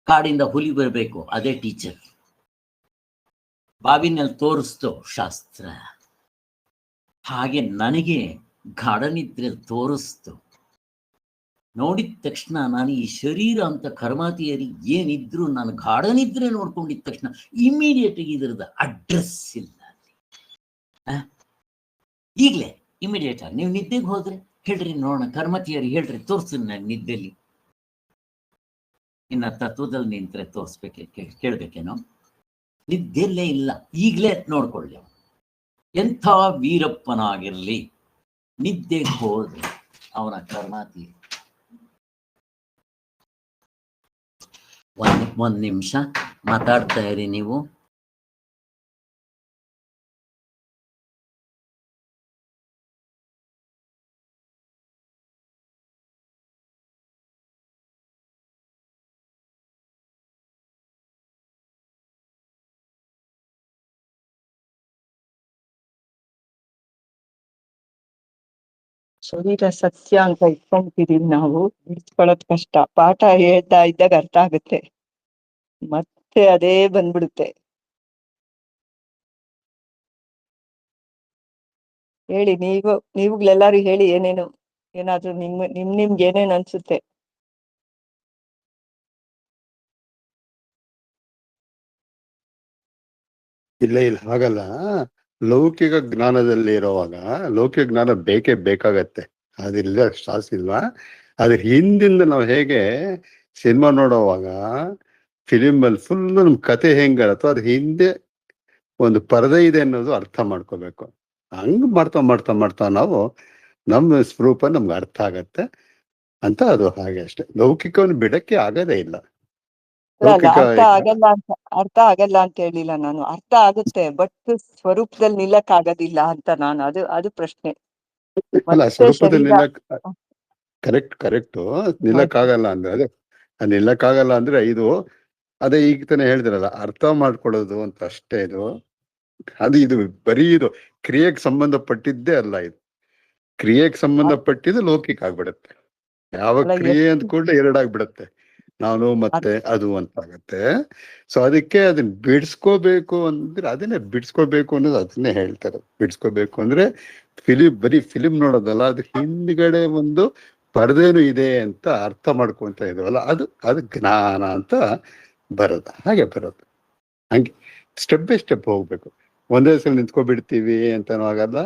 ಕಾಡಿಂದ ಹುಲಿ ಬರಬೇಕು, ಅದೇ ಟೀಚರ್. ಬಾವಿನಲ್ಲಿ ತೋರಿಸ್ತು ಶಾಸ್ತ್ರ, ಹಾಗೆ ನನಗೆ ಗಾಢನಿದ್ರೆ ತೋರಿಸ್ತು. ನೋಡಿದ ತಕ್ಷಣ ನಾನು ಈ ಶರೀರ ಅಂತ ಕರ್ಮಾತಿಯರಿ ಏನಿದ್ರು ನಾನು ಗಾಢನಿದ್ರೆ ನೋಡ್ಕೊಂಡಿದ್ದ ತಕ್ಷಣ ಇಮಿಡಿಯೇಟ್ ಆಗಿ ಇದರದ ಅಡ್ರೆಸ್ ಇಲ್ಲ ಅಲ್ಲಿ. ಈಗಲೇ ಇಮಿಡಿಯೇಟ್ ಆಗಿ ನೀವು ನಿದ್ದೆಗೆ ಹೋದ್ರೆ ಹೇಳ್ರಿ ನೋಡೋಣ, ಕರ್ಮತಿಯರಿ ಹೇಳ್ರಿ, ತೋರಿಸ್ತೀನಿ ನಾನು ನಿದ್ದೆಲಿ. ಇನ್ನ ತತ್ವದಲ್ಲಿ ನಿಂತ್ರೆ ತೋರಿಸ್ಬೇಕೆ, ಕೇಳ್ಬೇಕೇನೋ? ನಿದ್ದೆಲ್ಲೇ ಇಲ್ಲ, ಈಗಲೇ ನೋಡ್ಕೊಳ್ಳಿ. ಎಂಥ ವೀರಪ್ಪನಾಗಿರ್ಲಿ, ನಿದ್ದೆಗೆ ಹೋದ್ರೆ ಅವನ ಕರ್ಮಾತಿ. ಒಂದ್ ನಿಮಿಷ ಮಾತಾಡ್ತಾ ಇರಿ ನೀವು. ಶರೀರ ಸತ್ಯ ಅಂತ ಇಟ್ಕೊಂಡ್ತಿದೀವಿ ನಾವು, ಬಿಡ್ಸ್ಕೊಳ್ಳೋದ್ ಕಷ್ಟ. ಪಾಠ ಹೇಳ್ತಾ ಇದ್ದಾಗ ಅರ್ಥ ಆಗುತ್ತೆ, ಮತ್ತೆ ಅದೇ ಬಂದ್ಬಿಡುತ್ತೆ. ಹೇಳಿ ನೀವುಗಳೆಲ್ಲರೂ ಹೇಳಿ ಏನೇನು ಏನಾದ್ರು ನಿಮ್ಗೆ ಏನೇನ್ ಅನ್ಸುತ್ತೆ. ಇಲ್ಲ ಹಾಗಲ್ಲ. ಲೌಕಿಕ ಜ್ಞಾನದಲ್ಲಿ ಇರುವಾಗ ಲೌಕಿಕ ಜ್ಞಾನ ಬೇಕಾಗತ್ತೆ, ಅದಿಲ್ಲ ಶಾಸ್ತಿಲ್ವಾ. ಅದ್ರ ಹಿಂದಿಂದ ನಾವು ಹೇಗೆ ಸಿನಿಮಾ ನೋಡೋವಾಗ ಫಿಲಿಮ್ ಅಲ್ಲಿ ಫುಲ್ ನಮ್ ಕತೆ ಹೆಂಗಿರತ್ತೋ ಅದ್ರ ಹಿಂದೆ ಒಂದು ಪರದೆ ಇದೆ ಅನ್ನೋದು ಅರ್ಥ ಮಾಡ್ಕೋಬೇಕು. ಹಂಗ್ ಮಾಡ್ತಾ ಮಾಡ್ತಾ ಮಾಡ್ತಾ ನಾವು ನಮ್ಮ ಸ್ವರೂಪ ನಮ್ಗೆ ಅರ್ಥ ಆಗತ್ತೆ ಅಂತ. ಅದು ಹಾಗೆ ಅಷ್ಟೇ, ಲೌಕಿಕವನ್ನು ಬಿಡಕ್ಕೆ ಆಗದೇ ಇಲ್ಲ. ಲೌಕಿಕ ಅರ್ಥ ಆಗಲ್ಲ ಅಂತ ಹೇಳಿಲ್ಲ ನಾನು, ಅರ್ಥ ಆಗುತ್ತೆ ಬಟ್ ಸ್ವರೂಪದಲ್ಲಿ ನಿಲ್ಲಕ್ ಆಗೋದಿಲ್ಲ ಅಂತ ನಾನು, ಅದು ಪ್ರಶ್ನೆ. ಅಲ್ಲ, ಮತ್ತೆ ಸ್ವರೂಪದಲ್ಲಿ ಶರೀರ ಕರೆಕ್ಟ್ ನಿಲ್ಲಕ್ಕಾಗಲ್ಲ ಅಂದ್ರೆ ನಿಲ್ಲಕ್ಕಾಗಲ್ಲ ಅಂದ್ರೆ ಇದು ಅದೇ ಈಗ ತಾನೇ ಹೇಳಿದ್ರಲ್ಲ, ಅರ್ಥ ಮಾಡ್ಕೊಳ್ಳೋದು ಅಂತ ಅಷ್ಟೇ. ಇದು ಬರೀ ಇದು ಕ್ರಿಯೆಗೆ ಸಂಬಂಧಪಟ್ಟಿದ್ದೇ ಅಲ್ಲ. ಇದು ಕ್ರಿಯೆಗೆ ಸಂಬಂಧಪಟ್ಟಿದ್ದು ಲೌಕಿಕ ಆಗ್ಬಿಡತ್ತೆ. ಯಾವ ಕ್ರಿಯೆ ಅಂತ ಕೂಡ ಎರಡಾಗ್ಬಿಡತ್ತೆ, ನಾನು ಮತ್ತೆ ಅದು ಅಂತ ಆಗತ್ತೆ. ಸೊ ಅದಕ್ಕೆ ಅದನ್ನ ಬಿಡಿಸ್ಕೋಬೇಕು ಅಂದ್ರೆ ಅದನ್ನೇ ಬಿಡಿಸ್ಕೋಬೇಕು ಅನ್ನೋದು ಅದನ್ನೇ ಹೇಳ್ತಾರೆ. ಬಿಡಿಸ್ಕೋಬೇಕು ಅಂದ್ರೆ ಬರೀ ಫಿಲಿಂ ನೋಡೋದಲ್ಲ, ಅದು ಹಿಂದ್ಗಡೆ ಒಂದು ಪರದೇನು ಇದೆ ಅಂತ ಅರ್ಥ ಮಾಡ್ಕೊಂತ ಇದವಲ್ಲ, ಅದು ಜ್ಞಾನ ಅಂತ ಬರೋದು. ಹಾಗೆ ಬರೋದು, ಹಂಗೆ ಸ್ಟೆಪ್ ಬೈ ಸ್ಟೆಪ್ ಹೋಗ್ಬೇಕು. ಒಂದೇ ಸಲ ನಿಂತ್ಕೊಬಿಡ್ತೀವಿ ಅಂತಾನು ಆಗಲ್ಲ,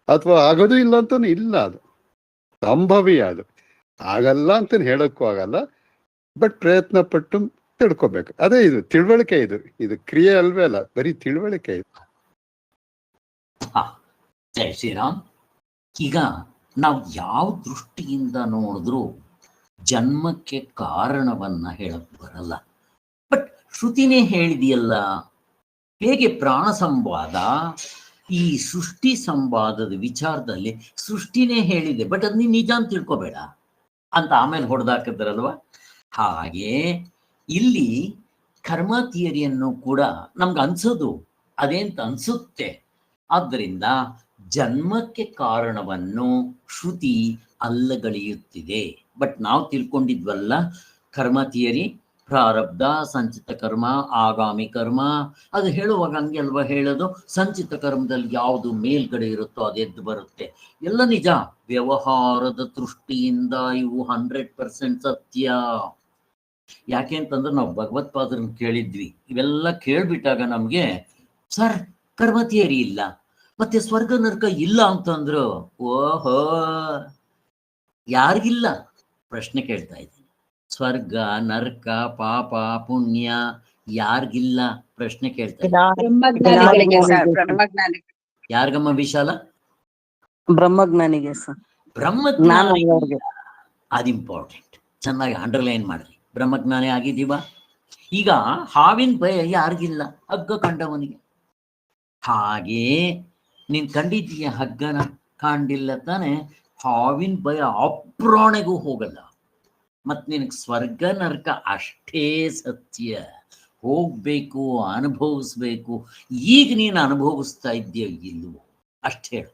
ಅಥವಾ ಆಗೋದು ಇಲ್ಲ ಅಂತಾನು ಇಲ್ಲ. ಅದು ಸಂಭವೀಯ, ಅದು ಆಗಲ್ಲ ಅಂತ ಹೇಳಕ್ಕೂ ಆಗಲ್ಲ. ಬಟ್ ಪ್ರಯತ್ನ ಪಟ್ಟು ತಿಳ್ಕೊಬೇಕು. ಅದೇ ಇದು ತಿಳುವಳಿಕೆ. ಇದು ಕ್ರಿಯೆ ಅಲ್ವೇ ಅಲ್ಲ, ಬರೀ ತಿಳುವಳಿಕೆ ಇದು. ಜೈ ಶ್ರೀರಾಮ್. ಈಗ ನಾವು ಯಾವ ದೃಷ್ಟಿಯಿಂದ ನೋಡಿದ್ರು ಜನ್ಮಕ್ಕೆ ಕಾರಣವನ್ನ ಹೇಳಕ್ ಬರಲ್ಲ. ಬಟ್ ಶ್ರುತಿನೇ ಹೇಳಿದೆಯಲ್ಲ, ಹೇಗೆ ಪ್ರಾಣ ಸಂವಾದ ಈ ಸೃಷ್ಟಿ ಸಂವಾದದ ವಿಚಾರದಲ್ಲಿ ಸೃಷ್ಟಿನೇ ಹೇಳಿದೆ, ಬಟ್ ಅದ್ ನೀನ್ ನಿಜ ಅಂತ ತಿಳ್ಕೊಬೇಡ ಅಂತ ಆಮೇಲೆ ಹೊಡೆದಾಕಿದ್ರಲ್ವ. ಹಾಗೆ ಇಲ್ಲಿ ಕರ್ಮ ಥಿಯರಿಯನ್ನು ಕೂಡ ನಮ್ಗೆ ಅನ್ಸೋದು ಅದೇಂತ ಅನ್ಸುತ್ತೆ. ಆದ್ದರಿಂದ ಜನ್ಮಕ್ಕೆ ಕಾರಣವನ್ನು ಶ್ರುತಿ ಅಲ್ಲಗಳೆಯುತ್ತಿದೆ. ಬಟ್ ನಾವು ತಿಳ್ಕೊಂಡಿದ್ವಲ್ಲ, ಕರ್ಮ ಥಿಯರಿ ಪ್ರಾರಬ್ಧ, ಸಂಚಿತ ಕರ್ಮ, ಆಗಾಮಿ ಕರ್ಮ. ಅದು ಹೇಳುವಾಗ ಹಂಗೆ ಅಲ್ವಾ ಹೇಳೋದು, ಸಂಚಿತ ಕರ್ಮದಲ್ಲಿ ಯಾವುದು ಮೇಲ್ಗಡೆ ಇರುತ್ತೋ ಅದೆದ್ದು ಬರುತ್ತೆ. ಎಲ್ಲ ನಿಜ. ವ್ಯವಹಾರದ ದೃಷ್ಟಿಯಿಂದ ಇವು 100% ಸತ್ಯ. ಯಾಕೆ ಅಂತಂದ್ರೆ ನಾವು ಭಗವತ್ಪಾದರನ್ನು ಕೇಳಿದ್ವಿ. ಇವೆಲ್ಲ ಕೇಳ್ಬಿಟ್ಟಾಗ ನಮ್ಗೆ ಸರ್ ಕರ್ಮ ಥಿಯರಿ ಇಲ್ಲ, ಮತ್ತೆ ಸ್ವರ್ಗ ನರಕ ಇಲ್ಲ ಅಂತಂದ್ರು. ಓಹೋ, ಯಾರಿಗಿಲ್ಲ? ಪ್ರಶ್ನೆ ಕೇಳ್ತಾ ಇದ್ದೀನಿ. ಸ್ವರ್ಗ ನರಕ ಪಾಪ ಪುಣ್ಯ ಯಾರಿಗಿಲ್ಲ? ಪ್ರಶ್ನೆ ಕೇಳ್ತಾ ಇದ್ದೀನಿ. ಯಾರಿಗಮ್ಮ ವಿಶಾಲ? ಬ್ರಹ್ಮಜ್ಞಾನಿಗೆ ಸರ್. ಬ್ರಹ್ಮಜ್ಞಾನಿ, ಅದು ಇಂಪಾರ್ಟೆಂಟ್. ಚೆನ್ನಾಗಿ ಅಂಡರ್ಲೈನ್ ಮಾಡ್ರಿ. ಬ್ರಹ್ಮಜ್ಞಾನಿ ಆಗಿದ್ದೀವ. ಈಗ ಹಾವಿನ ಭಯ ಯಾರಿಗಿಲ್ಲ? ಹಗ್ಗ ಕಂಡವನಿಗೆ. ಹಾಗೆ ನೀನ್ ಕಂಡಿದ್ದೀಯ ಹಗ್ಗನ? ಕಾಣಿಲ್ಲ ತಾನೆ. ಹಾವಿನ ಭಯ ಅಪ್ರಾಣೆಗೂ ಹೋಗಲ್ಲ. ಮತ್ ನಿನಗೆ ಸ್ವರ್ಗ ನರಕ ಅಷ್ಟೇ ಸತ್ಯ. ಹೋಗ್ಬೇಕು, ಅನುಭವಿಸ್ಬೇಕು. ಈಗ ನೀನು ಅನುಭವಿಸ್ತಾ ಇದ್ದೀಯ ಇಲ್ವೋ ಅಷ್ಟೇ ಹೇಳು.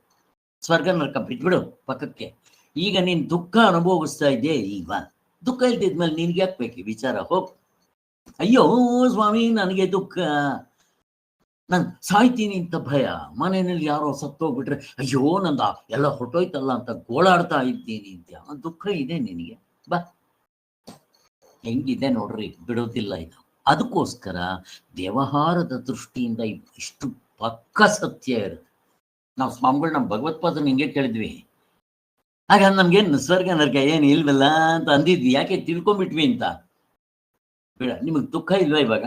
ಸ್ವರ್ಗ ನರಕ ಬಿಟ್ಬಿಡು ಪಕ್ಕಕ್ಕೆ. ಈಗ ನೀನ್ ದುಃಖ ಅನುಭವಿಸ್ತಾ ಇದ್ದೀಯ ಈಗ. ದುಃಖ ಇಲ್ದಿದ್ಮೇಲೆ ನಿನ್ಗೆ ಯಾಕೆ ಬೇಕು ವಿಚಾರ? ಹೋಗ್. ಅಯ್ಯೋ ಸ್ವಾಮಿ ನನಗೆ ದುಃಖ, ನಾನು ಸಾಯ್ತೀನಿ ಅಂತ ಭಯ, ಮನೆಯಲ್ಲಿ ಯಾರೋ ಸತ್ತೋಗ್ಬಿಟ್ರೆ ಅಯ್ಯೋ ನಂದ ಎಲ್ಲ ಹೊಟ್ಟೋಯ್ತಲ್ಲ ಅಂತ ಗೋಳಾಡ್ತಾ ಇದ್ದೀನಿ ಅಂತ ದುಃಖ ಇದೆ ನಿನಗೆ. ಬಾ, ಹೆಂಗಿದೆ ನೋಡ್ರಿ, ಬಿಡೋದಿಲ್ಲ ಇದು. ಅದಕ್ಕೋಸ್ಕರ ವ್ಯವಹಾರದ ದೃಷ್ಟಿಯಿಂದ ಇಷ್ಟು ಪಕ್ಕ ಸತ್ಯ ಇರುತ್ತೆ. ನಾವು ಸ್ವಾಮಿಗಳು ನಮ್ಮ ಭಗವತ್ಪಾದನ ಹಿಂಗೆ ಕೇಳಿದ್ವಿ. ಆಗ ನಮ್ಗೇನು ಸ್ವರ್ಗ ನರಕ ಏನು ಇಲ್ವಲ್ಲ ಅಂತ ಅಂದಿದ್ವಿ. ಯಾಕೆ ತಿಳ್ಕೊಂಡ್ಬಿಟ್ವಿ ಅಂತ. ಬೇಡ, ನಿಮಗೆ ದುಃಖ ಇಲ್ವಾ ಇವಾಗ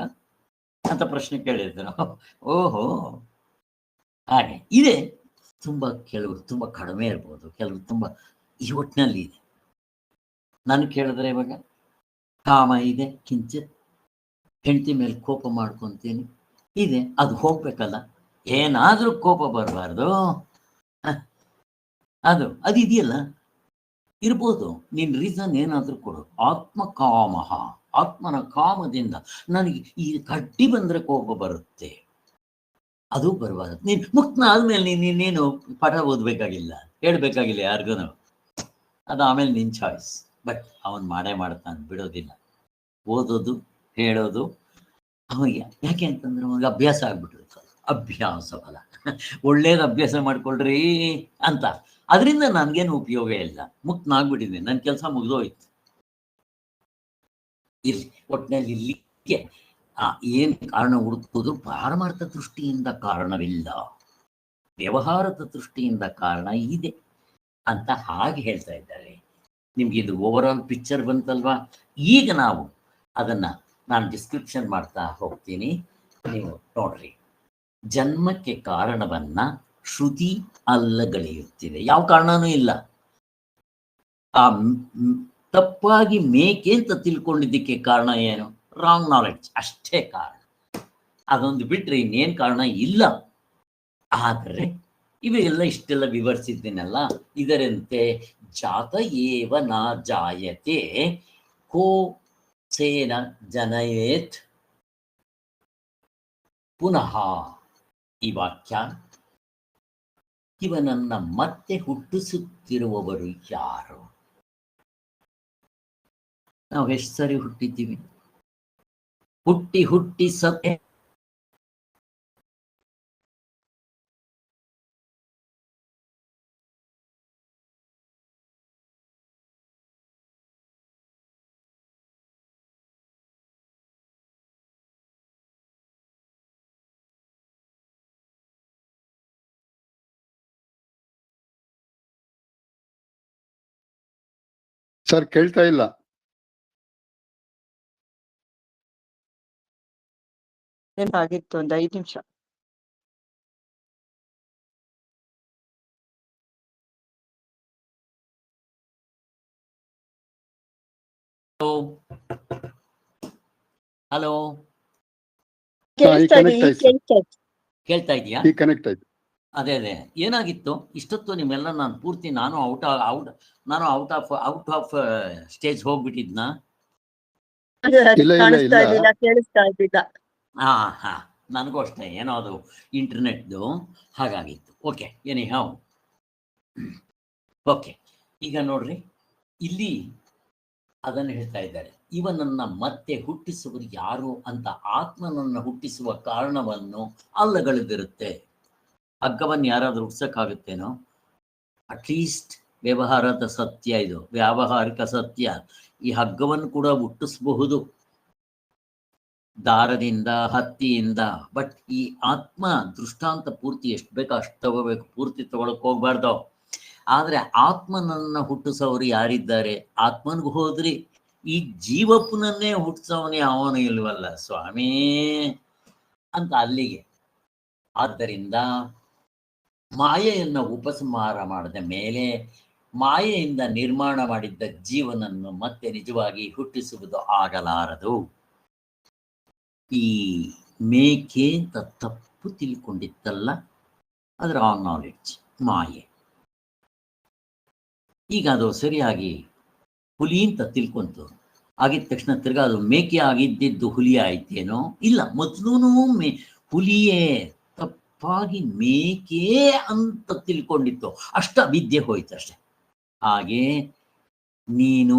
ಅಂತ ಪ್ರಶ್ನೆ ಕೇಳಿದ್ರು. ಓಹೋ, ಹಾಗೆ ಇದೆ. ಕೆಲವರು ತುಂಬಾ ಕಡಿಮೆ ಇರ್ಬೋದು, ಕೆಲವರು ತುಂಬಾ ಈ ಒಟ್ಟಿನಲ್ಲಿ ಇದೆ. ನಾನು ಕೇಳಿದ್ರೆ ಇವಾಗ ಕಾಮ ಇದೆ, ಕಿಂಚಿತ್ ಹೆಂಡತಿ ಮೇಲೆ ಕೋಪ ಮಾಡ್ಕೊಂತೀನಿ ಇದೆ, ಅದು ಹೋಗ್ಬೇಕಲ್ಲ. ಏನಾದ್ರೂ ಕೋಪ ಬರಬಾರ್ದು. ಅದಿದೆಯಲ್ಲ, ಇರ್ಬೋದು. ನಿನ್ ರೀಸನ್ ಏನಾದ್ರೂ ಕೊಡು. ಆತ್ಮಕಾಮ, ಆತ್ಮನ ಕಾಮದಿಂದ ನನಗೆ ಈ ಕಡ್ಡಿ ಬಂದ್ರೆ ಕೋಪ ಬರುತ್ತೆ, ಅದು ಬರಬಾರದು. ನೀನ್ ಮುಕ್ತ ಆದ್ಮೇಲೆ ನೀನೇನು ಪಾಠ ಓದ್ಬೇಕಾಗಿಲ್ಲ, ಹೇಳ್ಬೇಕಾಗಿಲ್ಲ ಯಾರಿಗೂ. ಅದು ಆಮೇಲೆ ನಿನ್ ಚಾಯ್ಸ್. ಬಟ್ ಅವನ್ ಮಾಡೇ ಮಾಡ್ತಾನೆ, ಬಿಡೋದಿಲ್ಲ. ಓದೋದು ಹೇಳೋದು ಅವನಿಗೆ ಯಾಕೆ ಅಂತಂದ್ರೆ ಅವನಿಗೆ ಅಭ್ಯಾಸ ಆಗ್ಬಿಟ್ಟಿರುತ್ತೆ. ಅಭ್ಯಾಸ ಬಲ. ಒಳ್ಳೇದು ಅಭ್ಯಾಸ ಮಾಡ್ಕೊಳ್ರಿ ಅಂತ. ಅದರಿಂದ ನನಗೇನು ಉಪಯೋಗ ಇಲ್ಲ, ಮುಕ್ತನಾಗ್ಬಿಟ್ಟಿದ್ದೀನಿ, ನನ್ನ ಕೆಲಸ ಮುಗಿದೋಯ್ತು. ಇರ್ಲಿ, ಒಟ್ಟಿನಲ್ಲಿ ಇಲ್ಲಿಗೆ ಏನು ಕಾರಣ ಹುಡುಕೋದು ಪಾರಮಾರ್ಥ ದೃಷ್ಟಿಯಿಂದ ಕಾರಣವಿಲ್ಲ, ವ್ಯವಹಾರದ ದೃಷ್ಟಿಯಿಂದ ಕಾರಣ ಇದೆ ಅಂತ ಹಾಗೆ ಹೇಳ್ತಾ ಇದ್ದಾರೆ. ನಿಮ್ಗೆ ಇದು ಓವರ್ ಆಲ್ ಪಿಕ್ಚರ್ ಬಂತಲ್ವಾ? ಈಗ ನಾವು ಅದನ್ನ ನಾನು ಡಿಸ್ಕ್ರಿಪ್ಷನ್ ಮಾಡ್ತಾ ಹೋಗ್ತೀನಿ, ನೀವು ನೋಡ್ರಿ. ಜನ್ಮಕ್ಕೆ ಕಾರಣವನ್ನ ಶ್ರುತಿ ಅಲ್ಲಗಳೆಯುತ್ತಿದೆ, ಯಾವ ಕಾರಣನೂ ಇಲ್ಲ. ಆ ತಪ್ಪಾಗಿ ಮೇಕೆ ಅಂತ ತಿಳ್ಕೊಂಡಿದ್ದಕ್ಕೆ ಕಾರಣ ಏನು? ರಾಂಗ್ ನಾಲೆಡ್ಜ್, ಅಷ್ಟೇ ಕಾರಣ. ಅದೊಂದು ಬಿಟ್ರೆ ಇನ್ನೇನು ಕಾರಣ ಇಲ್ಲ. ಆದರೆ ಇವೆಲ್ಲ ಇಷ್ಟೆಲ್ಲ ವಿವರಿಸಿದ್ದೀನಲ್ಲ, ಇದರಂತೆ ಜಾತ ಏವ ನ ಜಾಯತೆ ಕೋ ಸೇನ ಜನಯೇತ್. ಪುನಃ ಈ ವಾಕ್ಯ, ಇವನನ್ನ ಮತ್ತೆ ಹುಟ್ಟಿಸುತ್ತಿರುವವರು ಯಾರು? ನಾವು ಎಷ್ಟು ಸರಿ ಹುಟ್ಟಿದ್ದೀವಿ? ಹುಟ್ಟಿ ಹುಟ್ಟಿ ಸತ್ತೆ ಸರ್ ಕೇಳ್ತಾ ಇಲ್ಲ. ಆಗಿತ್ತು ಒಂದು 5 ನಿಮಿಷ. ಹಲೋ, ಕೇಳ್ತಾ ಇದೆಯಾ? ಕನೆಕ್ಟ್ ಆಯ್ತು. ಅದೇ ಏನಾಗಿತ್ತು ಇಷ್ಟೊತ್ತು ನಿಮ್ಮೆಲ್ಲ ನಾನು ಪೂರ್ತಿ ನಾನು ಔಟ್ ಆಫ್ ಸ್ಟೇಜ್ ಹೋಗ್ಬಿಟ್ಟಿದ್ನ? ಹಾ, ನನಗೂ ಅಷ್ಟೇ, ಏನೋ ಅದು ಇಂಟರ್ನೆಟ್ದು ಹಾಗಾಗಿತ್ತು. Okay, anyhow, okay. ಈಗ ನೋಡ್ರಿ, ಇಲ್ಲಿ ಅದನ್ನು ಹೇಳ್ತಾ ಇದ್ದಾರೆ, ಇವನನ್ನ ಮತ್ತೆ ಹುಟ್ಟಿಸುವರು ಯಾರು ಅಂತ. ಆತ್ಮನನ್ನು ಹುಟ್ಟಿಸುವ ಕಾರಣವನ್ನು ಅಲ್ಲಗಳೆದಿರುತ್ತೆ. ಹಗ್ಗವನ್ನು ಯಾರಾದ್ರೂ ಹುಡ್ಸಕ್ಕಾಗುತ್ತೇನೋ? ಅಟ್ಲೀಸ್ಟ್ ವ್ಯವಹಾರದ ಸತ್ಯ ಇದು, ವ್ಯಾವಹಾರಿಕ ಸತ್ಯ. ಈ ಹಗ್ಗವನ್ನು ಕೂಡ ಹುಟ್ಟಿಸಬಹುದು ದಾರದಿಂದ, ಹತ್ತಿಯಿಂದ. ಬಟ್ ಈ ಆತ್ಮ ದೃಷ್ಟಾಂತ ಪೂರ್ತಿ ಎಷ್ಟು ಬೇಕೋ ಅಷ್ಟು ತಗೋಬೇಕು, ಪೂರ್ತಿ ತಗೊಳಕ್ ಹೋಗ್ಬಾರ್ದು. ಆದ್ರೆ ಆತ್ಮನನ್ನ ಹುಟ್ಟಿಸೋರು ಯಾರಿದ್ದಾರೆ? ಆತ್ಮನಿಗೆ ಹೋದ್ರಿ, ಈ ಜೀವಪ್ಪನನ್ನೇ ಹುಟ್ಟಿಸೋವನೇ ಅವನು ಇಲ್ವಲ್ಲ ಸ್ವಾಮಿ ಅಂತ ಅಲ್ಲಿಗೆ. ಆದ್ದರಿಂದ ಮಾಯೆಯನ್ನು ಉಪಸಂಹಾರ ಮಾಡಿದ ಮೇಲೆ ಮಾಯೆಯಿಂದ ನಿರ್ಮಾಣ ಮಾಡಿದ್ದ ಜೀವನನ್ನು ಮತ್ತೆ ನಿಜವಾಗಿ ಹುಟ್ಟಿಸುವುದು ಆಗಲಾರದು. ಈ ಮೇಕೆ ಅಂತ ತಪ್ಪು ತಿಳ್ಕೊಂಡಿತ್ತಲ್ಲ, ಅದರ ರಾಂಗ್ ನಾಲೆಡ್ಜ್, ಮಾಯೆ. ಈಗ ಅದು ಸರಿಯಾಗಿ ಹುಲಿ ಅಂತ ತಿಳ್ಕೊಂತು, ಆಗಿದ ತಕ್ಷಣ ತಿರ್ಗಾ ಅದು ಮೇಕೆ ಆಗಿದ್ದಿದ್ದು ಹುಲಿ ಆಯ್ತೇನೋ? ಇಲ್ಲ, ಮೊದಲೂ ಹುಲಿಯೇ ತಪ್ಪಾಗಿ ಮೇಕೆ ಅಂತ ತಿಳ್ಕೊಂಡಿತ್ತು, ಅಷ್ಟ ವಿದ್ಯೆ ಹೋಯ್ತು ಅಷ್ಟೆ. ಹಾಗೆ ನೀನು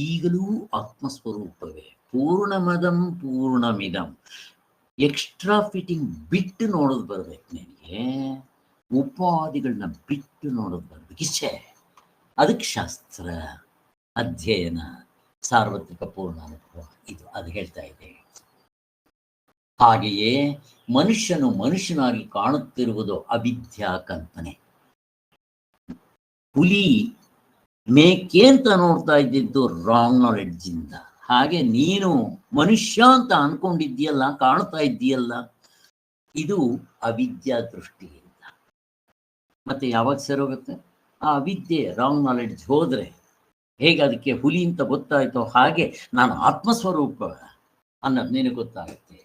ಈಗಲೂ ಆತ್ಮಸ್ವರೂಪವೇ. ಪೂರ್ಣಮದಂ ಪೂರ್ಣಮಿದಂ. ಎಕ್ಸ್ಟ್ರಾ ಫಿಟ್ಟಿಂಗ್ ಬಿಟ್ಟು ನೋಡೋದು ಬರ್ಬೇಕು ನಿನಗೆ, ಉಪಾಧಿಗಳನ್ನ ಬಿಟ್ಟು ನೋಡೋದು ಬರ್ಬೇಕು ಇಷ್ಟೇ. ಅದಕ್ಕೆ ಶಾಸ್ತ್ರ ಅಧ್ಯಯನ, ಸಾರ್ವತ್ರಿಕ ಪೂರ್ಣಾನುಭವ, ಇದು ಅದು ಹೇಳ್ತಾ ಇದೆ. ಹಾಗೆಯೇ ಮನುಷ್ಯನು ಮನುಷ್ಯನಾಗಿ ಕಾಣುತ್ತಿರುವುದು ಅವಿದ್ಯಾ ಕಲ್ಪನೆ. ಹುಲಿ ಮೇಕೆ ಅಂತ ನೋಡ್ತಾ ಇದ್ದಿದ್ದು ರಾಂಗ್ ನಾಲೆಡ್ಜ್ ಇಂದ. ಹಾಗೆ ನೀನು ಮನುಷ್ಯ ಅಂತ ಅನ್ಕೊಂಡಿದ್ದೀಯಲ್ಲ, ಕಾಣ್ತಾ ಇದ್ದೀಯಲ್ಲ, ಇದು ಅವಿದ್ಯಾ ದೃಷ್ಟಿಯಿಂದ. ಮತ್ತೆ ಯಾವಾಗ ಸರೋಗುತ್ತೆ? ಆ ಅವಿದ್ಯೆ, ರಾಂಗ್ ನಾಲೆಡ್ಜ್ ಹೋದ್ರೆ ಹೇಗೆ ಅದಕ್ಕೆ ಹುಲಿ ಅಂತ ಗೊತ್ತಾಯ್ತೋ ಹಾಗೆ ನಾನು ಆತ್ಮಸ್ವರೂಪ ಅನ್ನೋದು ನಿನಗೆ ಗೊತ್ತಾಗುತ್ತೆ.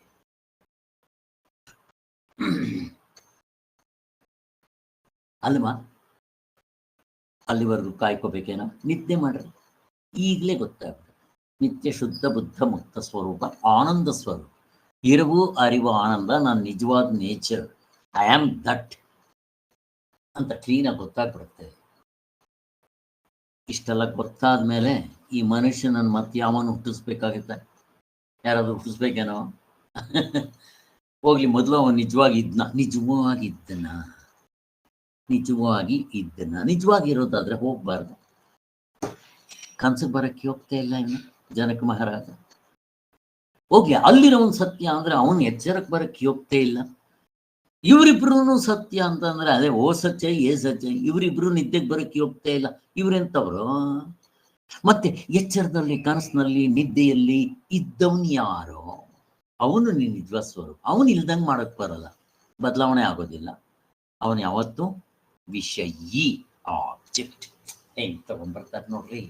ಅಲ್ವಾ? ಅಲ್ಲಿವರೆಗೂ ಕಾಯ್ಕೋಬೇಕೇನೋ? ನಿದ್ದೆ ಮಾಡ್ರಿ, ಈಗಲೇ ಗೊತ್ತಾಗುತ್ತೆ. ನಿತ್ಯ ಶುದ್ಧ ಬುದ್ಧ ಮುಕ್ತ ಸ್ವರೂಪ, ಆನಂದ ಸ್ವರೂಪ, ಇರುವು ಅರಿವು ಆನಂದ, ನಾನು ನಿಜವಾದ ನೇಚರ್, ಐ ಆಮ್ ದಟ್ ಅಂತ ಕ್ಲೀನಾಗಿ ಗೊತ್ತಾಗ್ಬಿಡುತ್ತೆ. ಇಷ್ಟೆಲ್ಲ ಗೊತ್ತಾದ್ಮೇಲೆ ಈ ಮನುಷ್ಯನನ್ನು ಮತ್ತೆ ಯಾವನು ಹುಟ್ಟಿಸ್ಬೇಕಾಗುತ್ತೆ? ಯಾರಾದ್ರೂ ಹುಟ್ಟಿಸ್ಬೇಕೇನೋ? ಹೋಗ್ಲಿ, ಮೊದಲು ಅವನು ನಿಜವಾಗಿ ನಿಜವಾಗಿರೋದಾದ್ರೆ ಹೋಗ್ಬಾರ್ದು. ಕನ್ಸಿಗೆ ಬರಕ್ಕೆ ಹೋಗ್ತಾ ಇಲ್ಲ ಇನ್ನು ಜನಕ ಮಹಾರಾಜ. ಹೋಗ್ಲಿ, ಅಲ್ಲಿರೋನ್ ಸತ್ಯ ಅಂದ್ರೆ ಅವನು ಎಚ್ಚರಕ್ಕೆ ಬರಕ್ಕೆ ಹೋಗ್ತೇ ಇಲ್ಲ. ಇವರಿಬ್ರು ಸತ್ಯ ಅಂತಂದ್ರೆ ಅದೇ ಓ ಸತ್ಯ ಏ ಸತ್ಯ, ಇವರಿಬ್ರು ನಿದ್ದೆಗೆ ಬರಕ್ಕೆ ಹೋಗ್ತಾ ಇಲ್ಲ. ಇವ್ರೆಂತವ್ರು? ಮತ್ತೆ ಎಚ್ಚರದಲ್ಲಿ, ಕನಸಿನಲ್ಲಿ, ನಿದ್ದೆಯಲ್ಲಿ ಇದ್ದವನ್ ಯಾರೋ ಅವನು ನಿಜ ಸ್ವರೂಪ. ಅವನು ಇಲ್ದಂಗೆ ಮಾಡಕ್ ಬರಲ್ಲ, ಬದಲಾವಣೆ ಆಗೋದಿಲ್ಲ. ಅವನು ಯಾವತ್ತು ವಿಷಯಿ ಆಬ್ಜೆಕ್ಟ್. ಹೆಂಗ್ ತಗೊಂಡ್ಬರ್ತಾರೆ ನೋಡ್ರಿ.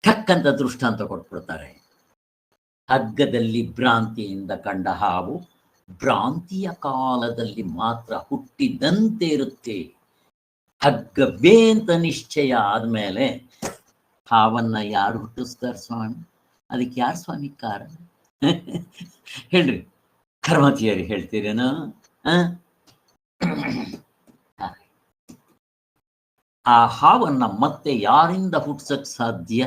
ಠಕ್ಕಂತ ದೃಷ್ಟಾಂತ ಕೊಟ್ಬಿಡ್ತಾರೆ. ಹಗ್ಗದಲ್ಲಿ ಭ್ರಾಂತಿಯಿಂದ ಕಂಡ ಹಾವು ಭ್ರಾಂತಿಯ ಕಾಲದಲ್ಲಿ ಮಾತ್ರ ಹುಟ್ಟಿದಂತೆ ಇರುತ್ತೆ. ಹಗ್ಗವೇ ಅಂತ ನಿಶ್ಚಯ ಆದ್ಮೇಲೆ ಹಾವನ್ನ ಯಾರು ಹುಟ್ಟಿಸ್ತಾರೆ ಸ್ವಾಮಿ? ಅದಕ್ಕೆ ಯಾರು ಸ್ವಾಮಿ ಕಾರಣ? ಹೇಳ್ರಿ, ಕರ್ಮ ಥಿಯರಿ ಹೇಳ್ತೀರೇನೋ? ಆ ಹಾವನ್ನ ಮತ್ತೆ ಯಾರಿಂದ ಹುಟ್ಟಿಸಕ್ ಸಾಧ್ಯ?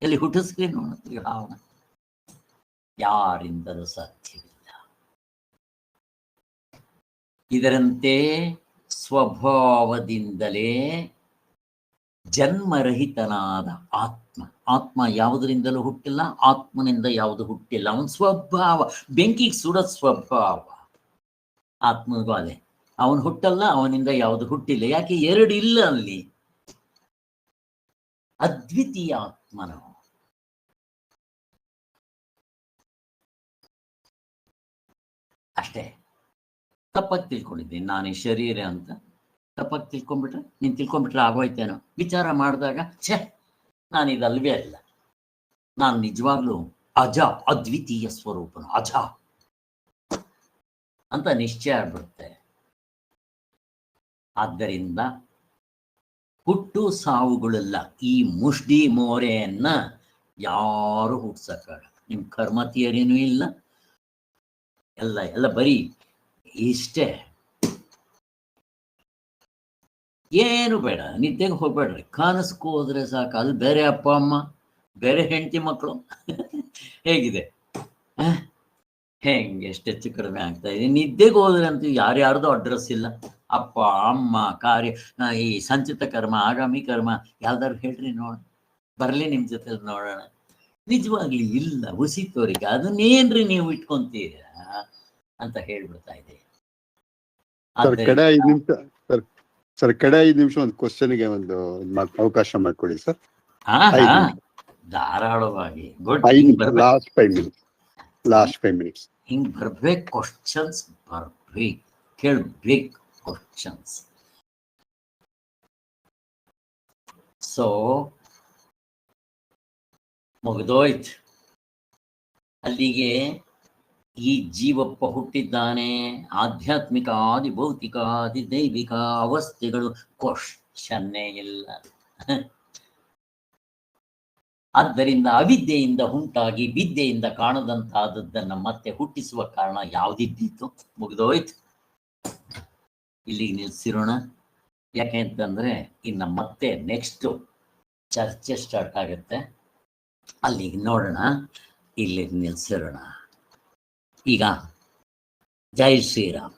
ಎಲ್ಲಿ ಹುಟ್ಟಿಸ್ರಿ ನೋಡ್ರಿ ಹಾವನ್ನ. ಯಾರಿಂದಲೂ ಸಾಧ್ಯವಿಲ್ಲ. ಇದರಂತೆ ಸ್ವಭಾವದಿಂದಲೇ ಜನ್ಮರಹಿತನಾದ ಆತ್ಮ ಯಾವುದರಿಂದಲೂ ಹುಟ್ಟಿಲ್ಲ, ಆತ್ಮನಿಂದ ಯಾವುದು ಹುಟ್ಟಿಲ್ಲ. ಅವನ ಸ್ವಭಾವ ಬೆಂಕಿಗೆ ಸುಡೋ ಸ್ವಭಾವ ಆತ್ಮನಿಗೂ ಅದೇ. ಅವನು ಹುಟ್ಟಲ್ಲ, ಅವನಿಂದ ಯಾವುದು ಹುಟ್ಟಿಲ್ಲ. ಯಾಕೆ? ಎರಡು ಇಲ್ಲ ಅಲ್ಲಿ. ಅದ್ವಿತೀಯ ಆತ್ಮನು. ಅಷ್ಟೇ. ತಪ್ಪಾಗಿ ತಿಳ್ಕೊಂಡಿದ್ದೀನಿ ನಾನು ಈ ಶರೀರ ಅಂತ. ತಪ್ಪಾಗಿ ನೀನು ತಿಳ್ಕೊಂಡ್ಬಿಟ್ರೆ ಆಗೋಯ್ತೇನೋ. ವಿಚಾರ ಮಾಡಿದಾಗ ನಾನು ಇದಲ್ವೇ ಅಲ್ಲ, ನಾನು ನಿಜವಾಗ್ಲೂ ಅಜ, ಅದ್ವಿತೀಯ ಸ್ವರೂಪನು, ಅಜ ಅಂತ ನಿಶ್ಚಯ ಆಗ್ಬಿಡುತ್ತೆ. ಆದ್ದರಿಂದ ಹುಟ್ಟು ಸಾವುಗಳೆಲ್ಲ ಈ ಮುಷ್ಡಿ ಮೋರೆಯನ್ನ ಯಾರು ಹುಟ್ಸಕ್ಕಾಗಲ್ಲ. ನಿಮ್ ಕರ್ಮ ಥಿಯರಿನೂ ಇಲ್ಲ, ಎಲ್ಲ ಬರೀ ಇಷ್ಟೇ. ಏನು ಬೇಡ, ನಿದ್ದೆಗೆ ಹೋಗ್ಬೇಡ್ರಿ, ಕನಸ್ಕು ಹೋದ್ರೆ ಸಾಕು. ಅಲ್ಲಿ ಬೇರೆ ಅಪ್ಪ ಅಮ್ಮ, ಬೇರೆ ಹೆಂಡತಿ ಮಕ್ಕಳು. ಹೇಗಿದೆ? ಹೆಂಗೆ ಎಷ್ಟೆಚ್ಚು ಕಡಿಮೆ ಆಗ್ತಾ ಇದೆ. ನಿದ್ದೆಗೆ ಹೋದ್ರೆ ಅಂತೂ ಯಾರ್ಯಾರ್ದು ಅಡ್ರೆಸ್ ಇಲ್ಲ. ಅಪ್ಪ ಅಮ್ಮ, ಕಾರ್ಯ, ಈ ಸಂಚಿತ ಕರ್ಮ, ಆಗಾಮಿ ಕರ್ಮ ಯಾವ್ದಾದ್ರು ಹೇಳ್ರಿ ನೋಡ, ಬರ್ಲಿ ನಿಮ್ ಜೊತೆ ನೋಡೋಣ. ನಿಜವಾಗ್ಲಿ ಇಲ್ಲ, ಹುಸಿ ತೋರಿಕೆ. ಅದನ್ನೇನ್ರಿ ನೀವು ಇಟ್ಕೊಂತೀರ ಅಂತ ಹೇಳ್ಬಿಡ್ತಾ ಇದೆ. ಕಡೆ 5 ನಿಮಿಷ ಒಂದು ಕ್ವಶನ್ಗೆ ಒಂದು ಅವಕಾಶ ಮಾಡ್ಕೊಡಿ ಸರ್. ಧಾರಾಳವಾಗಿ. ಲಾಸ್ಟ್ 5 ಮಿನಿಟ್ಸ್ ಹಿಂಗ್ ಬರ್ಬೇಕು, ಕ್ವಶನ್ಸ್ ಬರ್ಬೇಕು, ಕೇಳ್ಬೇಕು ಕ್ವಶನ್ಸ್. ಸೊ ಮುಗಿದೋಯ್ತು ಅಲ್ಲಿಗೆ. ಈ ಜೀವಪ್ಪ ಹುಟ್ಟಿದ್ದಾನೆ. ಆಧ್ಯಾತ್ಮಿಕ, ಆದಿ ಭೌತಿಕ, ಆದಿ ದೈವಿಕ ಅವಸ್ಥೆಗಳು ಕ್ವಶನ್ನೇ ಇಲ್ಲ. ಆದ್ದರಿಂದ ಅವಿದ್ಯೆಯಿಂದ ಉಂಟಾಗಿ ವಿದ್ಯೆಯಿಂದ ಕಾಣದಂತಾದದ್ದನ್ನ ಮತ್ತೆ ಹುಟ್ಟಿಸುವ ಕಾರಣ ಯಾವುದಿದ್ದಿತ್ತು? ಮುಗಿದೋಯ್ತು. ಇಲ್ಲಿಗೆ ನಿಲ್ಸಿರೋಣ. ಯಾಕೆ ಅಂತಂದ್ರೆ ಇನ್ನು ಮತ್ತೆ ನೆಕ್ಸ್ಟ್ ಚರ್ಚೆ ಸ್ಟಾರ್ಟ್ ಆಗುತ್ತೆ. ಅಲ್ಲಿಗೆ ನೋಡೋಣ. ಇಲ್ಲಿ ನಿಲ್ಸಿರೋಣ. ಈಗ ಜೈ ಶ್ರೀರಾಮ್.